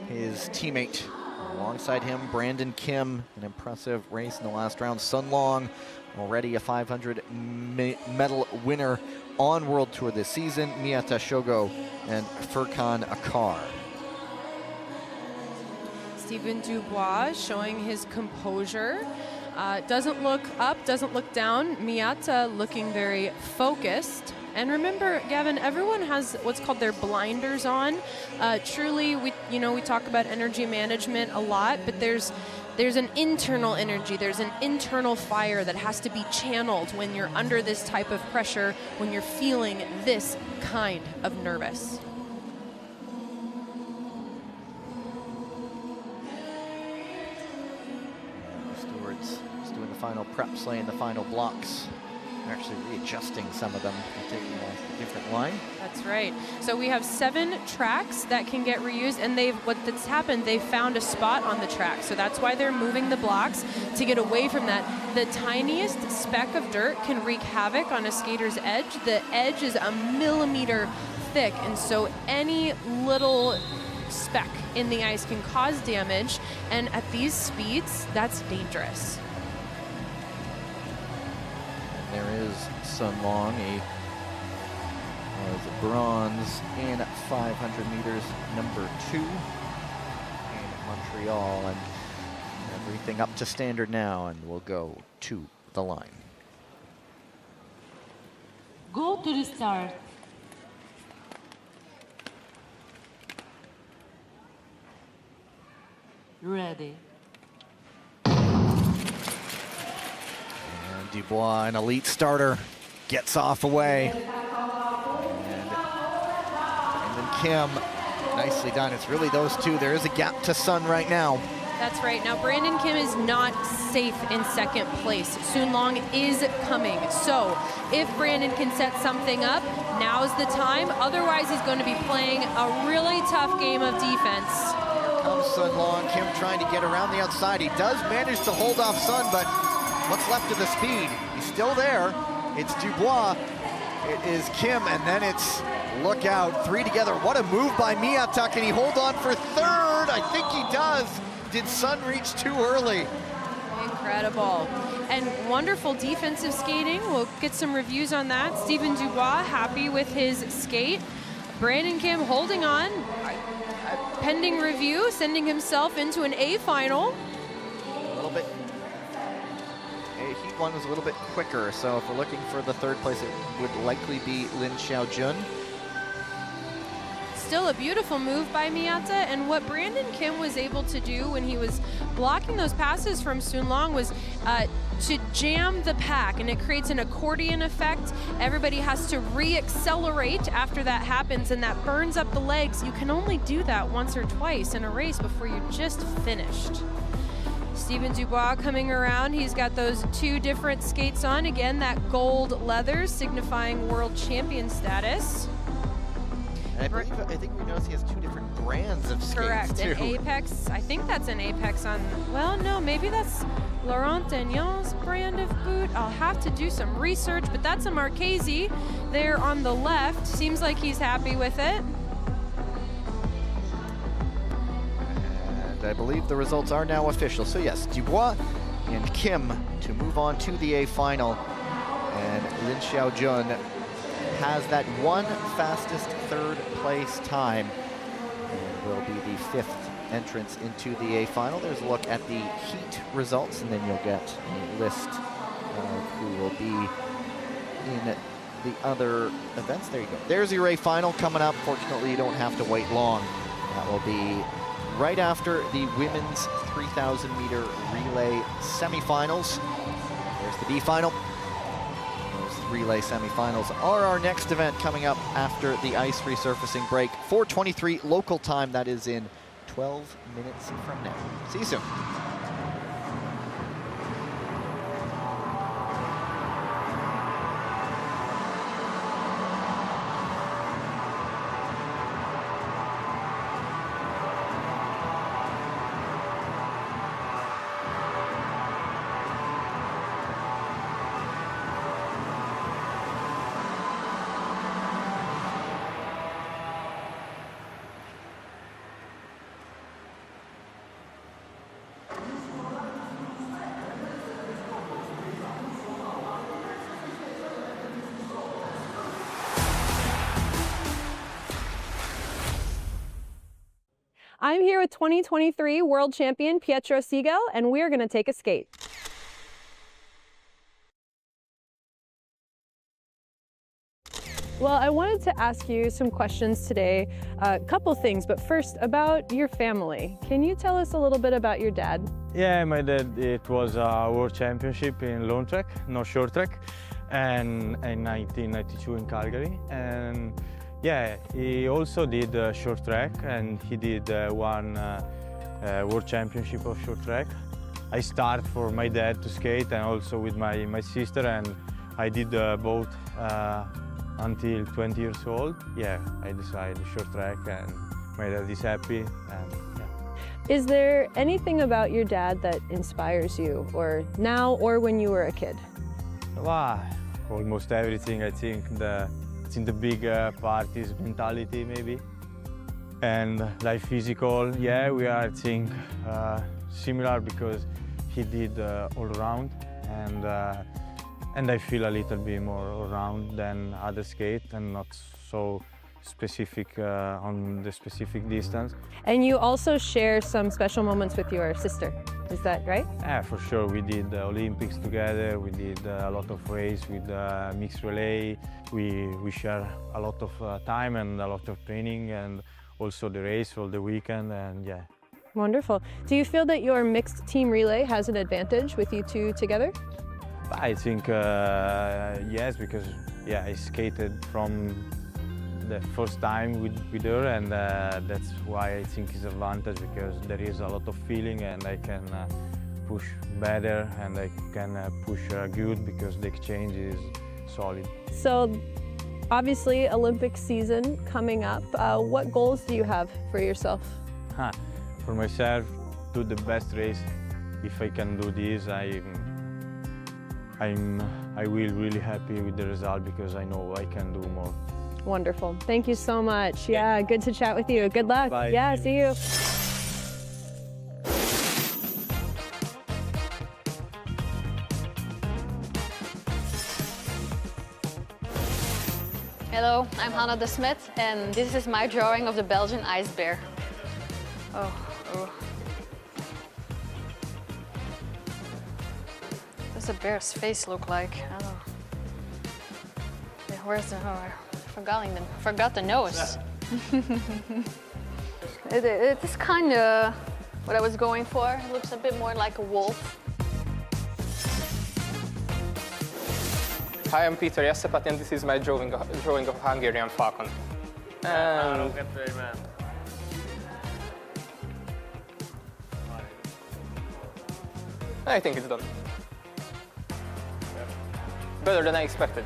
his teammate. Alongside him, Brandon Kim, an impressive race in the last round. Sun Long, already a 500 medal winner on World Tour this season. Miyata Shogo and Furkan Akar. Steven Dubois showing his composure. Doesn't look up, doesn't look down. Miyata looking very focused. And remember, Gavin, everyone has what's called their blinders on. Truly, we talk about energy management a lot, but there's an internal energy, there's an internal fire that has to be channeled when you're under this type of pressure, when you're feeling this kind of nervous. Stewards just doing the final prep, slaying the final blocks. Actually readjusting some of them, taking a different line. That's right. So we have 7 tracks that can get reused, and what's happened, they've found a spot on the track. So that's why they're moving the blocks to get away from that. The tiniest speck of dirt can wreak havoc on a skater's edge. The edge is a millimeter thick, and so any little speck in the ice can cause damage, and at these speeds, that's dangerous. There is Sun Long, a bronze in 500 meters, number 2 in Montreal, and everything up to standard now, and we'll go to the line. Go to the start. Ready. Dubois, an elite starter, gets off away. And then Kim, nicely done. It's really those two. There is a gap to Sun right now. That's right. Now, Brandon Kim is not safe in second place. Soon Long is coming. So if Brandon can set something up, now's the time. Otherwise, he's going to be playing a really tough game of defense. Here comes Sun Long. Kim trying to get around the outside. He does manage to hold off Sun, but what's left of the speed? He's still there. It's Dubois. It is Kim, and then it's look out. 3 together. What a move by Miyata. Can he hold on for third? I think he does. Did Sun reach too early? Incredible. And wonderful defensive skating. We'll get some reviews on that. Steven Dubois happy with his skate. Brandon Kim holding on. Pending review, sending himself into an A final. A little bit. Heat 1 was a little bit quicker, so if we're looking for the third place, it would likely be Lin Xiaojun. still a beautiful move by Miyata, and what Brandon Kim was able to do when he was blocking those passes from Sun Long was to jam the pack, and it creates an accordion effect. Everybody has to re-accelerate after that happens, and that burns up the legs. You can only do that once or twice in a race before you're just finished. Steven Dubois coming around. He's got those two different skates on. Again, that gold leather signifying world champion status. And I think we noticed he has two different brands of skates. Correct, too. an Apex. I think that's an Apex on, well, no, maybe that's Laurent Dagnon's brand of boot. I'll have to do some research, but that's a Marchese there on the left. Seems like he's happy with it. And I believe the results are now official. So yes, Dubois and Kim to move on to the A final. And Lin Xiaojun has that one fastest third place time and will be the 5th entrance into the A final. There's a look at the heat results, and then you'll get a list of who will be in the other events. There you go. There's your A final coming up. Fortunately, you don't have to wait long. That will be right after the women's 3,000 meter relay semifinals. There's the B final. Those relay semifinals are our next event coming up after the ice resurfacing break. 4:23 local time. That is in 12 minutes from now. See you soon. I'm here with 2023 world champion Pietro Siegel, and we're going to take a skate. Well, I wanted to ask you some questions today, a couple things, but first about your family. Can you tell us a little bit about your dad? Yeah, my dad, it was a world championship in long track, not short track, and in 1992 in Calgary. And yeah, he also did short track, and he did one world championship of short track. I started for my dad to skate, and also with my sister, and I did both until 20 years old. Yeah, I decided short track, and my dad is happy. And yeah. Is there anything about your dad that inspires you, or now or when you were a kid? Wow, almost everything. I think it's in the big parties mentality maybe, and like physical. Yeah, we are, I think, similar because he did all round, and I feel a little bit more all round than other skate, and not so specific on the specific distance. And you also share some special moments with your sister, is that right? Yeah, for sure. We did the Olympics together, we did a lot of race with mixed relay, we share a lot of time and a lot of training, and also the race all the weekend, and yeah. Wonderful. Do you feel that your mixed team relay has an advantage with you two together? I think yes, because yeah, I skated from the first time with her, and that's why I think it's an advantage, because there is a lot of feeling, and I can push better, and I can push good, because the exchange is solid. So obviously Olympic season coming up. What goals do you have for yourself? For myself, do the best race. If I can do this, I will really happy with the result, because I know I can do more. Wonderful. Thank you so much. Yeah, good to chat with you. Good luck. Bye. Yeah, see you. Hello, I'm Hannah de Smet, and this is my drawing of the Belgian ice bear. Oh. What does a bear's face look like? I don't know. Where's the... Oh, I forgot the nose. It is kind of what I was going for. It looks a bit more like a wolf. Hi, I'm Peter Jessepat, and this is my drawing of Hungarian falcon. And I think it's done. Better than I expected.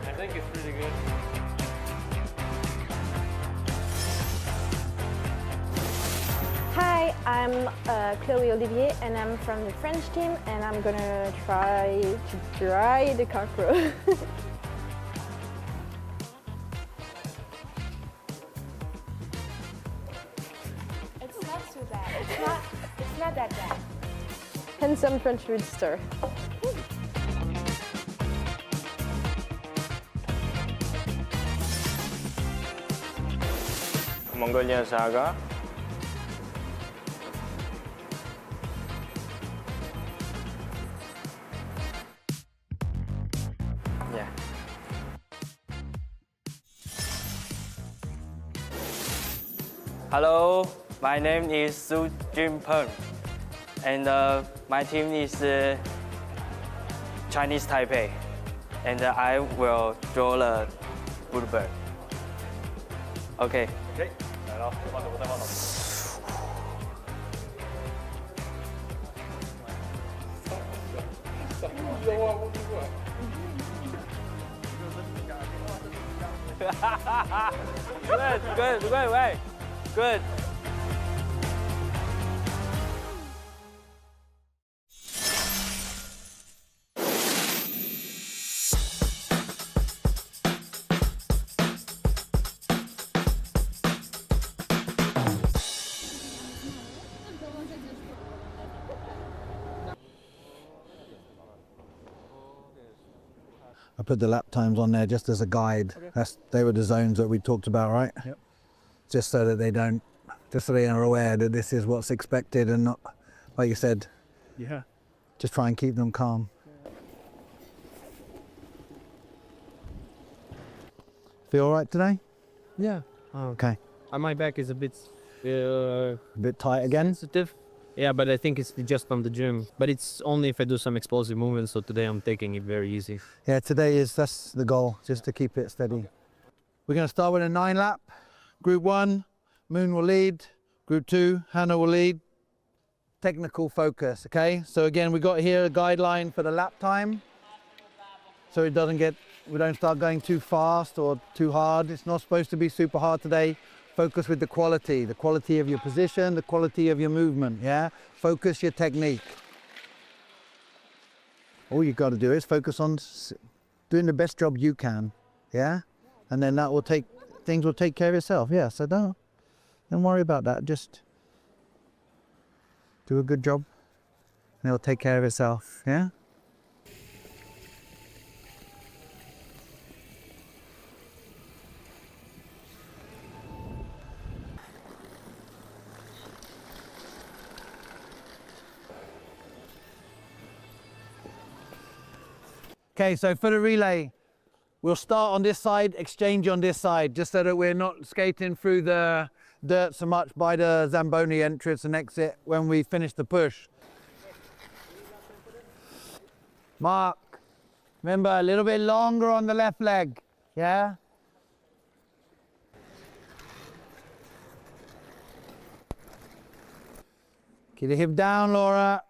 I think it's pretty good. Hi, I'm Chloé Olivier and I'm from the French team and I'm gonna try to dry the cockroach. It's not too bad. It's not that bad. Handsome French rooster. Mongolian saga. Yeah. Hello, my name is Su Jin Peng, and my team is Chinese Taipei, and I will draw the bluebird. Okay. Okay. Good. I put the lap times on there just as a guide. Okay. They were the zones that we talked about, right? Yep. Just so that just so they are aware that this is what's expected and not, like you said, Yeah. just try and keep them calm. Feel all right today? Yeah. Okay. My back is a bit tight again? Sensitive. Yeah, but I think it's just on the gym. But it's only if I do some explosive movements, so today I'm taking it very easy. Yeah, that's the goal, just to keep it steady. We're going to start with a 9 lap. Group 1, Moon will lead. Group 2, Hannah will lead. Technical focus, okay? So again, we got here a guideline for the lap time. So we don't start going too fast or too hard. It's not supposed to be super hard today. Focus with the quality of your position, the quality of your movement, yeah? Focus your technique. All you've got to do is focus on doing the best job you can, yeah? And then things will take care of itself, yeah? So don't worry about that, just do a good job and it'll take care of itself, yeah? Okay, so for the relay, we'll start on this side, exchange on this side, just so that we're not skating through the dirt so much by the Zamboni entrance and exit when we finish the push. Mark, remember a little bit longer on the left leg, yeah? Keep the hip down, Laura.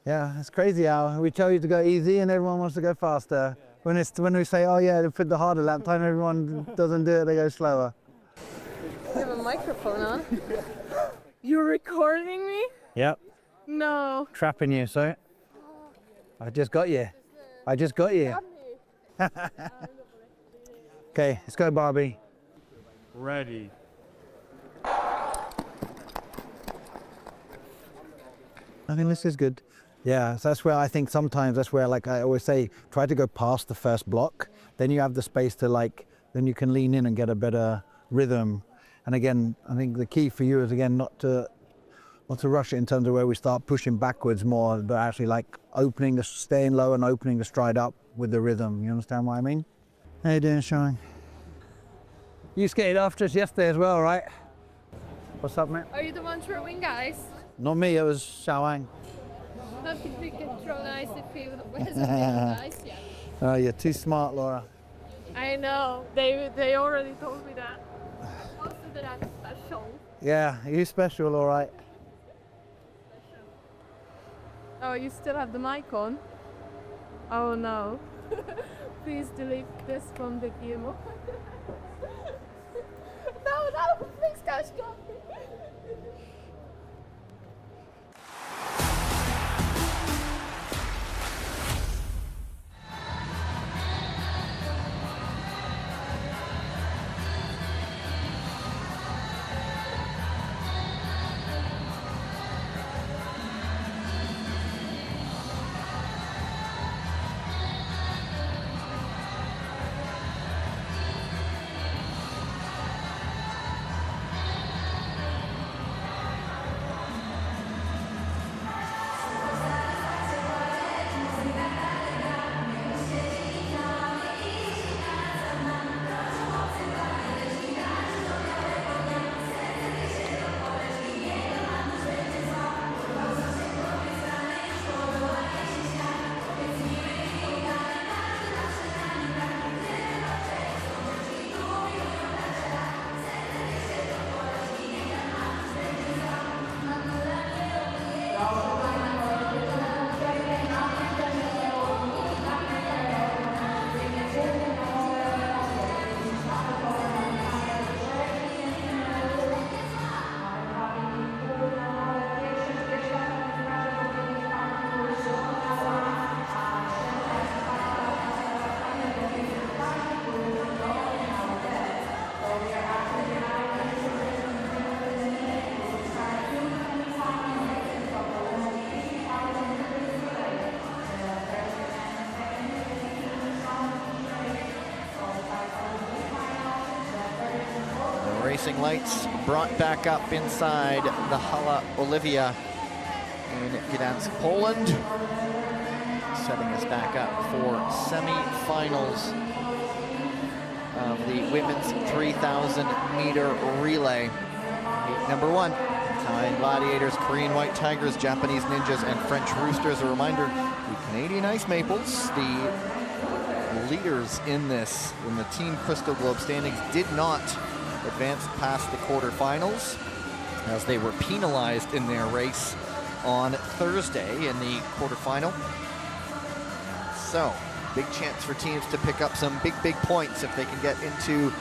Yeah, it's crazy how we tell you to go easy and everyone wants to go faster. Yeah. When we say, oh yeah, put the harder lap time, everyone doesn't do it, they go slower. You have a microphone on. You're recording me? Yep. No. Trapping you, so. I just got you. Okay, let's go, Barbie. Ready. I think this is good. Yeah, so that's where I think sometimes like I always say, try to go past the first block. Then you have the space to then you can lean in and get a better rhythm. And again, I think the key for you is again not to rush it in terms of where we start pushing backwards more, but actually staying low and opening the stride up with the rhythm. You understand what I mean? How you doing, Sean? You skated after us yesterday as well, right? What's up, mate? Are you the one throwing ice? Not me, it was Xiaowang. How can we get thrown ice if he hasn't been on the ice yet? Oh, you're too smart, Laura. I know. They already told me that. Also that I'm special. Yeah, you special, all right. Oh, you still have the mic on? Oh no. Please delete this from the game. No, please guys, stop. Racing lights brought back up inside the Hala Olivia in Gdansk, Poland, setting us back up for semi-finals of the women's 3,000 meter relay. Heat number 1, Italian Gladiators, Korean White Tigers, Japanese Ninjas, and French Roosters. A reminder, the Canadian Ice Maples, the leaders in this, in the Team Crystal Globe standings, did not advanced past the quarterfinals as they were penalized in their race on Thursday in the quarterfinal. So, big chance for teams to pick up some big points if they can get into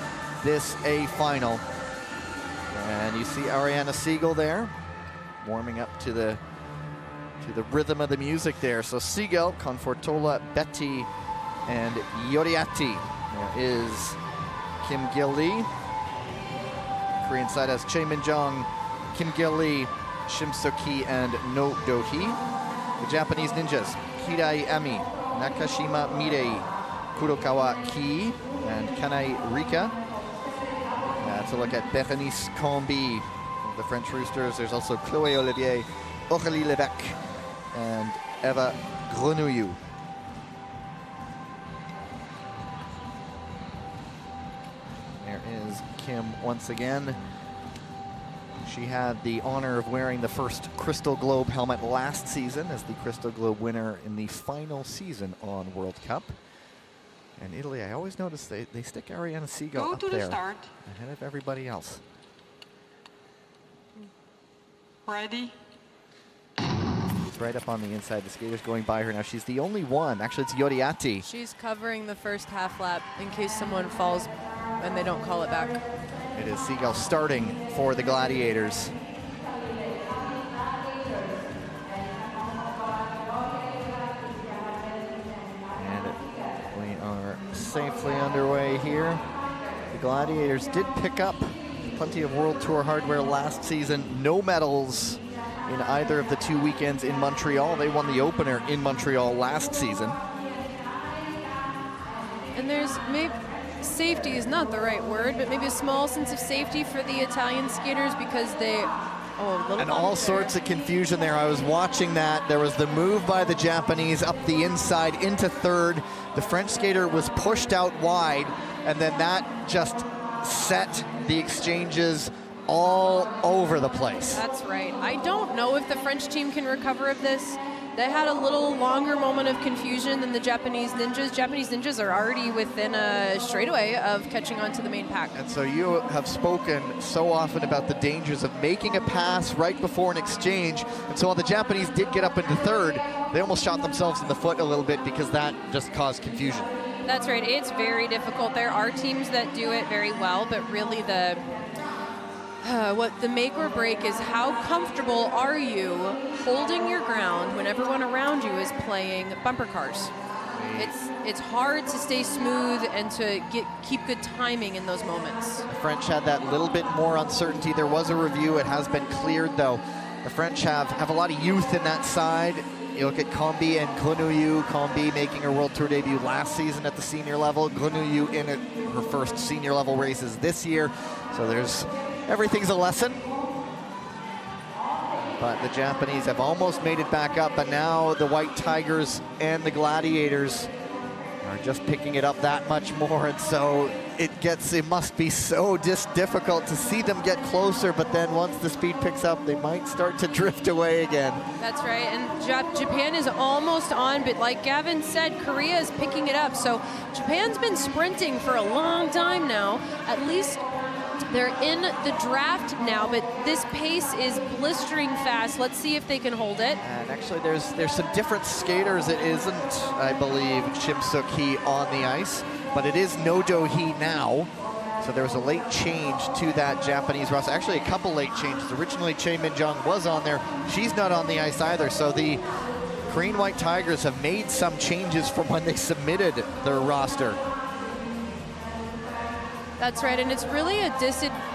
this A final. And you see Ariana Siegel there, warming up to the rhythm of the music there. So Siegel, Confortola, Betty, and Yoriati. There is Kim Gil-lee. Korean side has Chae Min-jong, Kim Gil-lee, Shim So-ki, and No Do-hee. The Japanese Ninjas, Hirai Emi, Nakashima Mirei, Kurokawa Ki, and Kanai Rika. That's a look at Berenice Combi of the French Roosters. There's also Chloé Olivier, Aurélie Lévesque, and Eva Grenouillou. There is Kim once again. She had the honor of wearing the first Crystal Globe helmet last season as the Crystal Globe winner in the final season on World Cup. And Italy, I always notice they stick Ariana Siegel up there start. ahead of everybody else. Ready? It's right up on the inside. The skater's going by her now. She's the only one. Actually, it's Yoriati. She's covering the first half lap in case someone falls and they don't call it back. It is Siegel starting for the Gladiators. And we are safely underway here. The Gladiators did pick up plenty of World Tour hardware last season. No medals in either of the 2 weekends in Montreal. They won the opener in Montreal last season. And there's maybe safety is not the right word, but maybe a small sense of safety for the Italian skaters because they And all sorts of confusion there. I was watching that. There was the move by the Japanese up the inside into third. The French skater was pushed out wide, and then that just set the exchanges all over the place. That's right. I don't know if the French team can recover of this. They had a little longer moment of confusion than the Japanese Ninjas. Japanese Ninjas are already within a straightaway of catching on to the main pack. And so you have spoken so often about the dangers of making a pass right before an exchange. And so while the Japanese did get up into third, they almost shot themselves in the foot a little bit because that just caused confusion. That's right. It's very difficult. There are teams that do it very well, but really what the make or break is how comfortable are you holding your ground when everyone around you is playing bumper cars. It's hard to stay smooth and to keep good timing in those moments. The French had that little bit more uncertainty. There was a review. It has been cleared, though. The French have a lot of youth in that side. You look at Combi and Grenouillou. Combi making her World Tour debut last season at the senior level. Grenouillou in her first senior level races this year. So everything's a lesson. But the Japanese have almost made it back up, but now the White Tigers and the Gladiators are just picking it up that much more, and so it must be so difficult to see them get closer, but then once the speed picks up, they might start to drift away again. That's right, and Japan is almost on, but like Gavin said, Korea is picking it up, so Japan's been sprinting for a long time now. At least they're in the draft now, but this pace is blistering fast. Let's see if they can hold it. And actually, there's some different skaters. It isn't, I believe, Shim Suk-hee on the ice, but it is No-Do-hee now. So there was a late change to that Japanese roster. Actually, a couple late changes. Originally, Chae Min-jung was on there. She's not on the ice either. So the Korean White Tigers have made some changes from when they submitted their roster. That's right, and it's really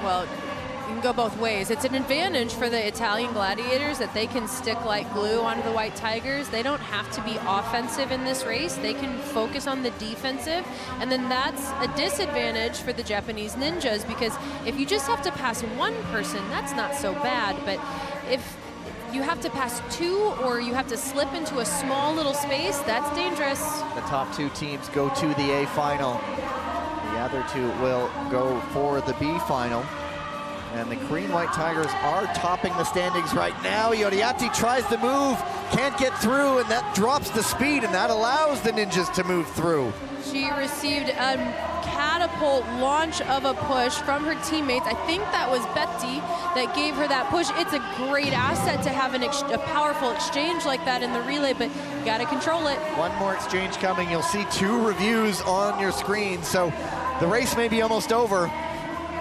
well, you can go both ways. It's an advantage for the Italian Gladiators that they can stick like glue onto the White Tigers. They don't have to be offensive in this race. They can focus on the defensive, and then that's a disadvantage for the Japanese Ninjas, because if you just have to pass one person, that's not so bad, but if you have to pass two or you have to slip into a small little space, that's dangerous. The top two teams go to the A final. The other two will go for the B final. And the Korean White Tigers are topping the standings right now. Yoriati tries to move, can't get through, and that drops the speed, and that allows the Ninjas to move through. She received a catapult launch of a push from her teammates. I think that was Betty that gave her that push. It's a great asset to have a powerful exchange like that in the relay, but you gotta control it. One more exchange coming. You'll see two reviews on your screen. So the race may be almost over,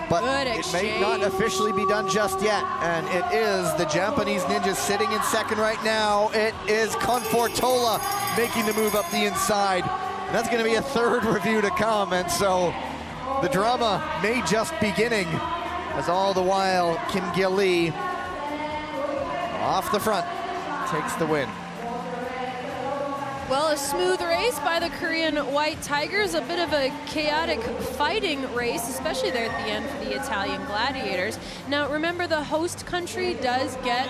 but it may not officially be done just yet. And it is the Japanese Ninjas sitting in second right now. It is Confortola making the move up the inside. And that's gonna be a third review to come. And so the drama may just beginning, as all the while Kim Gil-lee off the front takes the win. Well, a smooth race by the Korean White Tigers, a bit of a chaotic fighting race, especially there at the end for the Italian Gladiators. Now, remember, the host country does get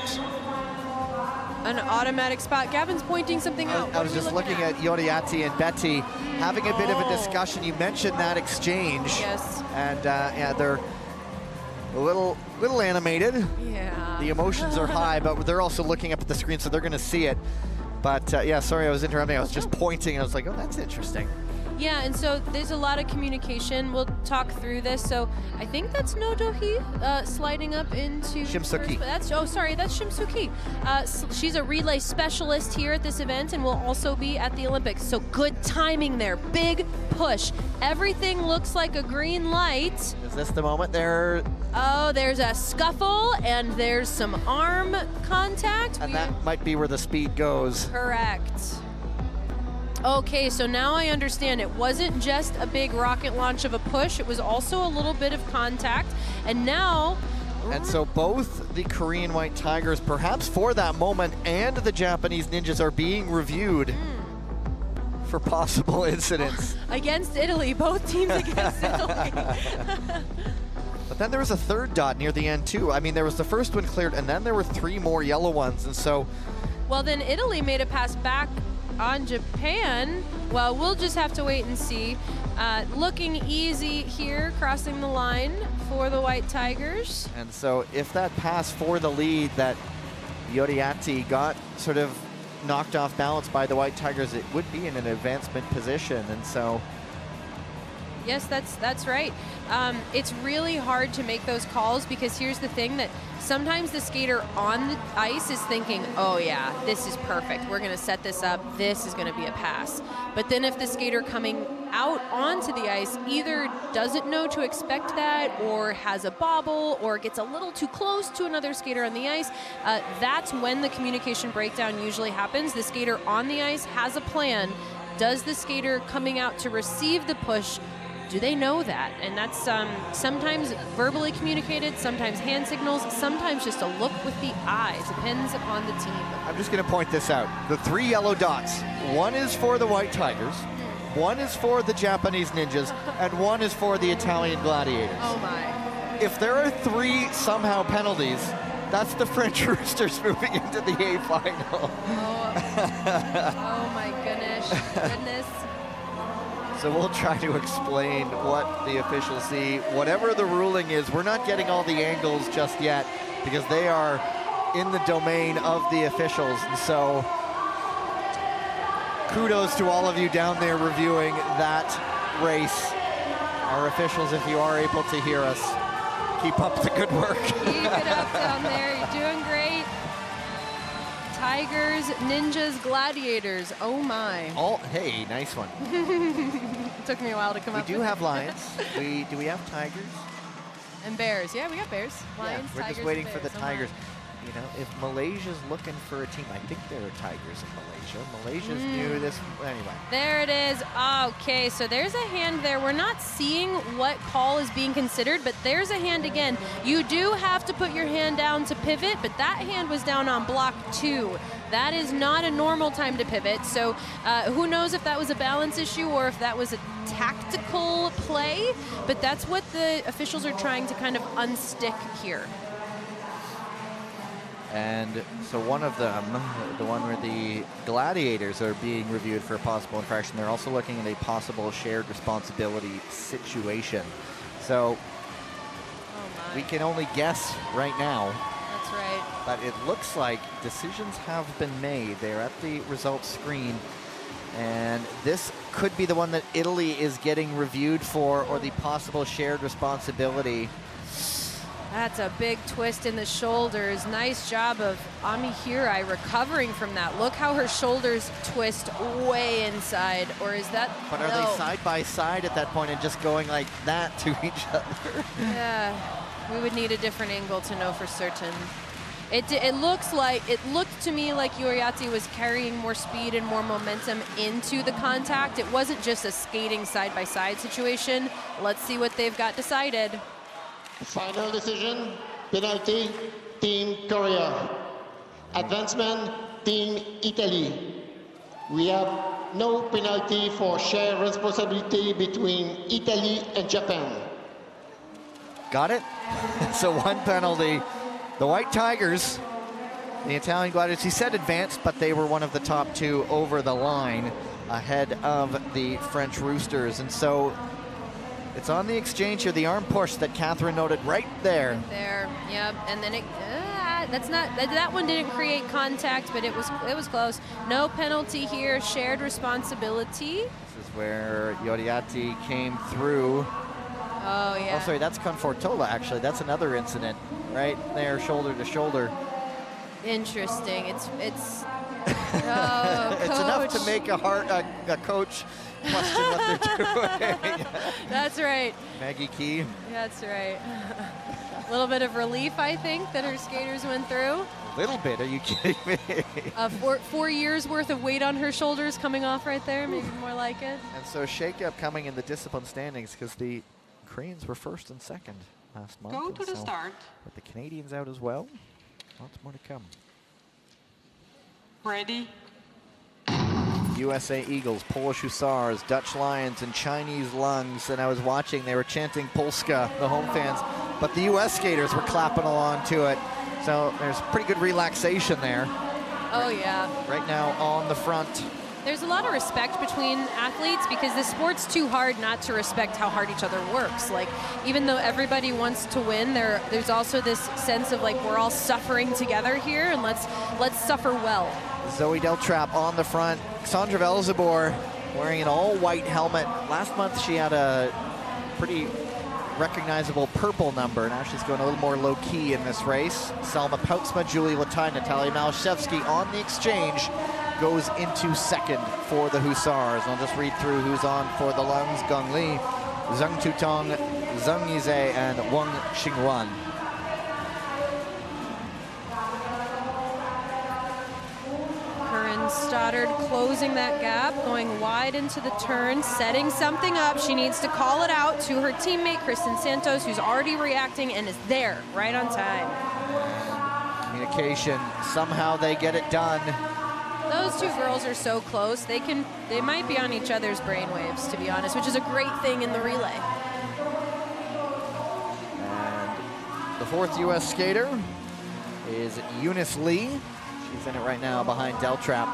an automatic spot. Gavin's pointing something out. I was just looking at Yoriati and Betty having a bit of a discussion. You mentioned that exchange. Yes. And yeah, they're a little animated. Yeah. The emotions are high, but they're also looking up at the screen, so they're going to see it. But yeah, sorry, I was interrupting. I was just pointing. I was like, oh, that's interesting. Yeah, and so there's a lot of communication. We'll talk through this. So I think that's No-Do-hee sliding up into Shim Suk-hee. That's Shim Suk-hee. She's a relay specialist here at this event and will also be at the Olympics. So good timing there. Big push. Everything looks like a green light. Is this the moment there? Oh, there's a scuffle and there's some arm contact. And that might be where the speed goes. Correct. Okay, so now I understand. It wasn't just a big rocket launch of a push, it was also a little bit of contact. And now... And so both the Korean White Tigers, perhaps for that moment, and the Japanese Ninjas are being reviewed for possible incidents. Against Italy, both teams against Italy. But then there was a third dot near the end too. I mean, there was the first one cleared, and then there were 3 more yellow ones, and so... Well, then Italy made a pass back on Japan. Well, we'll just have to wait and see. Looking easy here, crossing the line for the White Tigers. And so if that pass for the lead that Yoriati got sort of knocked off balance by the White Tigers, it would be in an advancement position, and so... Yes, that's right. It's really hard to make those calls because here's the thing, that sometimes the skater on the ice is thinking, oh yeah, this is perfect. We're gonna set this up. This is gonna be a pass. But then if the skater coming out onto the ice either doesn't know to expect that, or has a bobble, or gets a little too close to another skater on the ice, that's when the communication breakdown usually happens. The skater on the ice has a plan. Does the skater coming out to receive the push, do they know that? And that's sometimes verbally communicated, sometimes hand signals, sometimes just a look with the eyes. Depends upon the team. I'm just going to point this out. The 3 yellow dots, one is for the White Tigers, one is for the Japanese Ninjas, and one is for the Italian Gladiators. Oh my. If there are 3 somehow penalties, that's the French Roosters moving into the A final. Oh my goodness. So we'll try to explain what the officials see. Whatever the ruling is, we're not getting all the angles just yet because they are in the domain of the officials. And so kudos to all of you down there reviewing that race. Our officials, if you are able to hear us, keep up the good work. Keep it up down there. You're doing great. Tigers, Ninjas, Gladiators. Oh my. Hey, nice one. It took me a while to come up with it. We do have lions. Do we have tigers? And bears. Yeah, we got bears. Lions, we're tigers, just waiting and for the bears. tigers. You know, if Malaysia's looking for a team, I think there are tigers in Malaysia. Malaysia's new this, anyway. There it is. Okay, so there's a hand there. We're not seeing what call is being considered, but there's a hand again. You do have to put your hand down to pivot, but that hand was down on block 2. That is not a normal time to pivot, so who knows if that was a balance issue or if that was a tactical play, but that's what the officials are trying to kind of unstick here. And so one of them, the one where the Gladiators are being reviewed for a possible infraction, they're also looking at a possible shared responsibility situation. So we can only guess right now. That's right. But it looks like decisions have been made. They're at the results screen. And this could be the one that Italy is getting reviewed for, or the possible shared responsibility. That's a big twist in the shoulders. Nice job of Ami Hirai recovering from that. Look how her shoulders twist way inside, or is that? But are they side by side at that point and just going like that to each other? Yeah, we would need a different angle to know for certain. It looked to me like Yoriati was carrying more speed and more momentum into the contact. It wasn't just a skating side by side situation. Let's see what they've got decided. Final decision, penalty, Team Korea. Advancement, Team Italy. We have no penalty for shared responsibility between Italy and Japan. Got it? So one penalty. The White Tigers, the Italian Gladiators, he said advanced, but they were one of the top 2 over the line ahead of the French Roosters. And so it's on the exchange here, the arm push that Catherine noted right there. Right there, yep, and then that one didn't create contact, but it was close. No penalty here, shared responsibility. This is where Yoriati came through. Oh yeah. Oh, sorry, that's Confortola actually. That's another incident right there, shoulder to shoulder. Interesting. It's it's enough to make a coach question what they're doing. That's right. Maggie Key. That's right. A little bit of relief, I think, that her skaters went through. A little bit, are you kidding me? 4 years worth of weight on her shoulders coming off right there, maybe more like it. And so shake-up coming in the discipline standings because the Koreans were first and second last month. Go to the start. With the Canadians out as well, lots more to come. Ready? USA Eagles, Polish Hussars, Dutch Lions, and Chinese Lungs. And I was watching, they were chanting Polska, the home fans. but the U.S. skaters were clapping along to it. So there's pretty good relaxation there. Oh, yeah. Right now on the front. There's a lot of respect between athletes because the sport's too hard not to respect how hard each other works. Like, even though everybody wants to win, there's also this sense of like, we're all suffering together here, and let's suffer well. Zoe Deltrap on the front. Sandra Velzebor wearing an all-white helmet. Last month she had a pretty recognizable purple number. Now she's going a little more low-key in this race. Salma Poutsma, Julie Latai, Natalia Malashevsky on the exchange goes into second for the Hussars. I'll just read through who's on for the Lungs. Gong Li, Zheng Tutong, Zheng Yize, and Wang Xingruan. Corinne Stoddard closing that gap, going wide into the turn, setting something up. She needs to call it out to her teammate, Kristen Santos, who's already reacting and is there right on time. Communication, somehow they get it done. Those two girls are so close. They might be on each other's brainwaves, to be honest, which is a great thing in the relay. And the fourth U.S. skater is Eunice Lee. She's in it right now behind Deltrap.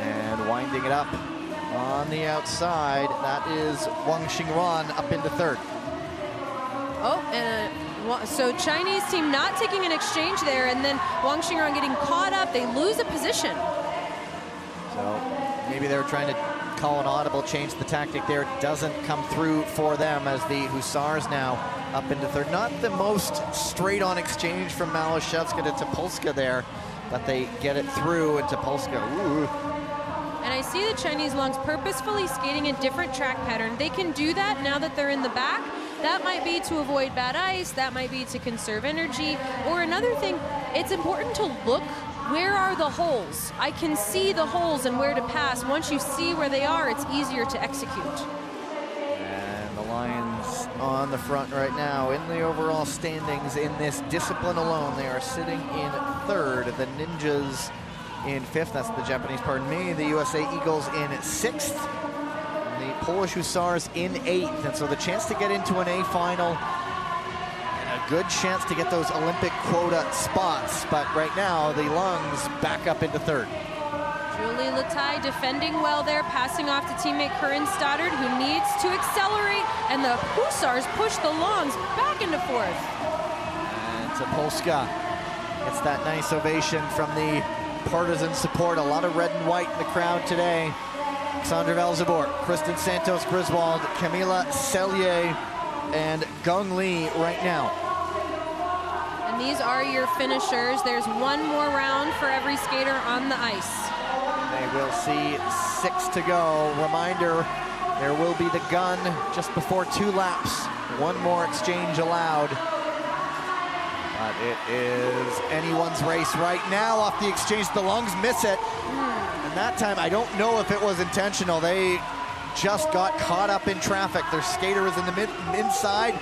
And winding it up on the outside, that is Wang Xingruan up into third. Oh, and so Chinese team not taking an exchange there, and then Wang Xingruan getting caught up. They lose a position. So maybe they're trying to call an audible, change the tactic there. It doesn't come through for them as the Hussars now up into third. Not the most straight-on exchange from Malashevska to Topolska there, but they get it through, and Topolska, ooh. And I see the Chinese Lungs purposefully skating a different track pattern. They can do that now that they're in the back. That might be to avoid bad ice, that might be to conserve energy, or another thing, it's important to look, where are the holes? I can see the holes and where to pass. Once you see where they are, it's easier to execute. And the Lions on the front right now in the overall standings in this discipline alone. They are sitting in third. The Ninjas in fifth, that's the Japanese, pardon me. The USA Eagles in sixth. The Polish Hussars in eighth. And so the chance to get into an A final and a good chance to get those Olympic quota spots. But right now, the Lungs back up into third. Julie Latai defending well there, passing off to teammate Corinne Stoddard, who needs to accelerate, and the Hussars push the Lungs back into fourth. And Topolska gets that nice ovation from the partisan support. A lot of red and white in the crowd today. Sandra Velzebor, Kristen Santos Griswold, Camila Sellier, and Gong Li right now. And these are your finishers. There's one more round for every skater on the ice. They will see 6 to go. Reminder, there will be the gun just before 2 laps. One more exchange allowed. But it is anyone's race right now off the exchange. The Lungs miss it. And that time, I don't know if it was intentional. They just got caught up in traffic. Their skater was in the inside,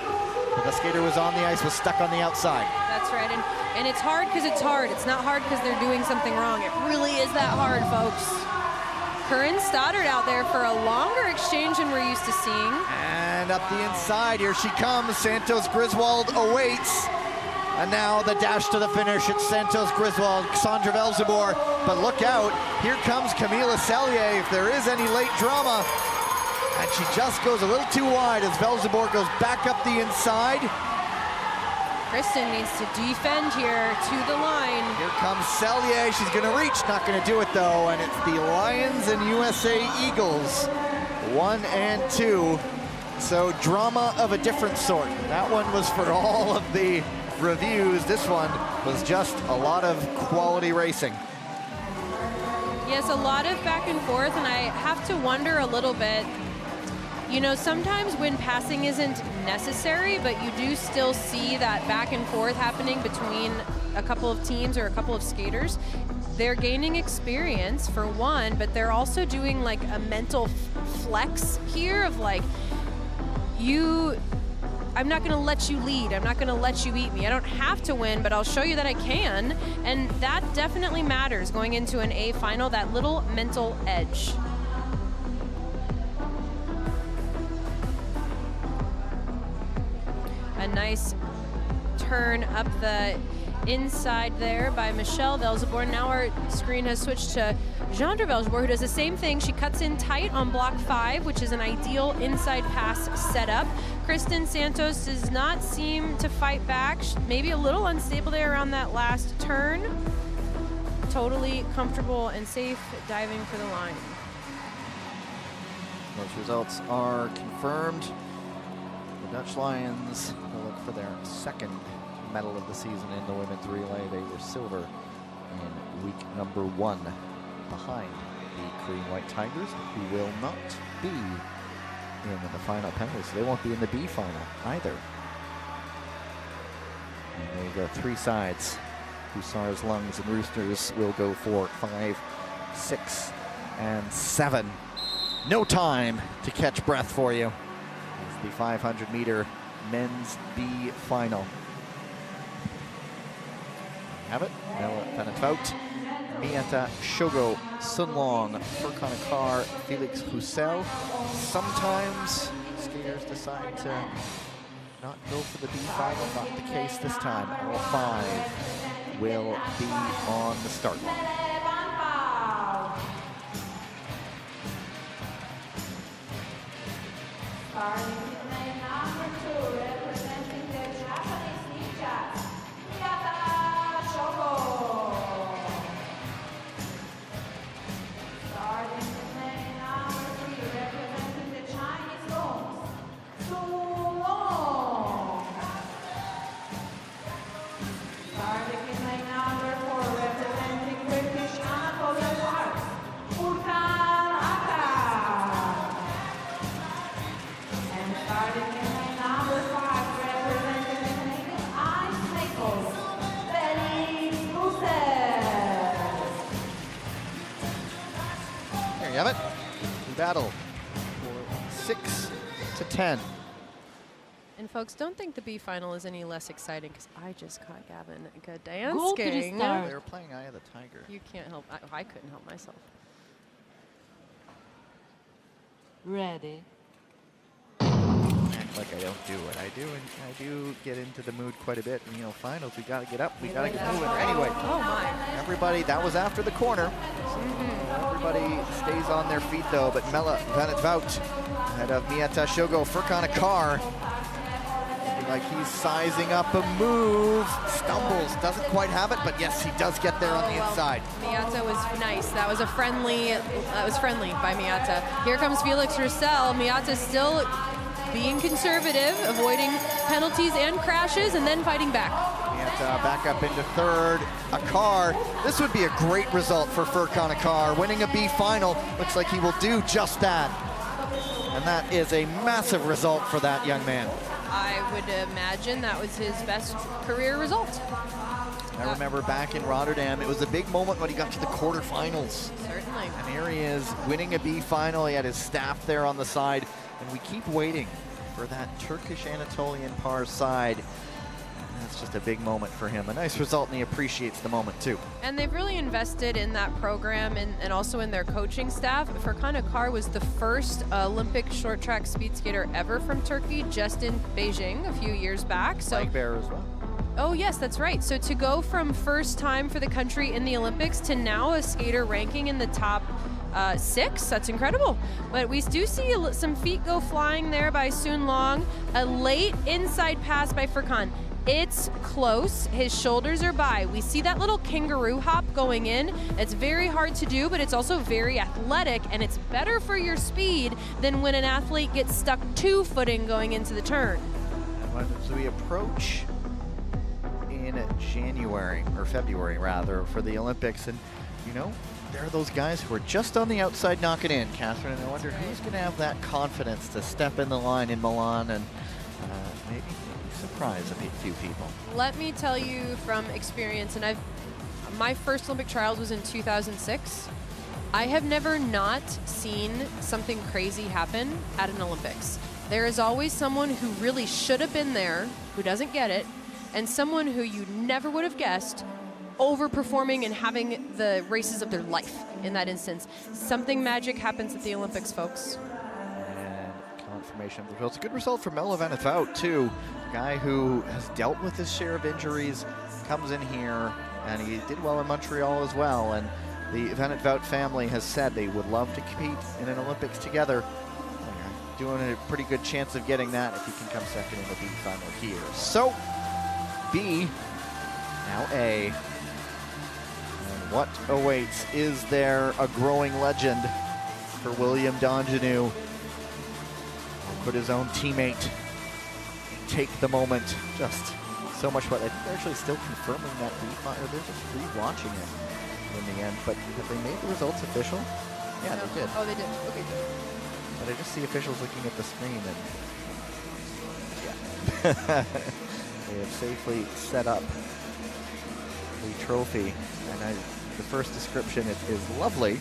but the skater was on the ice, was stuck on the outside. That's right, and it's hard because it's hard. It's not hard because they're doing something wrong. It really is that hard, folks. Corinne Stoddard out there for a longer exchange than we're used to seeing. And up the inside, here she comes. Santos Griswold awaits. And now the dash to the finish. It's Santos Griswold, Sandra Velzebor. But look out, here comes Camila Sellier. If there is any late drama, and she just goes a little too wide as Velzebor goes back up the inside. Kristen needs to defend here to the line. Here comes Sellier. She's going to reach, not going to do it though. And it's the Lions and USA Eagles, 1 and 2. So drama of a different sort. That one was for all of the reviews. This one was just a lot of quality racing. Yes, a lot of back and forth, and I have to wonder a little bit, you know, sometimes when passing isn't necessary, but you do still see that back and forth happening between a couple of teams or a couple of skaters. They're gaining experience for one, but they're also doing like a mental flex here of like, I'm not gonna let you lead. I'm not gonna let you beat me. I don't have to win, but I'll show you that I can. And that definitely matters going into an A final, that little mental edge. A nice turn up the inside there by Michelle Velzeborn. Now our screen has switched to Jeandre Velzeborn, who does the same thing. She cuts in tight on block 5, which is an ideal inside pass setup. Kristen Santos does not seem to fight back. Maybe a little unstable there around that last turn. Totally comfortable and safe diving for the line. Those results are confirmed. The Dutch Lions will look for their second medal of the season in the women's relay. They were silver in week number 1 behind the Korean White Tigers, who will not be in the final penalty, so they won't be in the B final either. And there you go, 3 sides. Hussars, Lungs, and Roosters will go for 5, 6, and 7. No time to catch breath for you. It's the 500-meter men's B final. Have it. Mela Vanetvout, Miata Shogo, Sun Long, Furkan Akar, Felix Hussel. Sometimes skaters decide to not go for the B final. Not the case this time. All 5 will be on the start line. Starting in lane number 2, representing the Japanese ninjas, Miata Shogo. Starting in lane number 3, representing the Chinese Longs, Su Long. Starting in lane number 4, representing British Anatolian Parks, Furkan Akar. And starting in lane number 5, representing the Canadian Ice Maples, Felix Rousset. There you have it. The battle for 6 to 10. And folks, don't think the B final is any less exciting, because I just caught Gavin Go to the Gdansking. start. They were playing Eye of the Tiger. You can't help. I couldn't help myself. Ready. Act like I don't do what I do, and I do get into the mood quite a bit. And, you know, finals, we got to get up, we got to get moving. Anyway, Oh my. everybody, that was after the corner. Everybody stays on their feet, though, but Mela Vanetvout, ahead of Miata Shogo, Furkan Akar. Like he's sizing up a move, stumbles, doesn't quite have it, but yes, he does get there on the inside. Miata was nice. That was friendly by Miata. Here comes Felix Roussel. Miata still being conservative, avoiding penalties and crashes, and then fighting back. Miata back up into 3rd. Akar, this would be a great result for Furkan Akar. Winning a B final, looks like he will do just that. And that is a massive result for that young man. I would imagine that was his best career result. I remember back in Rotterdam, it was a big moment when he got to the quarterfinals. Certainly. And here he is winning a B final. He had his staff there on the side, and we keep waiting for that Turkish Anatolian par side. And that's just a big moment for him. A nice result, and he appreciates the moment too. And they've really invested in that program and also in their coaching staff. Furkan Akar was the first Olympic short track speed skater ever from Turkey, just in Beijing a few years back. So Flag bearer as well. Oh yes, that's right. So to go from first time for the country in the Olympics to now a skater ranking in the top 6, that's incredible. But we do see some feet go flying there by Sun Long. A late inside pass by Furkan. It's close. His shoulders are by. We see that little kangaroo hop going in. It's very hard to do, but it's also very athletic, and it's better for your speed than when an athlete gets stuck 2-footing going into the turn. So we approach in January, or February rather, for the Olympics, and you know, there are those guys who are just on the outside knocking in, Catherine, and I wonder who's going to have that confidence to step in the line in Milan and maybe surprise a few people. Let me tell you from experience, and my first Olympic trials was in 2006. I have never not seen something crazy happen at an Olympics. There is always someone who really should have been there, who doesn't get it, and someone who you never would have guessed overperforming and having the races of their life in that instance. Something magic happens at the Olympics, folks. And information of the results. A good result for Melle van het Wout, too. A guy who has dealt with his share of injuries, comes in here, and he did well in Montreal as well. And the Van het Wout family has said they would love to compete in an Olympics together. Doing a pretty good chance of getting that if he can come second in the B final here. So, B, now A. And what awaits? Is there a growing legend for William Dongenew? Or could his own teammate take the moment? Just so much, but I think they're actually still confirming that B final. They're just re-watching it in the end. But have they made the results official? Yeah, No. they did. Oh, they did. Okay, good. But I just see officials looking at the screen and yeah. They have safely set up the trophy. And the first description is lovely.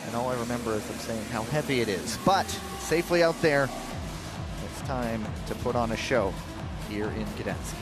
And all I remember is them saying how heavy it is. But it's safely out there. It's time to put on a show here in Gdansk.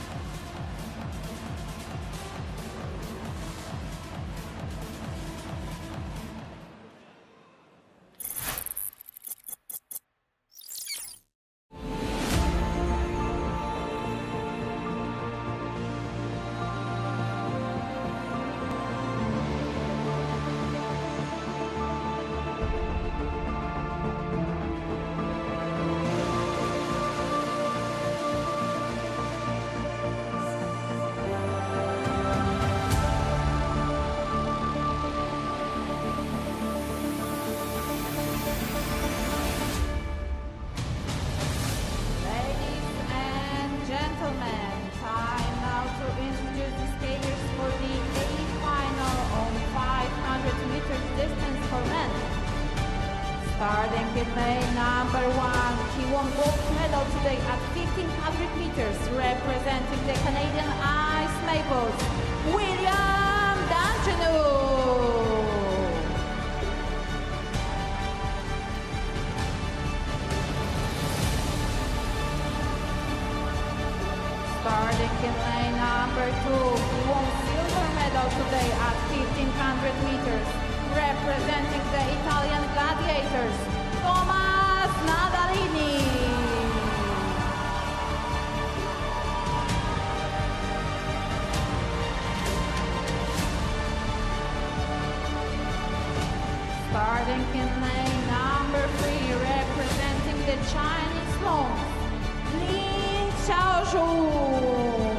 Starting in lane number 1, he won gold medal today at 1500 meters, representing the Canadian Ice Maples, William Dongenew. Starting in lane number 2, he won silver medal today at 1500 meters, representing the Italian gladiators, Thomas Nadalini. Starting in lane number 3, representing the Chinese monks, Lin Xiaozhong.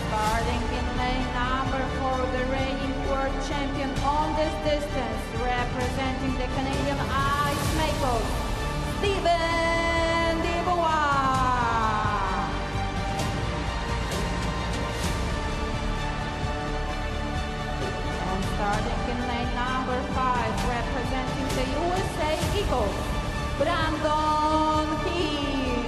Starting in lane number 4, the reigning world champion on this distance, representing the Canadian Ice Maples, Steven Dubois. And starting in lane number 5, representing the USA Eagles, Brandon King.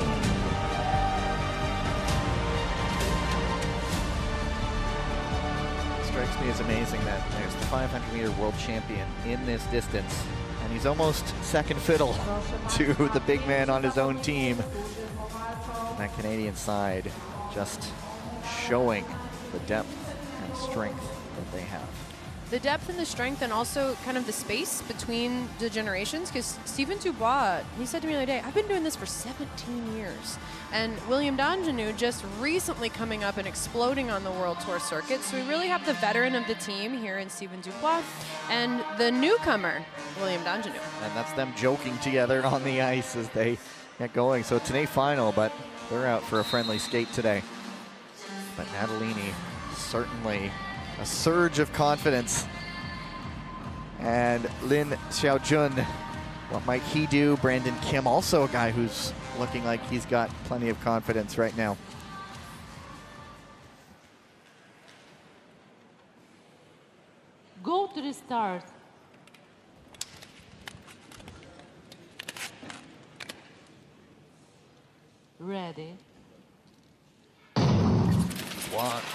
Strikes me as amazing that there's the 500-meter world champion in this distance, and he's almost second fiddle to the big man on his own team. And that Canadian side just showing the depth and strength that they have. The depth and the strength, and also kind of the space between the generations, because Steven Dubois, he said to me the other day, I've been doing this for 17 years. And William Dongenew just recently coming up and exploding on the World Tour circuit. So we really have the veteran of the team here in Steven Dubois, and the newcomer, William Dongenew. And that's them joking together on the ice as they get going. So it's an A final, but they're out for a friendly skate today. But Nadalini, certainly a surge of confidence. And Lin Xiaojun, what might he do? Brandon Kim, also a guy who's looking like he's got plenty of confidence right now. Go to the start. Ready.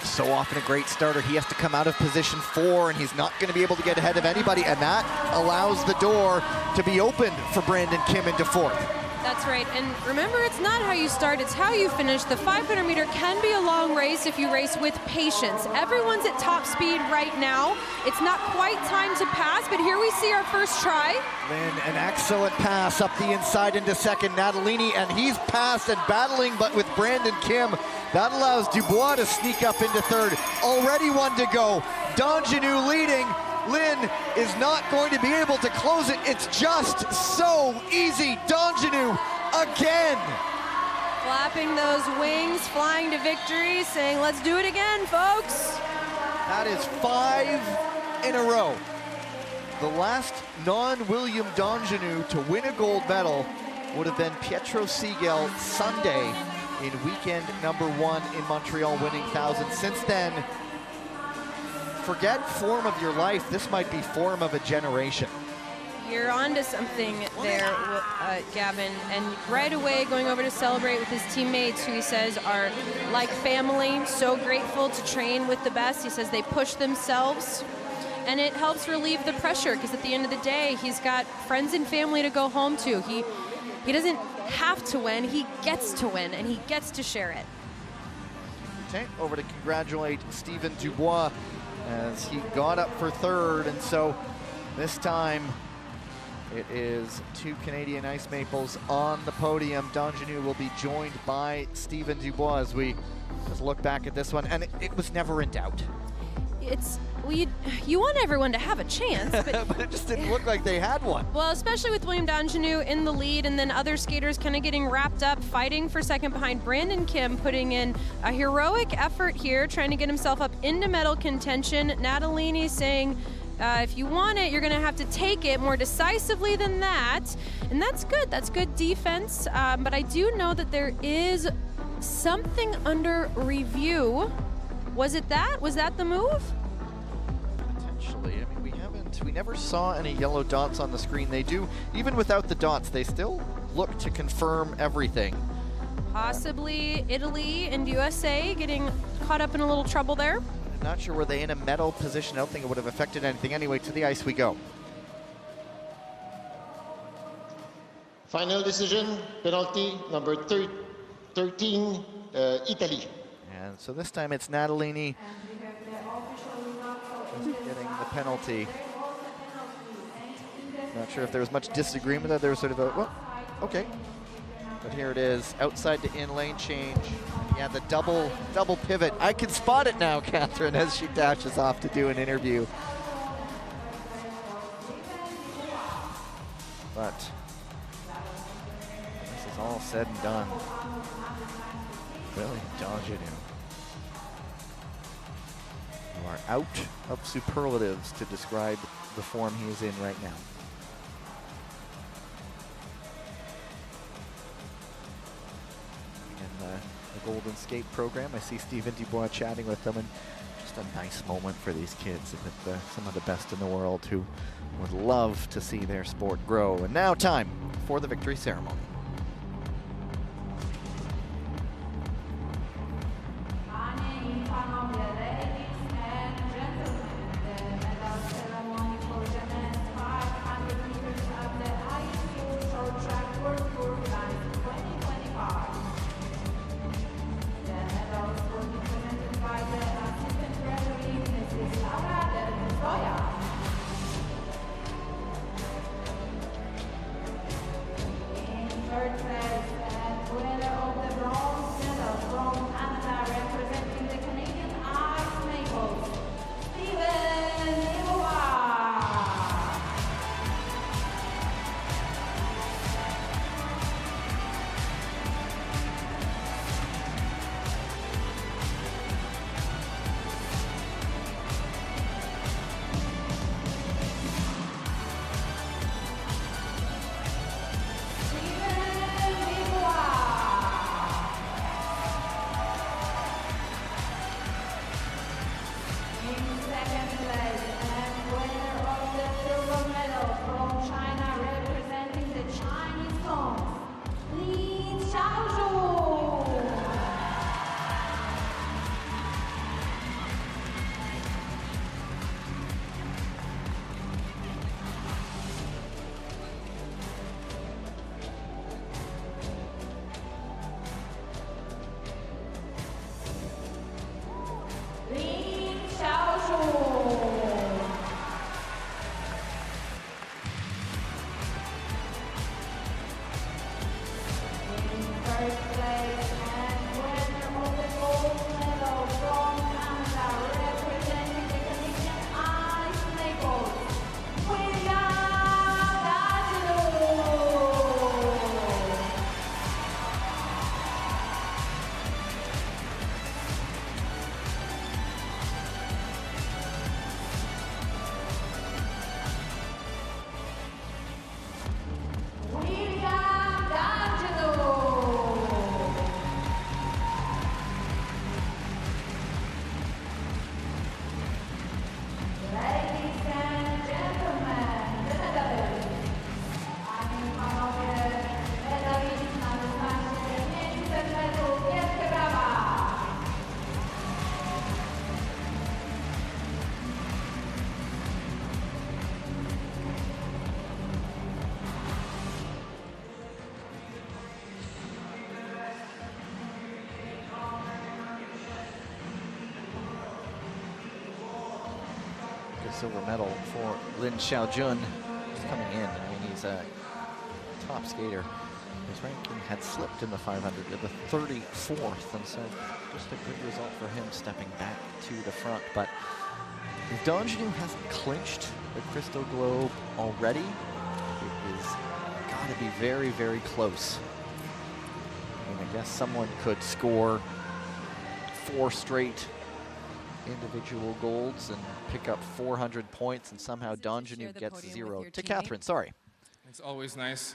So often a great starter, he has to come out of position 4, and he's not going to be able to get ahead of anybody, and that allows the door to be opened for Brandon Kim into 4th. That's right. And remember, it's not how you start, it's how you finish. The 500 meter can be a long race if you race with patience. Everyone's at top speed right now. It's not quite time to pass, but here we see our first try. Lynn, an excellent pass up the inside into second. Natalini, and he's passed and battling, but with Brandon Kim. That allows Dubois to sneak up into third. Already one to go. Donjanu leading. Lynn is not going to be able to close it. It's just so easy. Donjanu again. Flapping those wings, flying to victory, saying, let's do it again, folks. That is 5 in a row. The last non-William Donjanu to win a gold medal would have been Pietro Siegel Sunday in weekend number 1 in Montreal, winning 1,000. Since then, forget form of your life. This might be form of a generation. You're onto something there, Gavin. And right away going over to celebrate with his teammates, who he says are like family, so grateful to train with the best. He says they push themselves, and it helps relieve the pressure, because at the end of the day, he's got friends and family to go home to. He doesn't have to win, he gets to win, and he gets to share it. Okay, over to congratulate Stephen Dubois as he got up for third, and so this time it is 2 Canadian Ice Maples on the podium. Donjanu will be joined by Stephen Dubois as we just look back at this one, and it was never in doubt. You want everyone to have a chance, but, but it just didn't look like they had one. Well, especially with William Donjanu in the lead, and then other skaters kind of getting wrapped up, fighting for second behind. Brandon Kim putting in a heroic effort here, trying to get himself up into medal contention. Natalini saying, if you want it, you're going to have to take it more decisively than that. And that's good. That's good defense. But I do know that there is something under review. Was it that? Was that the move? Potentially. I mean, we never saw any yellow dots on the screen. They do, even without the dots, they still look to confirm everything. Possibly Italy and USA getting caught up in a little trouble there. I'm not sure, were they in a medal position? I don't think it would have affected anything. Anyway, to the ice we go. Final decision, penalty number 13, Italy. And so this time it's Natalini getting the penalty. Not sure if there was much disagreement that there was sort of a, well, okay. But here it is, outside to in lane change. Yeah, the double pivot. I can spot it now, Catherine, as she dashes off to do an interview. But this is all said and done. William Donjanu. You are out of superlatives to describe the form he is in right now. In the Golden Skate program, I see Stephen Dubois chatting with them, and just a nice moment for these kids, and some of the best in the world who would love to see their sport grow. And now time for the victory ceremony. place and winner of the gold medal from Canada, representing the Canadian Ice Maples, William D'Angelo. Ladies and gentlemen, the medalists. Ani panowie, medalist na dystansie 500 metrów, wielkie brawa! Good silver medal for Lin Xiaojun. He's coming in. I mean, he's a top skater. His ranking had slipped in the 500 to the 34th, and so just a good result for him stepping back to the front. But if D'Angelo hasn't clinched the Crystal Globe already, it is got to be very, very close. I mean, I guess someone could score 4 straight individual golds and pick up 400 points, and somehow D'Angelo gets 0. To Catherine, sorry. It's always nice,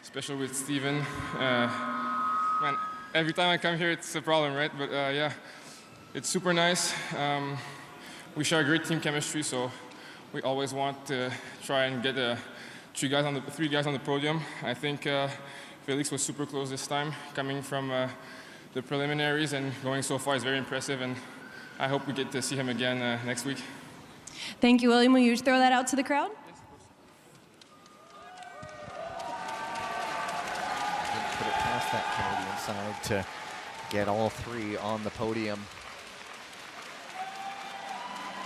especially with Steven. Man, every time I come here, it's a problem, right? But yeah, it's super nice. We share great team chemistry, so we always want to try and get 3 guys on the podium. I think Felix was super close this time, coming from the preliminaries and going so far is very impressive, and I hope we get to see him again next week. Thank you, William. Will you throw that out to the crowd? Didn't put it past that Canadian side to get all 3 on the podium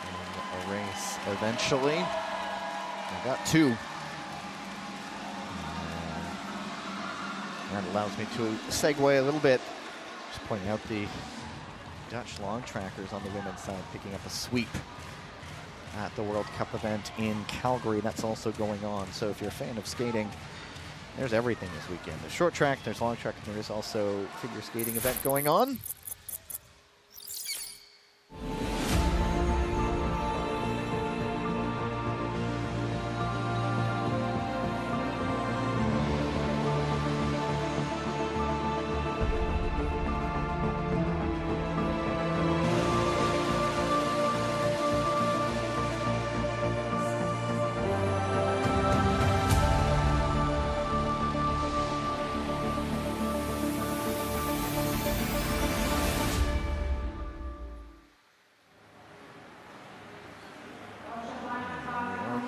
in a race eventually. I got 2. That allows me to segue a little bit. Just pointing out the Dutch long trackers on the women's side picking up a sweep at the World Cup event in Calgary. That's also going on. So if you're a fan of skating, there's everything this weekend. There's short track, there's long track, and there is also figure skating event going on.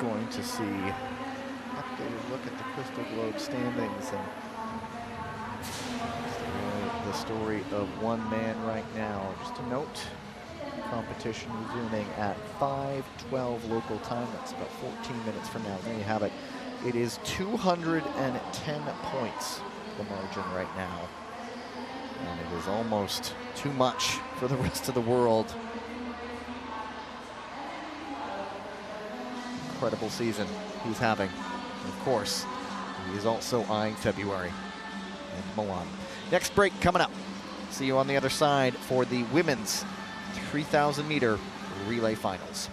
Going to see updated look at the Crystal Globe standings and the story of one man right now. Just a note, competition resuming at 5:12 local time. That's about 14 minutes from now. There you have it. It is 210 points, the margin right now. And it is almost too much for the rest of the world. Incredible season he's having. And of course, he is also eyeing February in Milan. Next break coming up. See you on the other side for the women's 3,000 meter relay finals.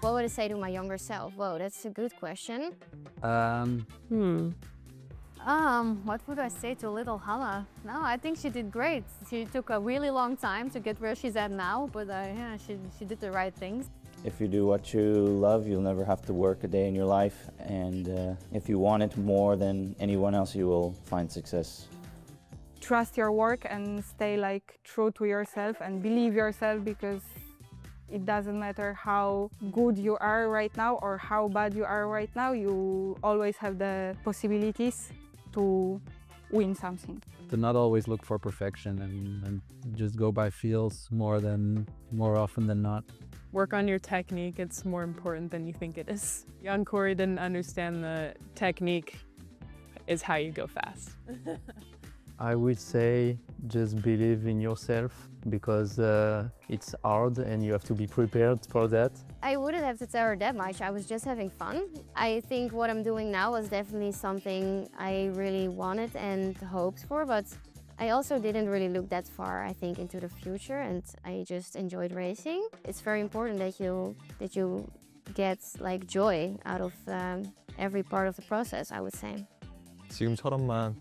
What would I say to my younger self? Whoa, that's a good question. What would I say to little Hannah? No, I think she did great. She took a really long time to get where she's at now, but yeah, she did the right things. If you do what you love, you'll never have to work a day in your life. And if you want it more than anyone else, you will find success. Trust your work and stay like true to yourself and believe yourself, because it doesn't matter how good you are right now or how bad you are right now, you always have the possibilities to win something. To not always look for perfection and just go by feels more often than not. Work on your technique. It's more important than you think it is. Young Corey didn't understand the technique is how you go fast. I would say just believe in yourself, because it's hard and you have to be prepared for that. I wouldn't have to tell her that much. I was just having fun. I think what I'm doing now was definitely something I really wanted and hoped for, but I also didn't really look that far, I think, into the future, and I just enjoyed racing. It's very important that you get like joy out of every part of the process, I would say. 지금처럼만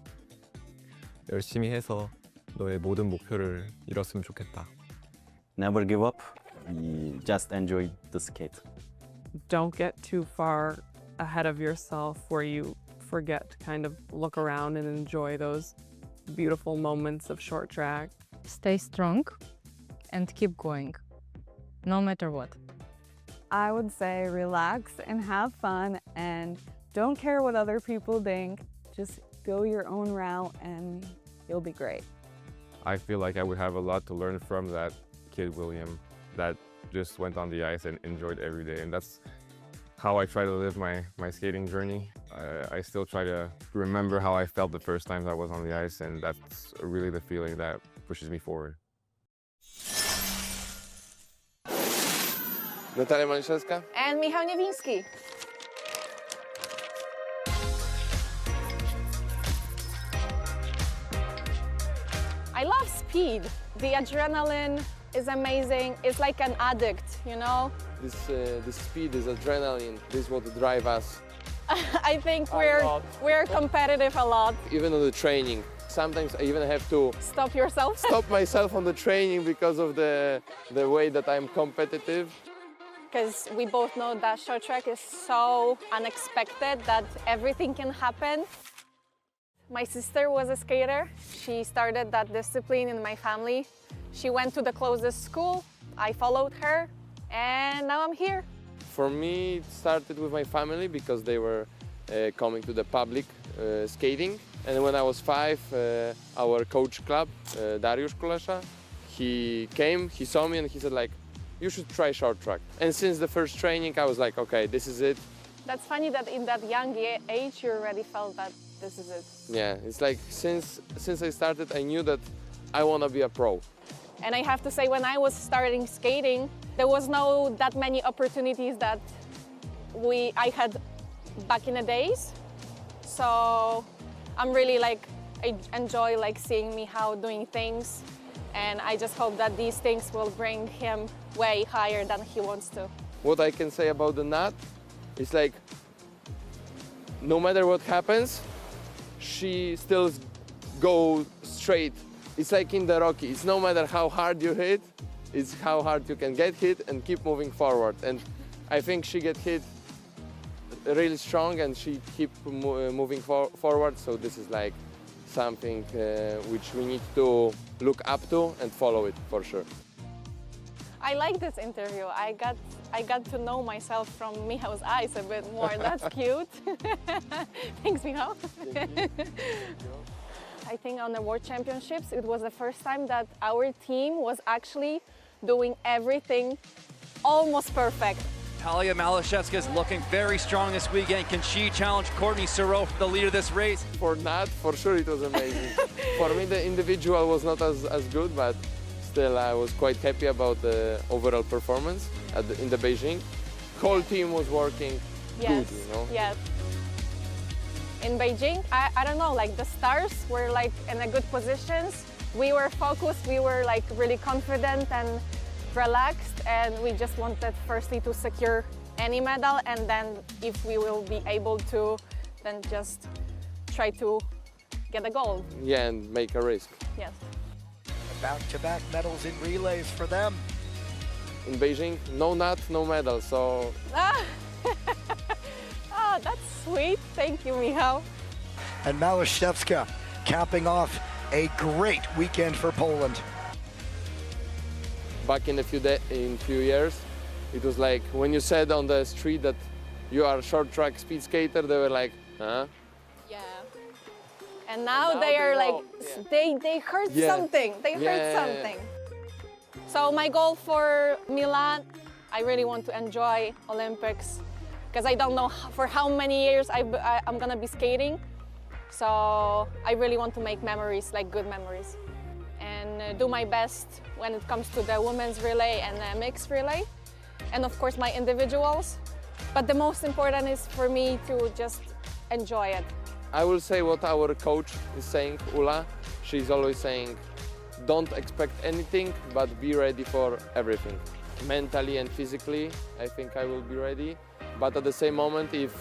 열심히 해서 너의 모든 목표를 이뤘으면 좋겠다. Never give up. You just enjoy the skate. Don't get too far ahead of yourself where you forget to kind of look around and enjoy those beautiful moments of short track. Stay strong and keep going, no matter what. I would say relax and have fun and don't care what other people think. Just go your own route and you'll be great. I feel like I would have a lot to learn from that kid, William, that just went on the ice and enjoyed every day. And that's how I try to live my skating journey. I still try to remember how I felt the first times I was on the ice, and that's really the feeling that pushes me forward. Natalia Maliszewska. And Michał Niewiński. I love speed. The adrenaline is amazing. It's like an addict, you know? This speed, this adrenaline, this is what drives us. I think we're competitive a lot. Even on the training. Sometimes I even have to stop yourself. Stop myself on the training because of the way that I'm competitive. Because we both know that short track is so unexpected that everything can happen. My sister was a skater. She started that discipline in my family. She went to the closest school. I followed her, and now I'm here. For me, it started with my family because they were coming to the public skating. And when I was 5, our coach club, Dariusz Kulesza, he came, he saw me, and he said, like, you should try short track. And since the first training, I was like, okay, this is it. That's funny that in that young age, you already felt that this is it. Yeah, it's like since I started, I knew that I want to be a pro. And I have to say, when I was starting skating, there was no that many opportunities that I had back in the days. So I'm really I enjoy seeing Michał doing things, and I just hope that these things will bring him way higher than he wants to. What I can say about the Nat is like, no matter what happens, she still goes straight. It's like in the Rocky. It's no matter how hard you hit, it's how hard you can get hit and keep moving forward. And I think she get hit really strong and she keep moving forward. So this is like something which we need to look up to and follow it for sure. I like this interview. I got to know myself from Michał's eyes a bit more. That's cute. Thanks, Michał. I think on the World Championships, it was the first time that our team was actually doing everything almost perfect. Natalia Maliszewska is looking very strong this weekend. Can she challenge Courtney Sereau for the lead of this race? For Nat, for sure it was amazing. For me, the individual was not as good, but still I was quite happy about the overall performance in the Beijing. Whole team was working good, you know? Yes. In Beijing, I don't know, the stars were in a good positions. We were focused, we were really confident and relaxed, and we just wanted firstly to secure any medal, and then if we will be able to, then just try to get a gold. Yeah, and make a risk. Yes. Back-to-back medals in relays for them. In Beijing, no nut, no medal, so... Oh, that's sweet. Thank you, Michał. And Maliszewska capping off a great weekend for Poland. Back in few years, it was like when you said on the street that you are a short track speed skater, they were like, huh? Yeah. And now they are like, they heard something. They heard something. So my goal for Milan, I really want to enjoy Olympics because I don't know for how many years I'm gonna be skating. So I really want to make memories, like good memories, and do my best when it comes to the women's relay and the mixed relay, and of course my individuals. But the most important is for me to just enjoy it. I will say what our coach is saying, Ula. She's always saying, don't expect anything, but be ready for everything. Mentally and physically, I think I will be ready. But at the same moment, if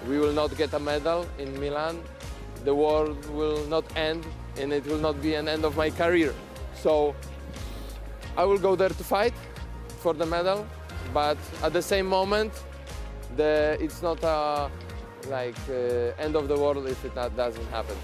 we will not get a medal in Milan, the world will not end and it will not be an end of my career. So I will go there to fight for the medal, but at the same moment, it's not a end of the world if it doesn't happen.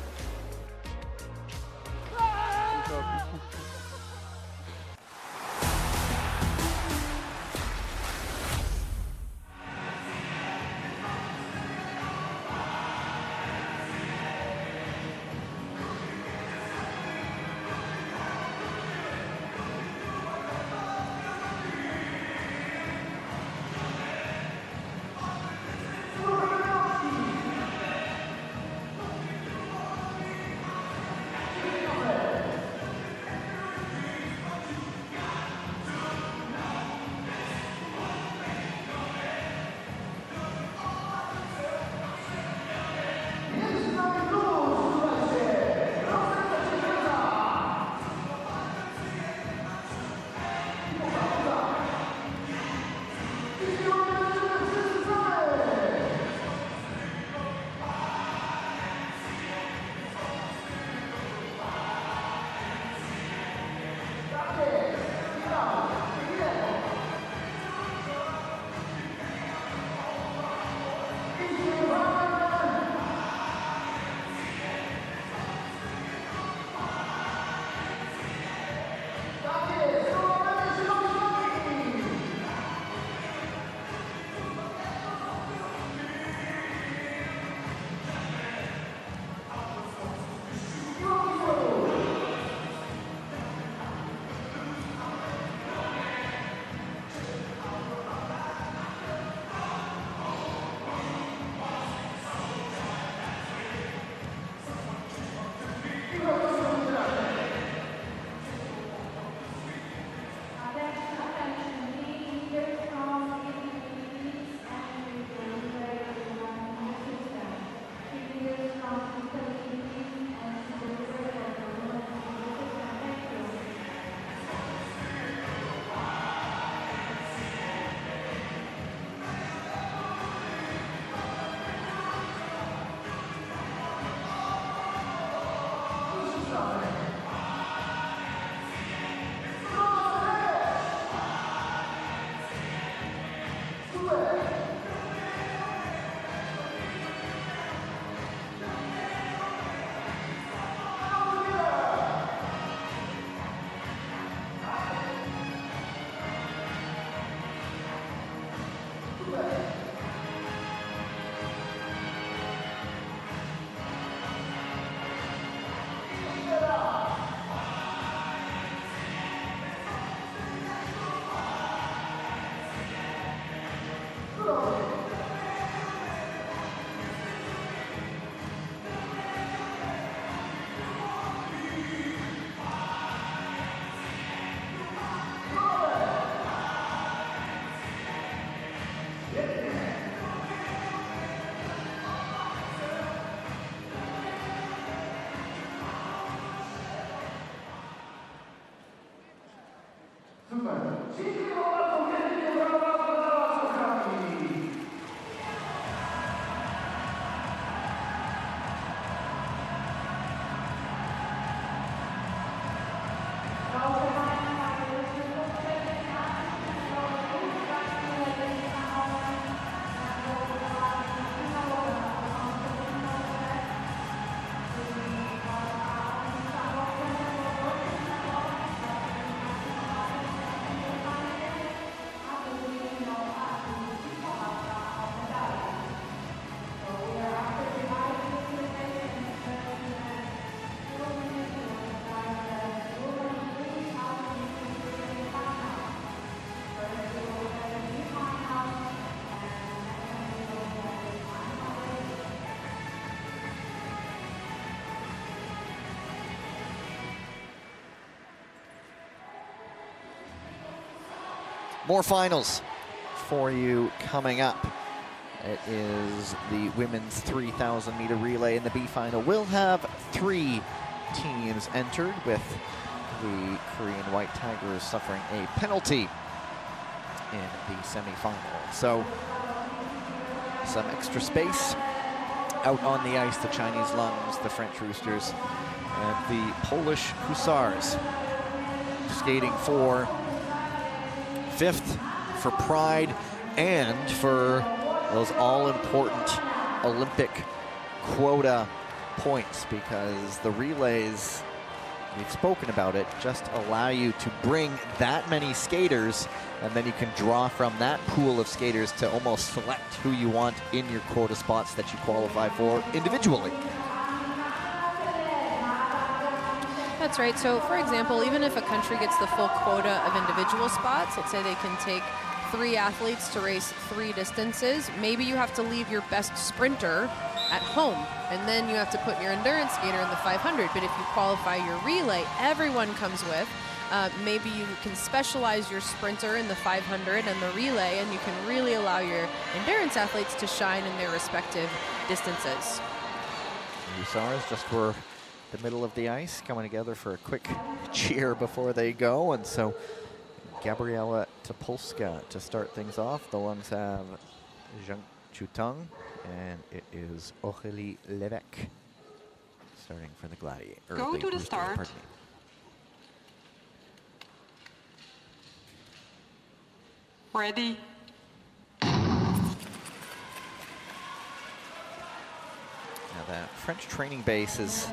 More finals for you coming up. It is the women's 3,000 meter relay in the B final. We'll have 3 teams entered, with the Korean White Tigers suffering a penalty in the semifinal. So some extra space out on the ice. The Chinese Lungs, the French Roosters, and the Polish Hussars skating for 5th, for pride and for those all-important Olympic quota points, because the relays, we've spoken about it, just allow you to bring that many skaters, and then you can draw from that pool of skaters to almost select who you want in your quota spots that you qualify for individually. That's right. So, for example, even if a country gets the full quota of individual spots, let's say they can take 3 athletes to race 3 distances, maybe you have to leave your best sprinter at home, and then you have to put your endurance skater in the 500. But if you qualify your relay, everyone comes with. Maybe you can specialize your sprinter in the 500 and the relay, and you can really allow your endurance athletes to shine in their respective distances. Hussars just were the middle of the ice, coming together for a quick cheer before they go. And so Gabriela Topolska to start things off. The Lungs have Zhang Chutang, and it is Aurélie Levesque starting for the Gladiator. Go to the start. Pardon me. Ready. Now that French training base is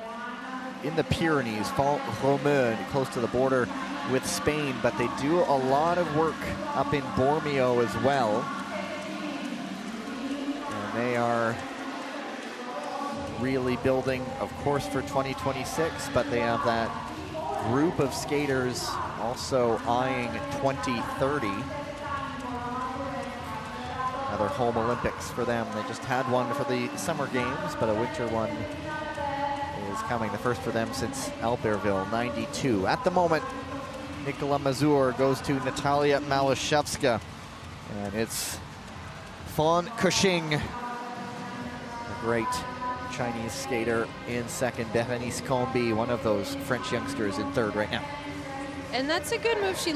in the Pyrenees, Font-Romeu, close to the border with Spain, but they do a lot of work up in Bormio as well. And they are really building, of course, for 2026, but they have that group of skaters also eyeing 2030. Another home Olympics for them. They just had one for the Summer Games, but a winter one is coming, the first for them since Albertville, 92. At the moment, Nicola Mazur goes to Natalia Malashevska, and it's Fan Kushing, a great Chinese skater, in second. Berenice Combi, one of those French youngsters, in third right now. And that's a good move. She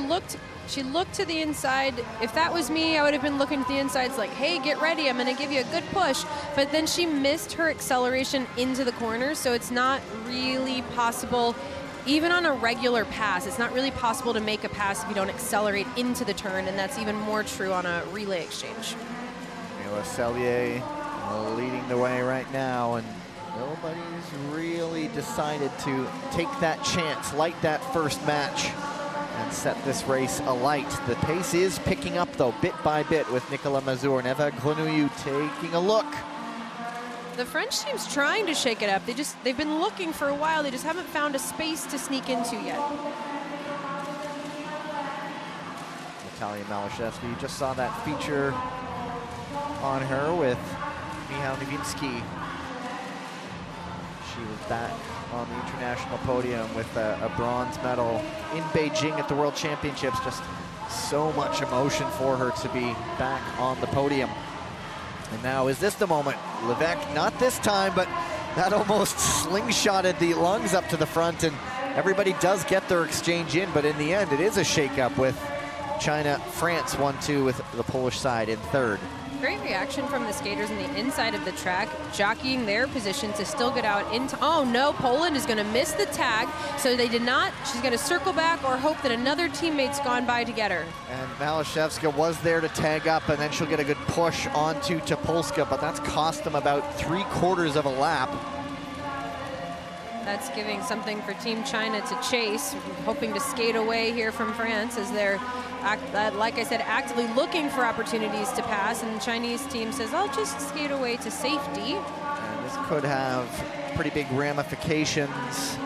looked to the inside. If that was me, I would have been looking to the insides like, hey, get ready, I'm going to give you a good push. But then she missed her acceleration into the corner, so it's not really possible, even on a regular pass, it's not really possible to make a pass if you don't accelerate into the turn, and that's even more true on a relay exchange. Mila Sellier leading the way right now, and nobody's really decided to take that chance, light that first match, and set this race alight. The pace is picking up, though, bit by bit, with Nicola Mazur and Eva Grenouillou taking a look. The French team's trying to shake it up. They've been looking for a while. They just haven't found a space to sneak into yet. Natalia Malashevska, you just saw that feature on her with Michał Nowinski. She was back on the international podium with a bronze medal in Beijing at the World Championships. Just so much emotion for her to be back on the podium. And now, is this the moment? Levesque, not this time, but that almost slingshotted the Lungs up to the front, and everybody does get their exchange in, but in the end, it is a shakeup with China, France 1-2 with the Polish side in third. Great reaction from the skaters on the inside of the track, jockeying their position to still get out into, oh no, Poland is going to miss the tag, so they did not. She's going to circle back or hope that another teammate's gone by to get her. And Malashevska was there to tag up, and then she'll get a good push onto Topolska, but that's cost them about 3/4 of a lap. That's giving something for Team China to chase, hoping to skate away here from France as they're, like I said, actively looking for opportunities to pass, and the Chinese team says, I'll just skate away to safety. And this could have pretty big ramifications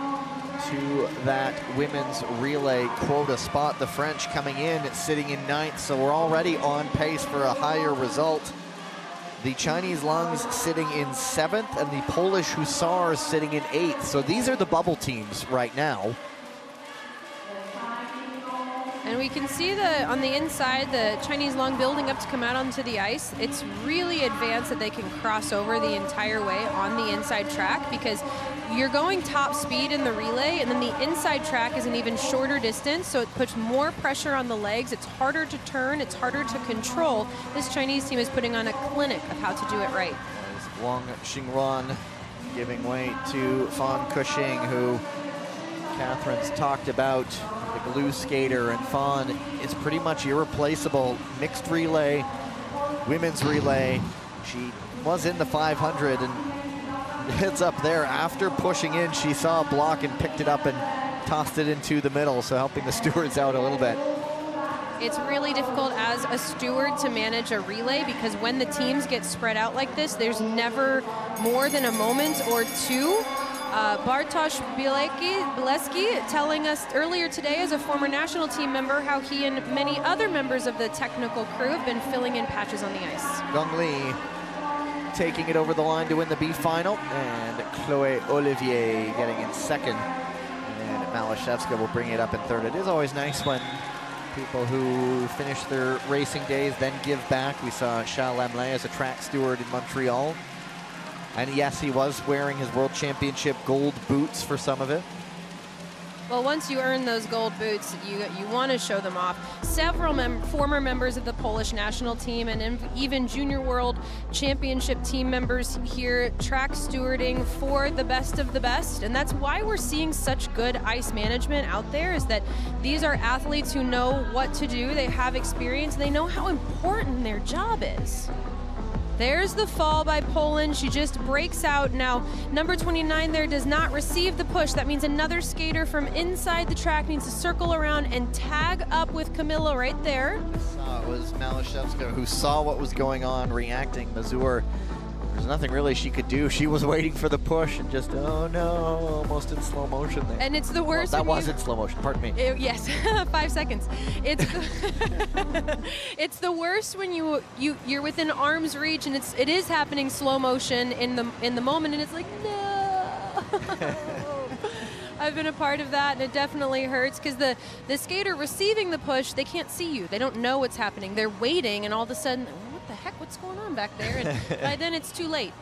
to that women's relay quota spot. The French coming in, sitting in 9th, so we're already on pace for a higher result. The Chinese Lungs sitting in 7th, and the Polish Hussars sitting in 8th. So these are the bubble teams right now. And we can see on the inside, the Chinese long building up to come out onto the ice. It's really advanced that they can cross over the entire way on the inside track, because you're going top speed in the relay, and then the inside track is an even shorter distance, so it puts more pressure on the legs. It's harder to turn, it's harder to control. This Chinese team is putting on a clinic of how to do it right. Wang Xingruan giving way to Fan Kushing, who Catherine's talked about, the glue skater, and Fan is pretty much irreplaceable. Mixed relay, women's relay. She was in the 500 and heads up there. After pushing in, she saw a block and picked it up and tossed it into the middle, so helping the stewards out a little bit. It's really difficult as a steward to manage a relay, because when the teams get spread out like this, there's never more than a moment or two. Bartosz Bilecki telling us earlier today, as a former national team member, how he and many other members of the technical crew have been filling in patches on the ice. Gong Li taking it over the line to win the B final, and Chloe Olivier getting in second. And Malashevska will bring it up in third. It is always nice when people who finish their racing days then give back. We saw Charles Lamelay as a track steward in Montreal. And yes, he was wearing his World Championship gold boots for some of it. Well, once you earn those gold boots, you want to show them off. Several former members of the Polish national team and even Junior World Championship team members here track stewarding for the best of the best. And that's why we're seeing such good ice management out there, is that these are athletes who know what to do, they have experience, they know how important their job is. There's the fall by Poland. She just breaks out. Now, number 29 there does not receive the push. That means another skater from inside the track needs to circle around and tag up with Camilla right there. It was Malashevska who saw what was going on, reacting. Mazur, there's nothing really she could do. She was waiting for the push and just, oh no, almost in slow motion there. And it's the worst. Well, that was in slow motion, pardon me. Yes, 5 seconds. It's it's the worst when you're within arm's reach and it is happening slow motion in the moment, and it's like, no. I've been a part of that, and it definitely hurts, because the skater receiving the push, they can't see you. They don't know what's happening. They're waiting, and all of a sudden, what the heck, what's going on back there? And by then it's too late.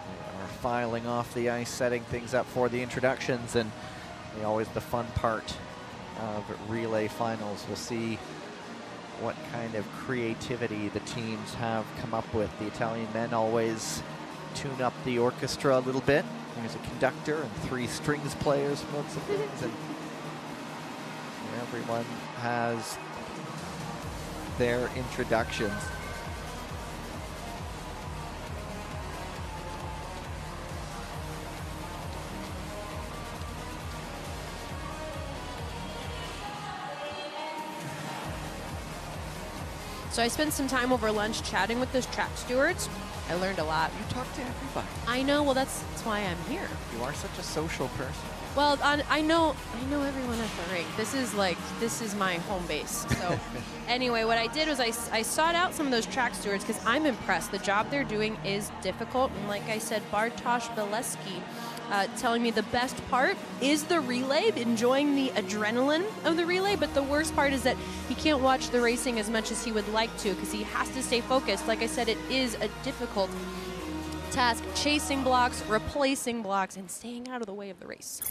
They are filing off the ice, setting things up for the introductions, and always the fun part of relay finals. We'll see what kind of creativity the teams have come up with. The Italian men always tune up the orchestra a little bit. There's a conductor and 3 strings players for lots of things, and everyone has their introductions. So I spent some time over lunch chatting with those track stewards. I learned a lot. You talk to everybody. I know. Well, that's why I'm here. You are such a social person. Well, I know everyone at the rink. This is my home base. So anyway, what I did was I sought out some of those track stewards, because I'm impressed. The job they're doing is difficult. And like I said, Bartosz Bilecki telling me the best part is the relay, enjoying the adrenaline of the relay. But the worst part is that he can't watch the racing as much as he would like to, because he has to stay focused. Like I said, it is a difficult task, chasing blocks, replacing blocks, and staying out of the way of the race.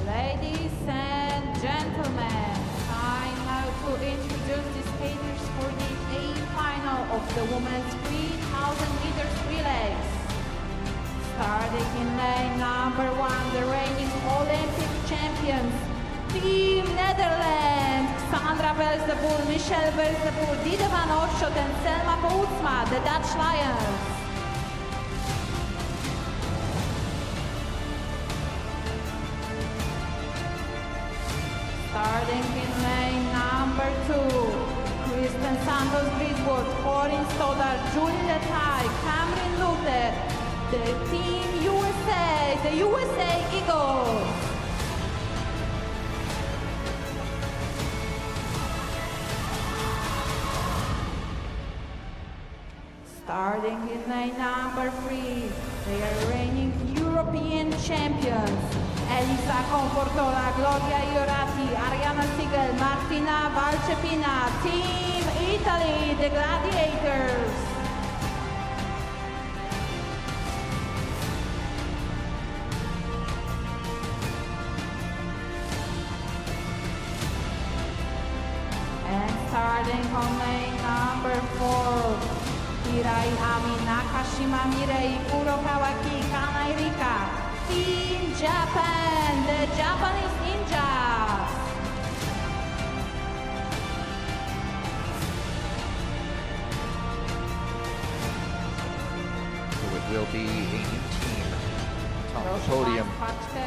Ladies and gentlemen, time now to introduce the skaters for the A-final of the women's 3,000 meters relays. Starting in lane number 1, the reigning Olympic champions, Team Netherlands, Sandra Velzeboel, Michelle Velzeboel, Dide van Oorschot and Selma Poutsma, the Dutch Lions. Starting in lane number 2, Kristen Santos Bridgewood, Corinne Stoddard, Julie Letai, Cameron Luther, the Team USA, the USA Eagles. Starting in lane number 3, they are reigning European champions. Elisa Confortola, Gloria Iorati, Ariana Siegel, Martina Valcepina, Team Italy, the Gladiators. And starting on lane number 4, Hirai Ami, Nakashima Mirei, Kuro Kawaki, Kanai Rika, Team Japan, the Japanese Ninjas. So it will be a new team top of the podium.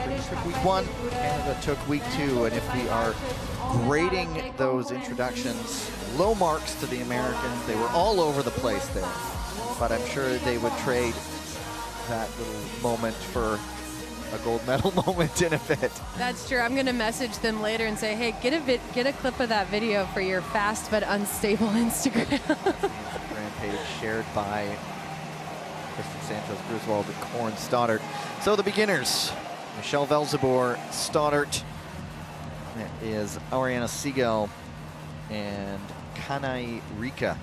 British took week 1, Canada took week 2, and if we are grading those introductions, low marks to the Americans. They were all over the place there, but I'm sure they would trade that little moment for a gold medal moment in a bit. That's true. I'm going to message them later and say, hey, get a clip of that video for your fast but unstable Instagram. Rampage shared by Kristen Santos Griswold and Corinne Stoddard. So the beginners, Michelle Velzeboer, Stoddard, that is Ariana Siegel and Kanai Rika.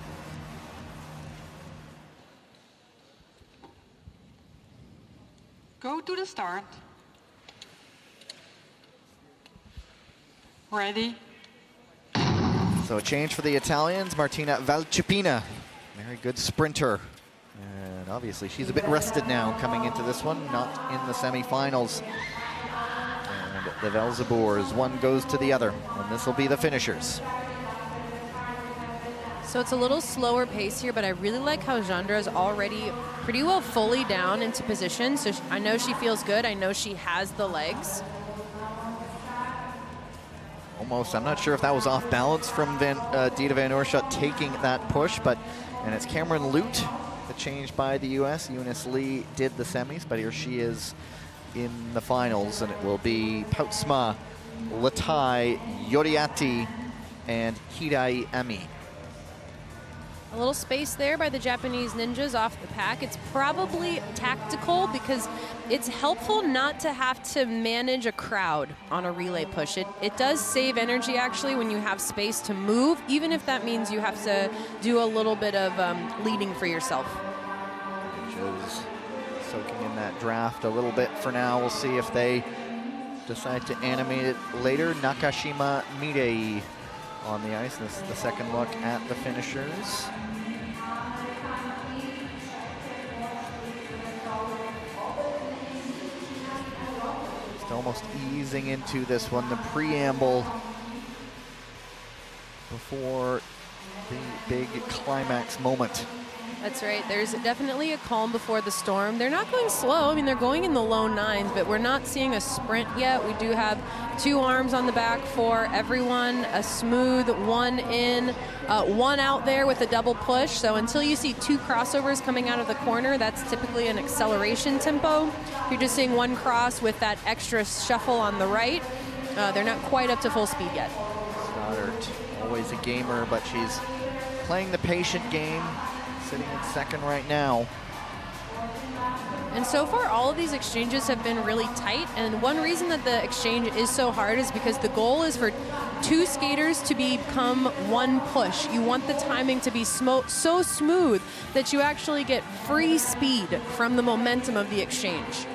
Go to the start. Ready. So a change for the Italians, Martina Valcepina, very good sprinter. And obviously she's a bit rested now coming into this one, not in the semifinals. And the Velzeboers, one goes to the other, and this will be the finishers. So it's a little slower pace here, but I really like how Jandra is already pretty well fully down into position. So I know she feels good. I know she has the legs. Almost, I'm not sure if that was off balance from Dita Van Oorschot taking that push, and it's Cameron Lute, the change by the US. Eunice Lee did the semis, but here she is in the finals, and it will be Poutsma, Letai, Yoriati, and Hirai Ami. A little space there by the Japanese ninjas off the pack. It's probably tactical because it's helpful not to have to manage a crowd on a relay push. It does save energy actually when you have space to move, even if that means you have to do a little bit of leading for yourself. Ninjas soaking in that draft a little bit for now. We'll see if they decide to animate it later. Nakashima Mirei on the ice. This is the second look at the finishers. Just almost easing into this one, the preamble before the big climax moment. That's right. There's definitely a calm before the storm. They're not going slow. I mean, they're going in the low 9s, but we're not seeing a sprint yet. We do have 2 arms on the back for everyone, a smooth 1 in, 1 out there with a double push. So until you see 2 crossovers coming out of the corner, that's typically an acceleration tempo. You're just seeing 1 cross with that extra shuffle on the right. They're not quite up to full speed yet. Stoddard, always a gamer, but she's playing the patient game. Sitting in second right now. And so far, all of these exchanges have been really tight. And one reason that the exchange is so hard is because the goal is for 2 skaters to become 1 push. You want the timing to be so smooth that you actually get free speed from the momentum of the exchange.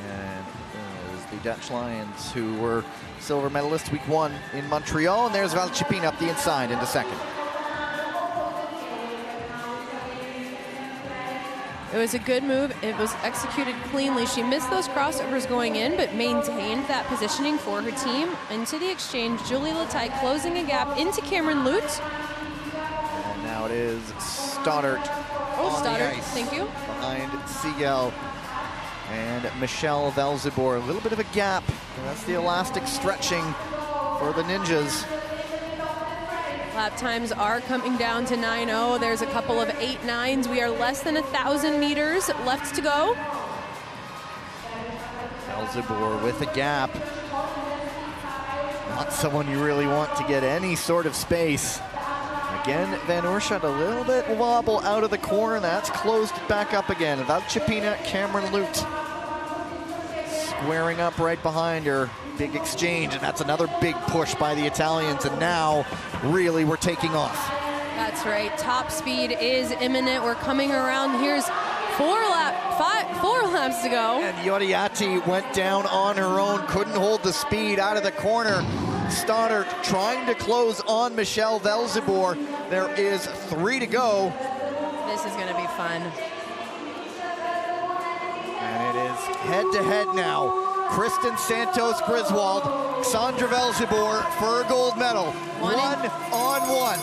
And there's the Dutch Lions, who were silver medalists week 1 in Montreal. And there's Valcepina up the inside into second. It was a good move. It was executed cleanly. She missed those crossovers going in, but maintained that positioning for her team. Into the exchange, Julie Letai closing a gap into Cameron Lute. And now it is Stoddard. Oh, Stoddard, thank you. Behind Siegel. and Michelle Velzibor. A little bit of a gap, and that's the elastic stretching for the Ninjas. Lap times are coming down to 9:0. There's a couple of 8.9s. We are less than 1,000 meters left to go. Velzibor with a gap. Not someone you really want to get any sort of space. Again, Van Oerscht a little bit wobble out of the corner. That's closed back up again. Valchipina, Cameron Lute squaring up right behind her. Big exchange, and that's another big push by the Italians, and now really we're taking off. That's right, top speed is imminent. We're coming around. Here's 4 laps to go. And Yoriati went down on her own, couldn't hold the speed out of the corner. Stoddard trying to close on Michelle Velzibor. There is 3 to go. This is gonna be fun. And it is head-to-head now. Kristen Santos Griswold, Sandra Velzibor for a gold medal. 1-on-1.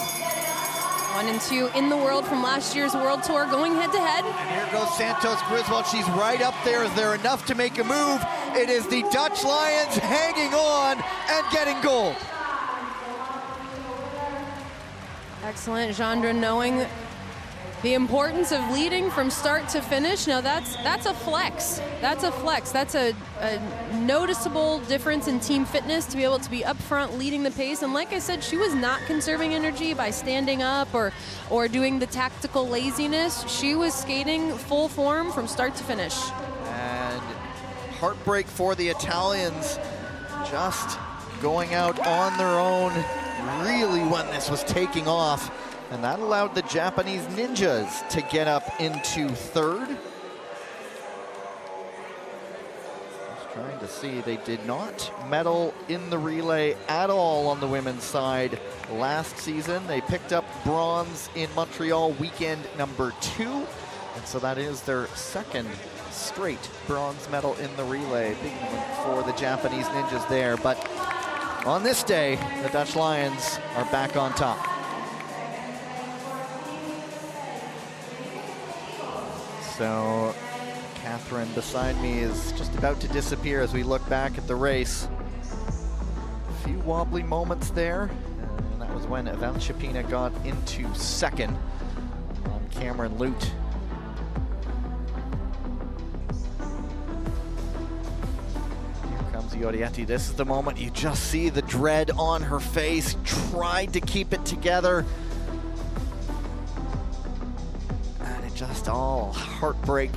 1 and 2 in the world from last year's World Tour, going head-to-head. And here goes Santos Griswold. She's right up there. Is there enough to make a move? It is the Dutch Lions hanging on and getting gold. Excellent, Jandra, knowing the importance of leading from start to finish. Now that's a flex. That's a flex. That's a noticeable difference in team fitness to be able to be up front leading the pace. And like I said, she was not conserving energy by standing up or doing the tactical laziness. She was skating full form from start to finish. And heartbreak for the Italians, just going out on their own really when this was taking off. And that allowed the Japanese Ninjas to get up into 3rd. Just trying to see, they did not medal in the relay at all on the women's side last season. They picked up bronze in Montreal weekend number 2. And so that is their 2nd straight bronze medal in the relay. Big moment for the Japanese Ninjas there. But on this day, the Dutch Lions are back on top. So Catherine beside me is just about to disappear as we look back at the race. A few wobbly moments there, and that was when Valchipina got into 2nd on Cameron Lute. Here comes Yoriati. This is the moment you just see the dread on her face, tried to keep it together. Just all heartbreak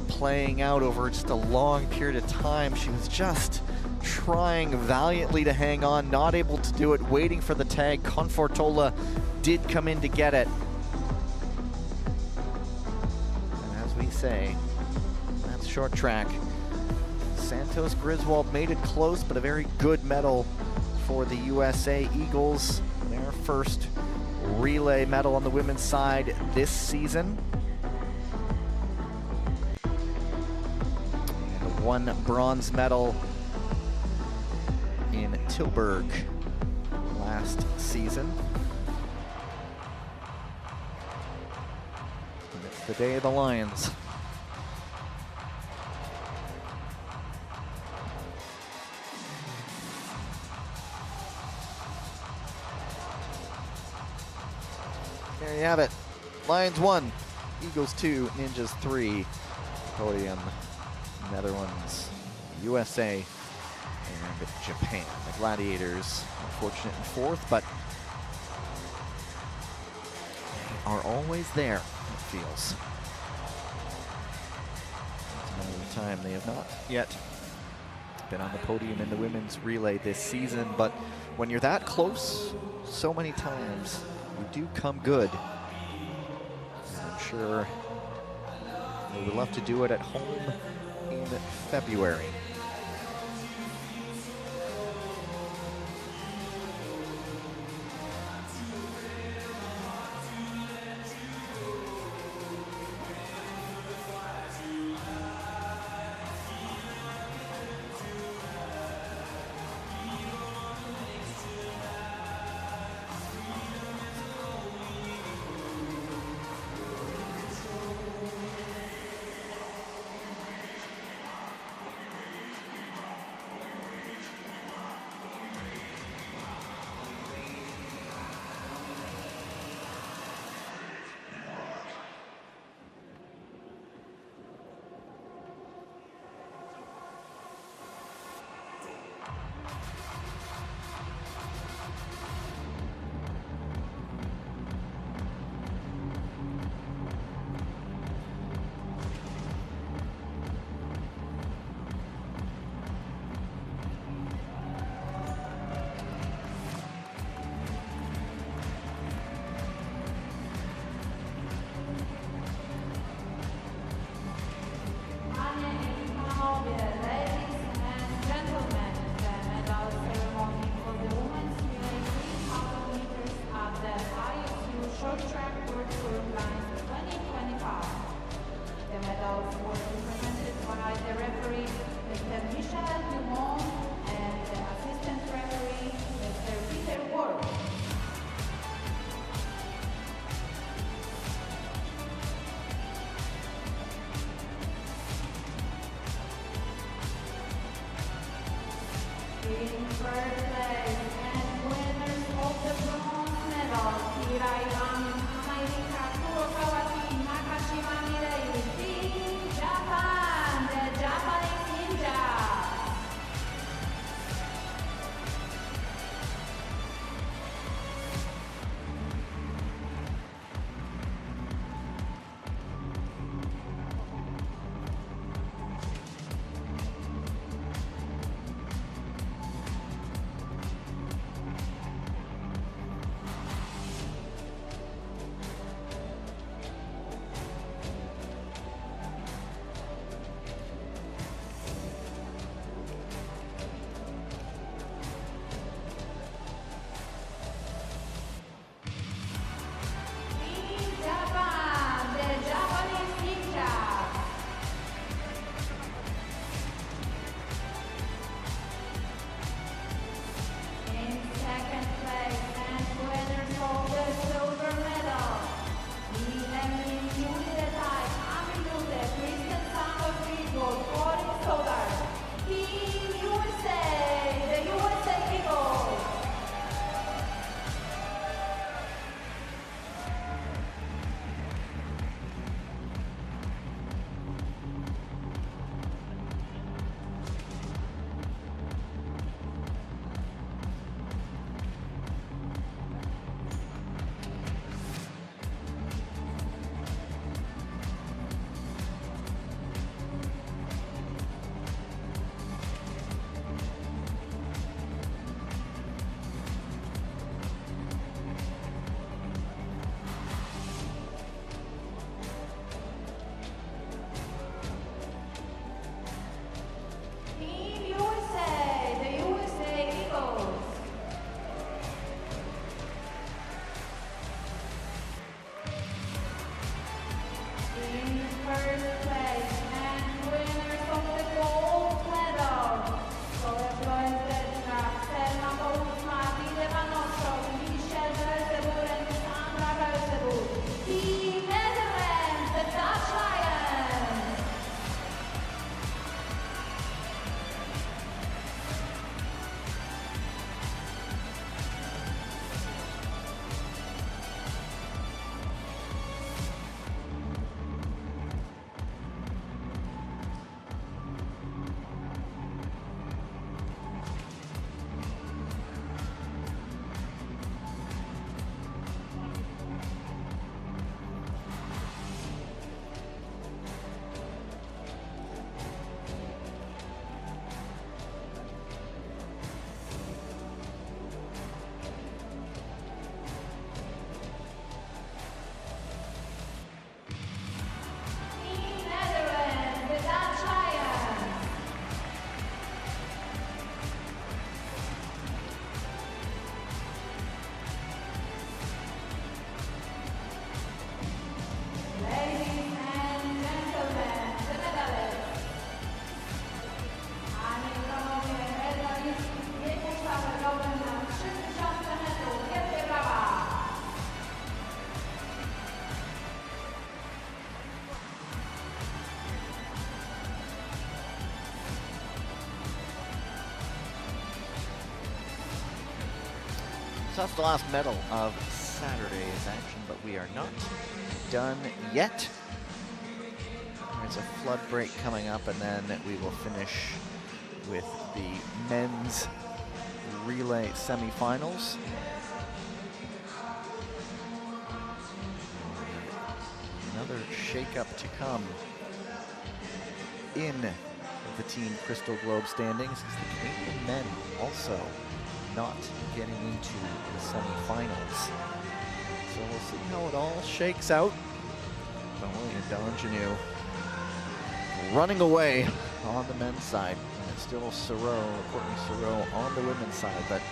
playing out over just a long period of time. She was just trying valiantly to hang on, not able to do it, waiting for the tag. Confortola did come in to get it. And as we say, that's short track. Santos Griswold made it close, but a very good medal for the USA Eagles. Their first relay medal on the women's side this season. And 1 bronze medal in Tilburg last season. And it's the day of the Lions. There you have it. Lions 1, Eagles 2, Ninjas 3. Podium, Netherlands, USA, and Japan. The Gladiators, unfortunate in 4th, but they are always there, it feels. It's another time they have not yet been on the podium in the women's relay this season, but when you're that close so many times, you do come good. I'm sure they would love to do it at home in February. In third place and winners of the bronze medal, Kirai Amin, America, Kurokawaki, Nakashima Mirei, Team Japan, the Japanese ninjas. So that's the last medal of Saturday's action, but we are not done yet. There's a flood break coming up, and then we will finish with the men's relay semifinals. Another shakeup to come in the Team Crystal Globe standings is the Canadian men also not getting into the semifinals. So we'll see how it all shakes out. Emily and Donjanu running away on the men's side. And it's still Courtney Sereau on the women's side, but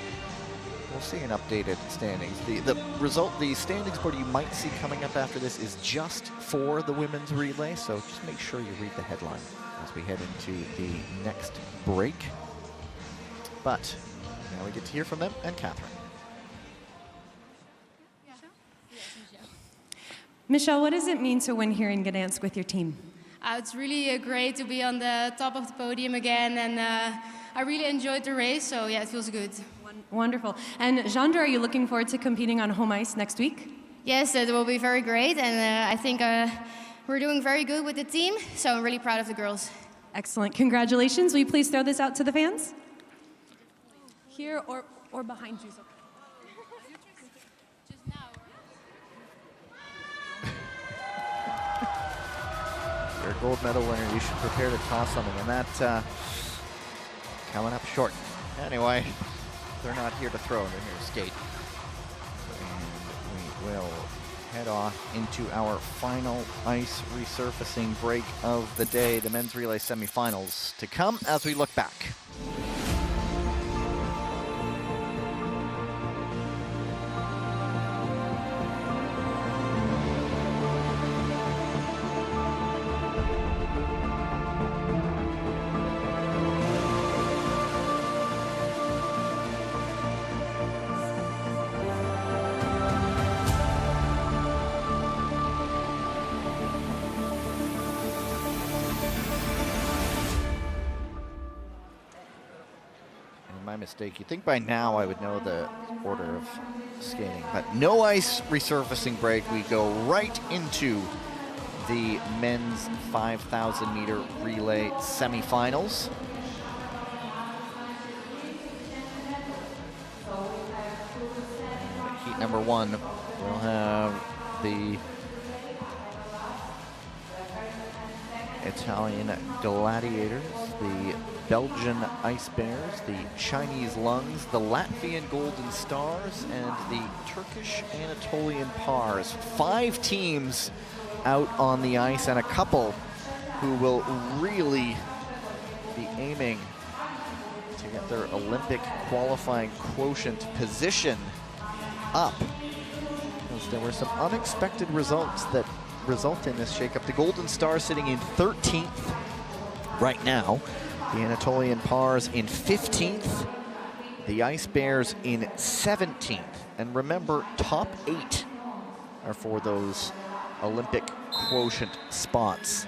we'll see an updated standings. The standings board you might see coming up after this is just for the women's relay, so just make sure you read the headline as we head into the next break. But now we get to hear from them and Catherine. Michelle, what does it mean to win here in Gdansk with your team? It's really great to be on the top of the podium again, and I really enjoyed the race, so yeah, it feels good. Wonderful. And Jandra, are you looking forward to competing on home ice next week? Yes, it will be very great, and I think we're doing very good with the team, so I'm really proud of the girls. Excellent. Congratulations. Will you please throw this out to the fans? Here or behind you. You're a gold medal winner. You should prepare to toss something, and that coming up short. Anyway, they're not here to throw, they're here to skate. And we will head off into our final ice resurfacing break of the day, the men's relay semifinals to come as we look back. My mistake. You'd think by now I would know the order of skating, but no ice resurfacing break. We go right into the men's 5,000 meter relay semifinals. Heat number one, we'll have the Italian Gladiators, the Belgian Ice Bears, the Chinese Lungs, the Latvian Golden Stars, and the Turkish Anatolian Pars. 5 teams out on the ice, and a couple who will really be aiming to get their Olympic qualifying quotient position up, because there were some unexpected results that result in this shakeup. The Golden Stars sitting in 13th right now. The Anatolian Pars in 15th. The Ice Bears in 17th. And remember, top 8 are for those Olympic quotient spots.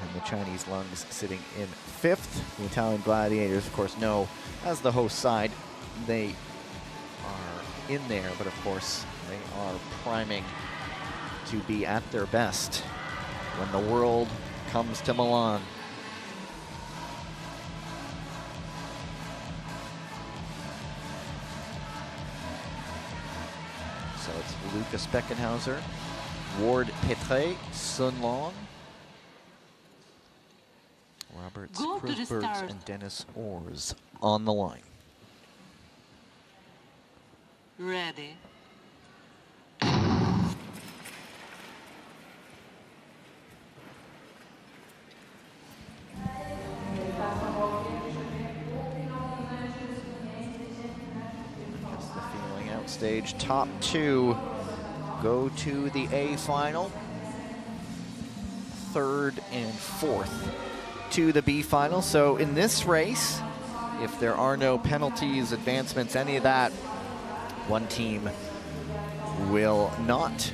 And the Chinese Lungs sitting in 5th. The Italian Gladiators, of course, know as the host side, they are in there, but of course, they are priming to be at their best when the world comes to Milan. So it's Lucas Beckenhauser, Ward Petre, Sun Long, Robert Krusbergs, and Dennis Ors on the line. Ready. Stage top 2 go to the A final. 3rd and 4th to the B final. So in this race, if there are no penalties, advancements, any of that, one team will not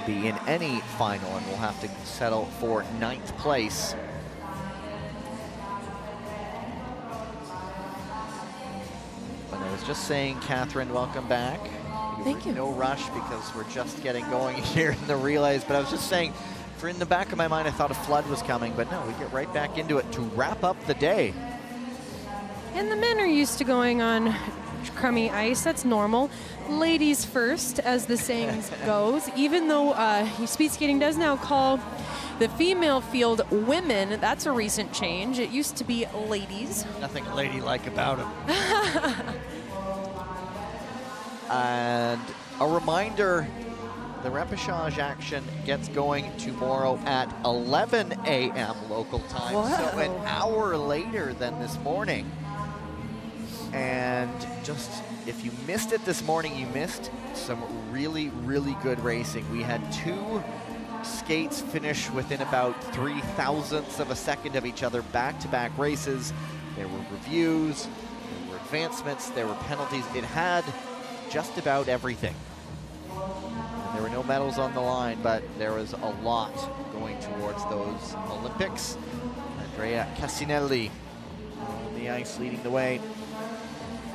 be in any final and will have to settle for 9th place. I was just saying, Catherine, welcome back. Thank you. No rush because we're just getting going here in the relays, but I was just saying, for in the back of my mind, I thought a flood was coming, but no, we get right back into it to wrap up the day. And the men are used to going on crummy ice. That's normal. Ladies first, as the saying goes, even though speed skating does now call the female field women. That's a recent change. It used to be ladies. Nothing ladylike about it. And a reminder, the repechage action gets going tomorrow at 11 a.m. local time. Whoa. So an hour later than this morning. And just, if you missed it this morning, you missed some really, really good racing. We had 2 skates finish within about 0.003 of a second of each other, back-to-back races. There were reviews, there were advancements, there were penalties. It had just about everything. And there were no medals on the line, but there was a lot going towards those Olympics. Andrea Cassinelli on the ice leading the way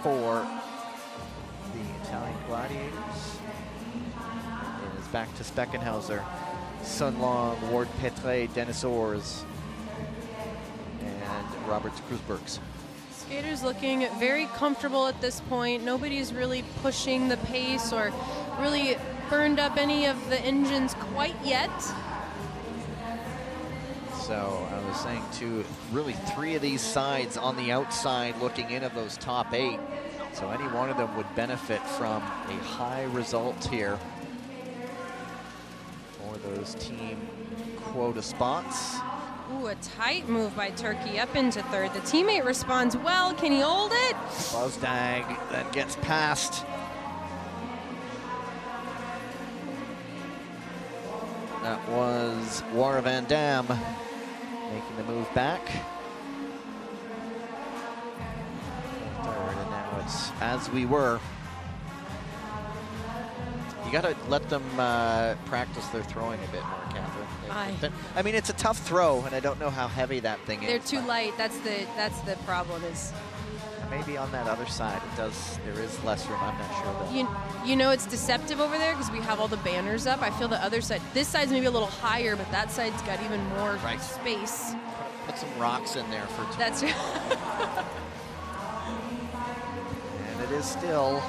for the Italian Gladiators. It is back to Speckenhauser, Sun Long, Ward Petre, Dennis Ors, and Robert Krusbergs. Skaters looking very comfortable at this point. Nobody's really pushing the pace or really burned up any of the engines quite yet. So I was saying too, really 3 of these sides on the outside looking in of those top 8. So any one of them would benefit from a high result here for those team quota spots. Ooh, a tight move by Turkey up into third. The teammate responds well. Can he hold it? Bozdag then gets past. That was Wara Van Dam making the move back. Third, and now it's as we were. You got to let them practice their throwing a bit more, Catherine. I mean, it's a tough throw, and I don't know how heavy that thing is. They're too light. That's the problem. Is maybe on that other side, there is less room. I'm not sure though. You know it's deceptive over there because we have all the banners up. I feel the other side. This side's maybe a little higher, but that side's got even more space. Put some rocks in there for. That's right. And it is still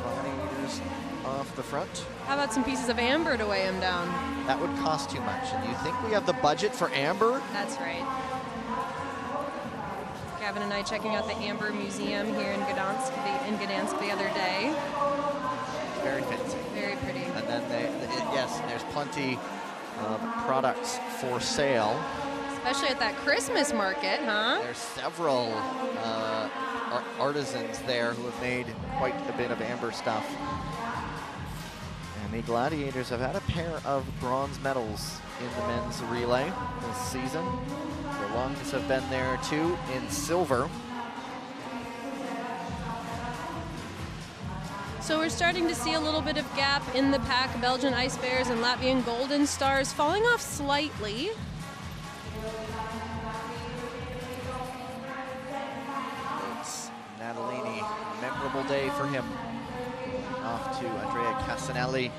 Gladiators off the front. How about some pieces of amber to weigh him down? That would cost too much. And you think we have the budget for amber? That's right. Gavin and I checking out the Amber Museum here in Gdansk the other day. Very fancy. Very pretty. And then yes, there's plenty of products for sale. Especially at that Christmas market, huh? There's several artisans there who have made quite a bit of amber stuff. And the Gladiators have had a pair of bronze medals in the men's relay this season. The Lungs have been there too in silver. So we're starting to see a little bit of gap in the pack. Belgian Ice Bears and Latvian Golden Stars falling off slightly. It's Natalini, memorable day for him. Off to Andrea Cassinelli.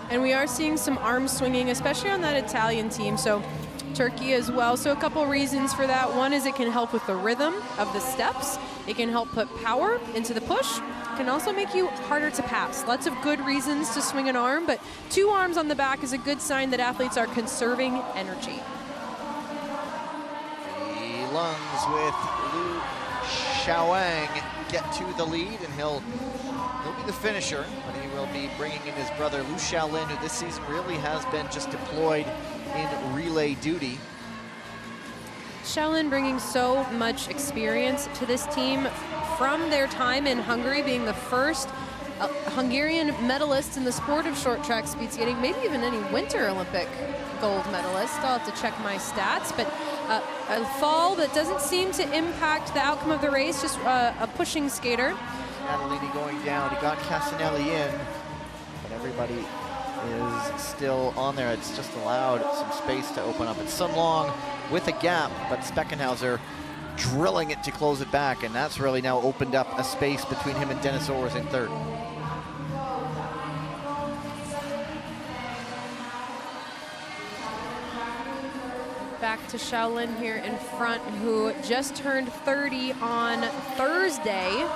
And we are seeing some arm swinging, especially on that Italian team. So Turkey as well. So a couple reasons for that. One is it can help with the rhythm of the steps. It can help put power into the push. It can also make you harder to pass. Lots of good reasons to swing an arm, but 2 arms on the back is a good sign that athletes are conserving energy. The Lungs with Liu Xiaowang get to the lead, and he'll be the finisher, but he will be bringing in his brother Liu Xiaolin, who this season really has been just deployed in relay duty. Xiaolin bringing so much experience to this team from their time in Hungary, being the first Hungarian medalist in the sport of short track speed skating, maybe even any Winter Olympic gold medalist. I'll have to check my stats, but a fall that doesn't seem to impact the outcome of the race, just a pushing skater. Natalini going down, he got Cassinelli in, but everybody is still on there. It's just allowed some space to open up. It's Sun Long with a gap, but Speckenhauser drilling it to close it back, and that's really now opened up a space between him and Dennis Ors in third. Back to Xiaolin here in front, who just turned 30 on Thursday.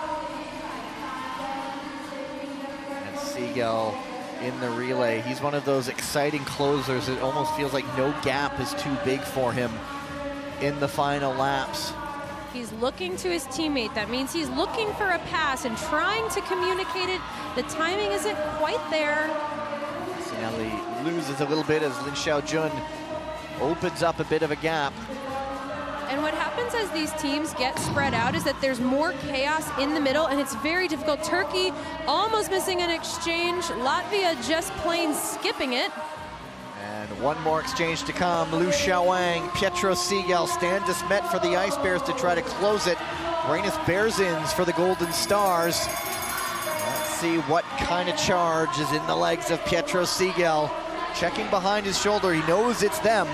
And Siegel in the relay. He's one of those exciting closers. It almost feels like no gap is too big for him in the final laps. He's looking to his teammate. That means he's looking for a pass and trying to communicate it. The timing isn't quite there. Cassinelli loses a little bit as Lin Xiaojun opens up a bit of a gap. And what happens as these teams get spread out is that there's more chaos in the middle, and it's very difficult. Turkey almost missing an exchange. Latvia just plain skipping it. And one more exchange to come. Liu Xiaowang, Pietro Siegel, Stan Desmet for the Ice Bears to try to close it. Rainis Berzins for the Golden Stars. That's see what kind of charge is in the legs of Pietro Sigel. Checking behind his shoulder, he knows it's them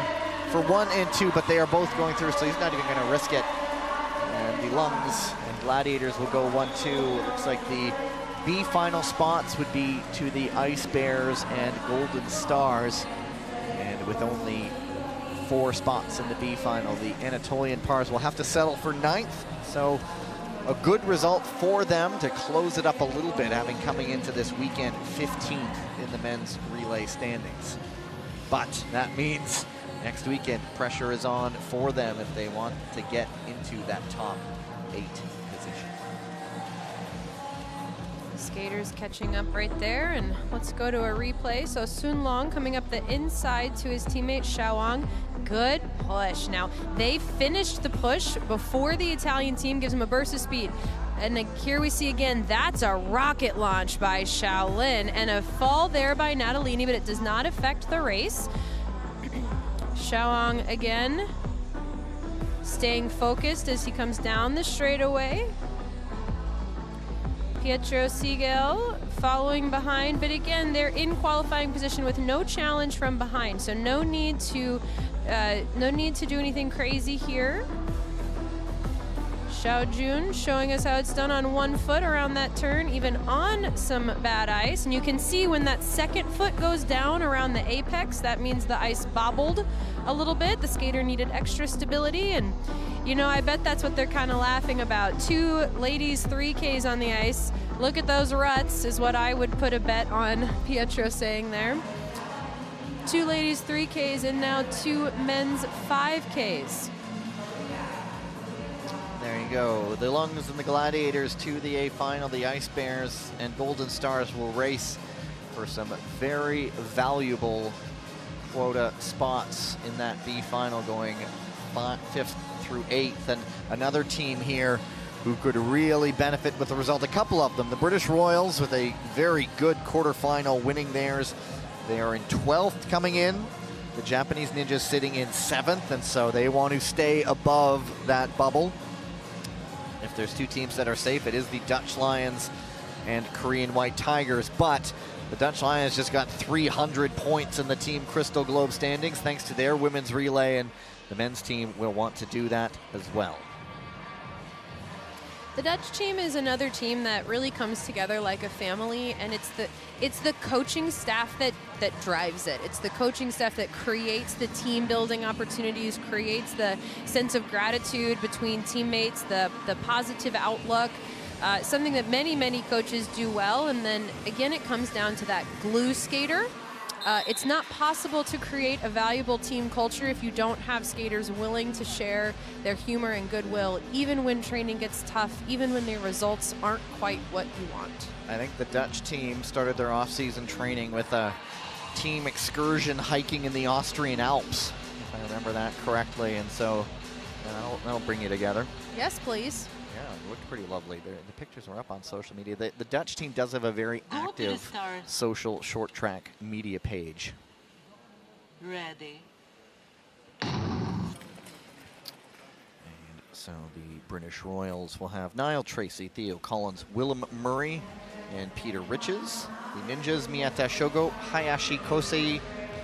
for 1 and 2, but they are both going through, so he's not even gonna risk it. And the Lungs and Gladiators will go 1-2. It looks like the B final spots would be to the Ice Bears and Golden Stars. And with only 4 spots in the B final, the Anatolian Pars will have to settle for 9th. So a good result for them to close it up a little bit, having coming into this weekend 15th in the men's relay standings. But that means next weekend pressure is on for them if they want to get into that top 8 position. Skaters catching up right there, and let's go to a replay. So Sun Long coming up the inside to his teammate Xiaowang. Good push. Now, they finished the push before the Italian team gives him a burst of speed. And here we see again, that's a rocket launch by Shaolin, and a fall there by Natalini, but it does not affect the race. Xiaowang again, staying focused as he comes down the straightaway. Pietro Sigel following behind, but again, they're in qualifying position with no challenge from behind, so no need to do anything crazy here. Xiao Jun showing us how it's done on 1 foot around that turn, even on some bad ice. And you can see when that second foot goes down around the apex, that means the ice bobbled a little bit. The skater needed extra stability, and you know, I bet that's what they're kind of laughing about. 2 ladies 3Ks on the ice. Look at those ruts is what I would put a bet on, Pietro saying there. 2 ladies 3Ks and now 2 men's 5Ks. There you go. The Lungs and the Gladiators to the A final. The Ice Bears and Golden Stars will race for some very valuable quota spots in that B final, going 5th through 8th. And another team here who could really benefit with the result, a couple of them. The British Royals with a very good quarterfinal, winning theirs. They are in 12th coming in. The Japanese Ninjas sitting in 7th, and so they want to stay above that bubble. If there's 2 teams that are safe, it is the Dutch Lions and Korean White Tigers, but the Dutch Lions just got 300 points in the Team Crystal Globe standings thanks to their women's relay, and the men's team will want to do that as well. The Dutch team is another team that really comes together like a family, and it's the coaching staff that drives it. It's the coaching staff that creates the team building opportunities, creates the sense of gratitude between teammates, the positive outlook, something that many coaches do well. And then again, it comes down to that glue skater. It's not possible to create a valuable team culture if you don't have skaters willing to share their humor and goodwill, even when training gets tough, even when their results aren't quite what you want. I think the Dutch team started their off-season training with a team excursion hiking in the Austrian Alps, if I remember that correctly, and so that'll bring you together. Yes, please. Yeah, it looked pretty lovely. The pictures are up on social media. The Dutch team does have a very active social short track media page. Ready. And so the British Royals will have Niall Tracy, Theo Collins, Willem Murray, and Peter Riches. The Ninjas, Miyata Shogo, Hayashi Kosei,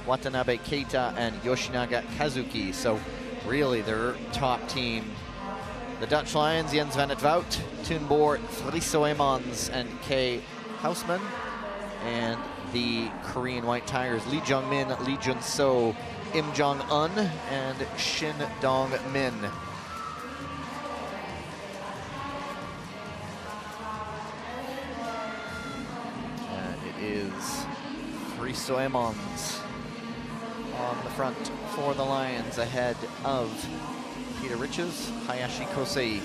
Watanabe Keita, and Yoshinaga Kazuki. So really their top team. The Dutch Lions, Jens van het Wout, Toon Boer, Friso Emons, and Kay Hausman. And the Korean White Tigers, Lee Jung-min, Lee Jun-so, Im Jong-un, and Shin Dong-min. It is Friso Emons on the front for the Lions, ahead of Peter Riches, Hayashi Kosei.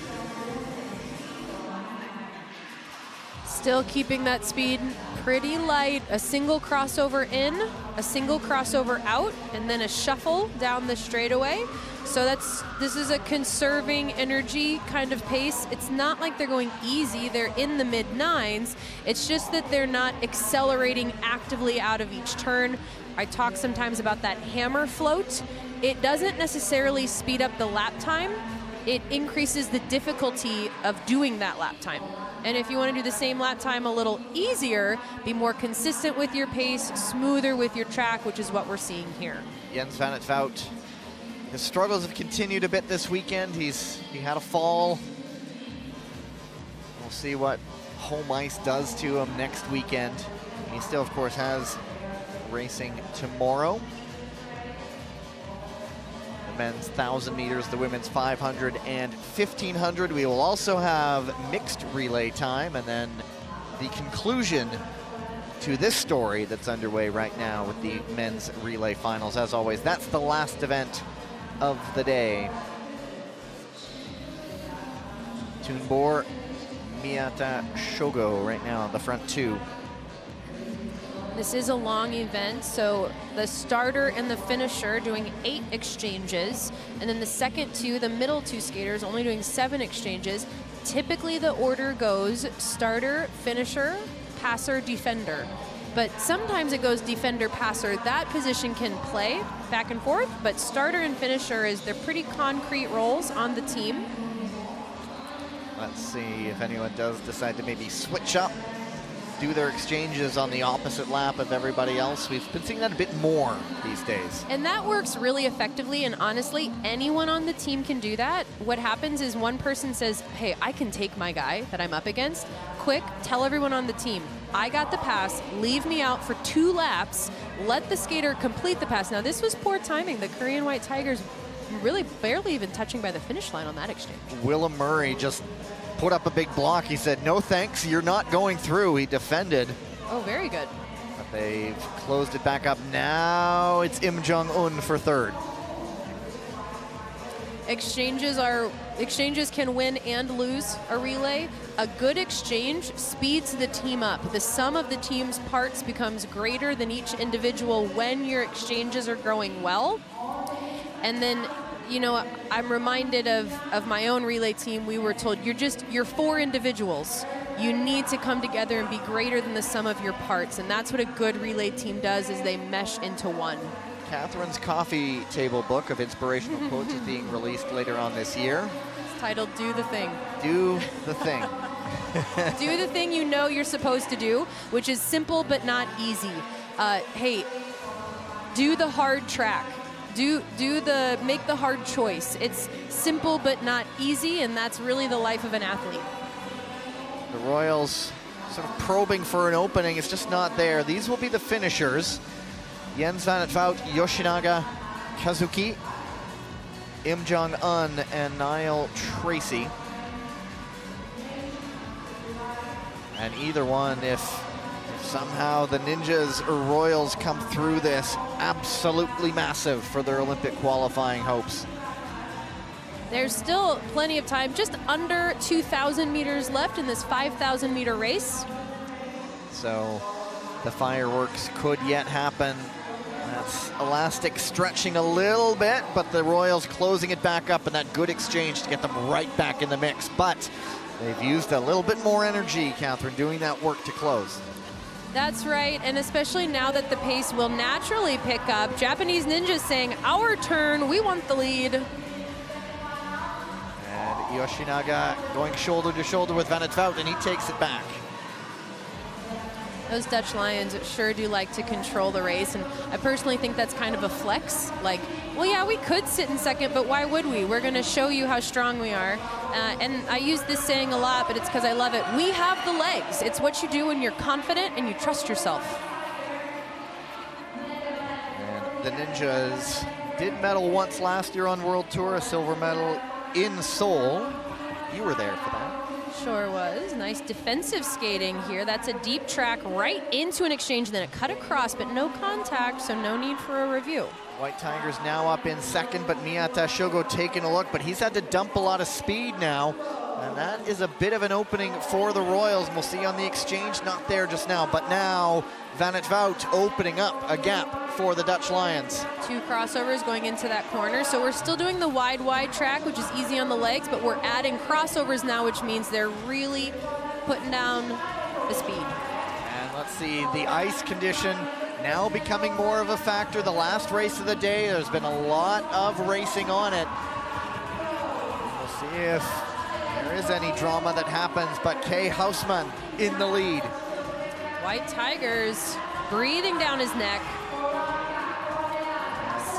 Still keeping that speed pretty light. A single crossover in, a single crossover out, and then a shuffle down the straightaway. So this is a conserving energy kind of pace. It's not like they're going easy. They're in the mid-9s. It's just that they're not accelerating actively out of each turn. I talk sometimes about that hammer float. It doesn't necessarily speed up the lap time. It increases the difficulty of doing that lap time. And if you want to do the same lap time a little easier, be more consistent with your pace, smoother with your track, which is what we're seeing here. Jens van 't Vout, his struggles have continued a bit this weekend. He had a fall. We'll see what home ice does to him next weekend. He still, of course, has racing tomorrow. The men's 1,000 meters, the women's 500 and 1,500. We will also have mixed relay time, and then the conclusion to this story that's underway right now with the men's relay finals. As always, that's the last event of the day. Tunbor, Miyata, Shogo right now on the front two. This is a long event, so the starter and the finisher doing 8 exchanges, and then the second two, the middle two skaters, only doing 7 exchanges. Typically the order goes starter, finisher, passer, defender. But sometimes it goes defender, passer. That position can play back and forth, but starter and finisher they're pretty concrete roles on the team. Let's see if anyone does decide to maybe switch up, do their exchanges on the opposite lap of everybody else. We've been seeing that a bit more these days. And that works really effectively, and honestly, anyone on the team can do that. What happens is one person says, hey, I can take my guy that I'm up against. Quick, tell everyone on the team, I got the pass, leave me out for 2 laps, let the skater complete the pass. Now, this was poor timing. The Korean White Tigers really barely even touching by the finish line on that exchange. Willem Murray just put up a big block. He said, no thanks, you're not going through. He defended. Oh, very good. But they've closed it back up. Now it's Im Jong-un for third. Exchanges can win and lose a relay. A good exchange speeds the team up. The sum of the team's parts becomes greater than each individual when your exchanges are going well. And then, you know, I'm reminded of my own relay team. We were told, you're 4 individuals. You need to come together and be greater than the sum of your parts. And that's what a good relay team does, is they mesh into one. Catherine's coffee table book of inspirational quotes is being released later on this year. It's titled Do the Thing. Do the thing. Do the thing you know you're supposed to do, which is simple but not easy. Hey, do the hard track. Make the hard choice. It's simple but not easy, and that's really the life of an athlete. The Royals sort of probing for an opening. It's just not there. These will be the finishers. Jens van 't Vout, Yoshinaga, Kazuki, Im Jong-un, and Niall Tracy. And either one, if somehow the Ninjas or Royals come through this, absolutely massive for their Olympic qualifying hopes. There's still plenty of time, just under 2,000 meters left in this 5,000 meter race. So the fireworks could yet happen. That's Elastic stretching a little bit, but the Royals closing it back up, and that good exchange to get them right back in the mix. But they've used a little bit more energy, Catherine, doing that work to close. That's right, and especially now that the pace will naturally pick up. Japanese Ninjas saying, our turn, we want the lead. And Yoshinaga going shoulder to shoulder with van 't Vout, and he takes it back. Those Dutch Lions sure do like to control the race, and I personally think that's kind of a flex. Like, well, yeah, we could sit in second, but why would we? We're going to show you how strong we are. And I use this saying a lot, but it's because I love it. We have the legs. It's what you do when you're confident and you trust yourself. And the Ninjas did medal once last year on World Tour, a silver medal in Seoul. You were there for that. Sure was. Nice defensive skating here. That's a deep track right into an exchange, then a cut across, but no contact, so no need for a review. White Tigers now up in second, but Miyata Shogo taking a look, but he's had to dump a lot of speed now. And that is a bit of an opening for the Royals. We'll see on the exchange, not there just now, but now van 't Vout opening up a gap for the Dutch Lions. 2 crossovers going into that corner. So we're still doing the wide track, which is easy on the legs, but we're adding crossovers now, which means they're really putting down the speed. And let's see, the ice condition now becoming more of a factor. The last race of the day, there's been a lot of racing on it. We'll see if there is any drama that happens, but Kay Hausman in the lead. White Tigers breathing down his neck.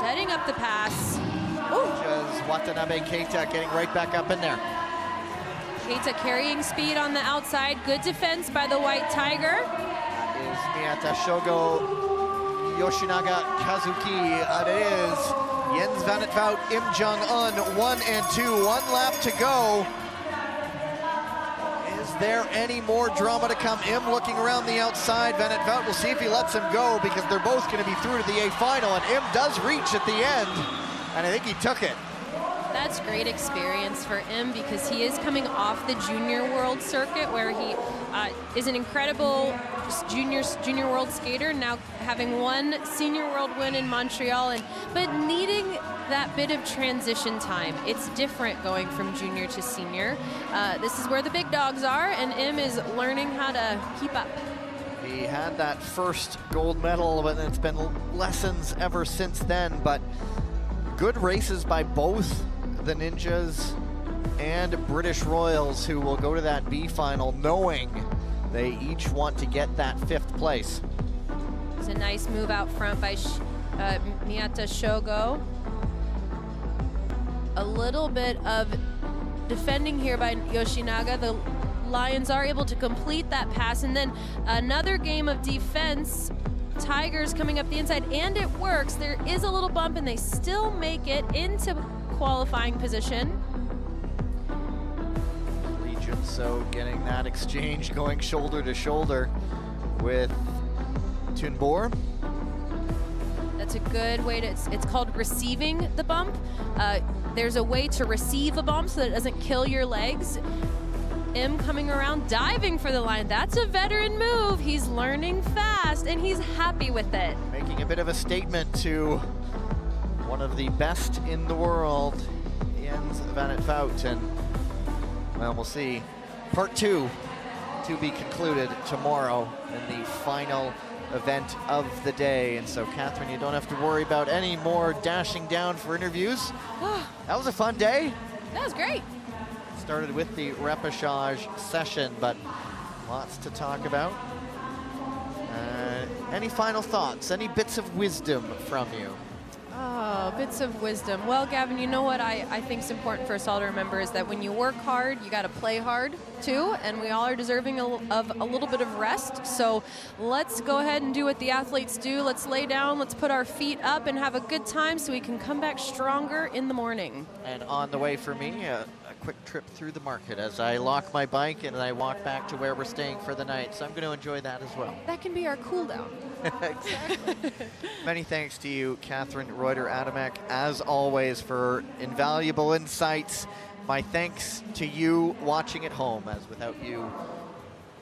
Setting up the pass. Just Watanabe Keita getting right back up in there. Keita carrying speed on the outside. Good defense by the White Tiger. That is Miyata Shogo, Yoshinaga Kazuki. It is Jens van het Wout, Im Jong-un, 1 and 2. 1 lap to go. Is there any more drama to come? Im looking around the outside. Van het Wout, we'll see if he lets him go because they're both going to be through to the A final, and Im does reach at the end, and I think he took it. That's great experience for him because he is coming off the junior world circuit where he is an incredible junior world skater, now having one senior world win in Montreal, but needing that bit of transition time. It's different going from junior to senior. This is where the big dogs are, and Im is learning how to keep up. He had that first gold medal, but it's been lessons ever since then, but good races by both the Ninjas and British Royals, who will go to that B final knowing they each want to get that 5th place. It's a nice move out front by Miyata Shogo. A little bit of defending here by Yoshinaga. The Lions are able to complete that pass, and then another game of defense. Tigers coming up the inside, and it works. There is a little bump, and they still make it into qualifying position. Regent so getting that exchange going shoulder to shoulder with Tunbor. That's a good way to, it's called receiving the bump. There's a way to receive a bump so that it doesn't kill your legs. Im coming around, diving for the line. That's a veteran move. He's learning fast, and he's happy with it. Making a bit of a statement to one of the best in the world, Jens van het Wout. And, well, we'll see. Part 2 to be concluded tomorrow in the final event of the day. And so, Catherine, you don't have to worry about any more dashing down for interviews. That was a fun day. That was great. Started with the repechage session, but lots to talk about. Any final thoughts? Any bits of wisdom from you? Oh, bits of wisdom. Well, Gavin, you know what I think is important for us all to remember is that when you work hard, you got to play hard too, and we all are deserving of a little bit of rest. So let's go ahead and do what the athletes do. Let's lay down, let's put our feet up and have a good time so we can come back stronger in the morning. And on the way for me, a quick trip through the market as I lock my bike and I walk back to where we're staying for the night. So I'm going to enjoy that as well. That can be our cool down. Exactly. Many thanks to you, Catherine Reuter-Adamek, as always, for invaluable insights. My thanks to you watching at home, as without you,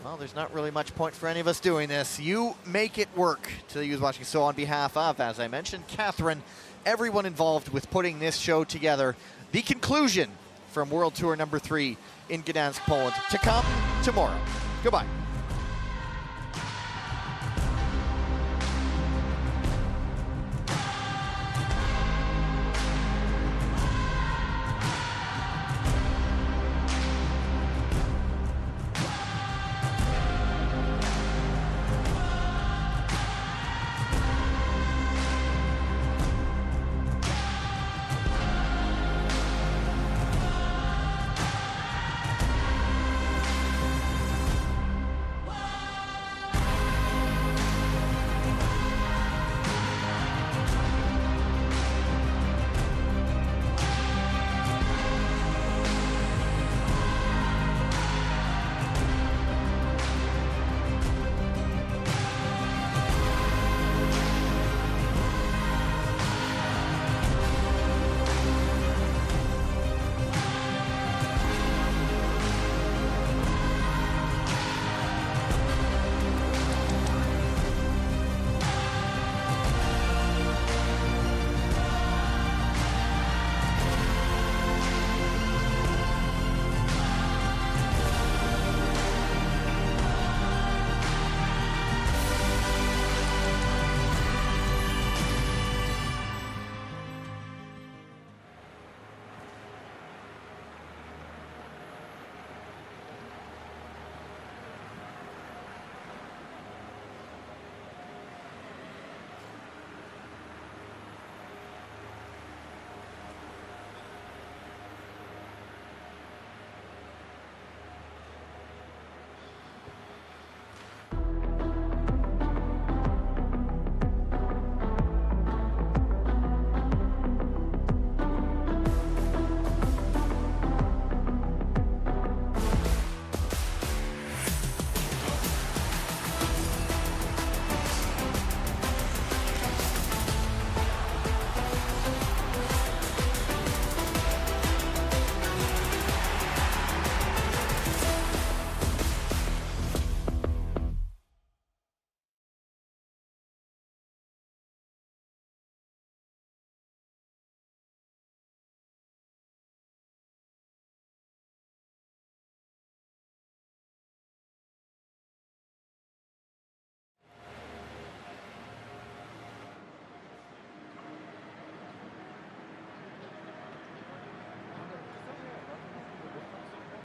well, there's not really much point for any of us doing this. You make it work to you watching. So on behalf of, as I mentioned, Catherine, everyone involved with putting this show together, the conclusion from World Tour number 3 in Gdansk, Poland, to come tomorrow. Goodbye.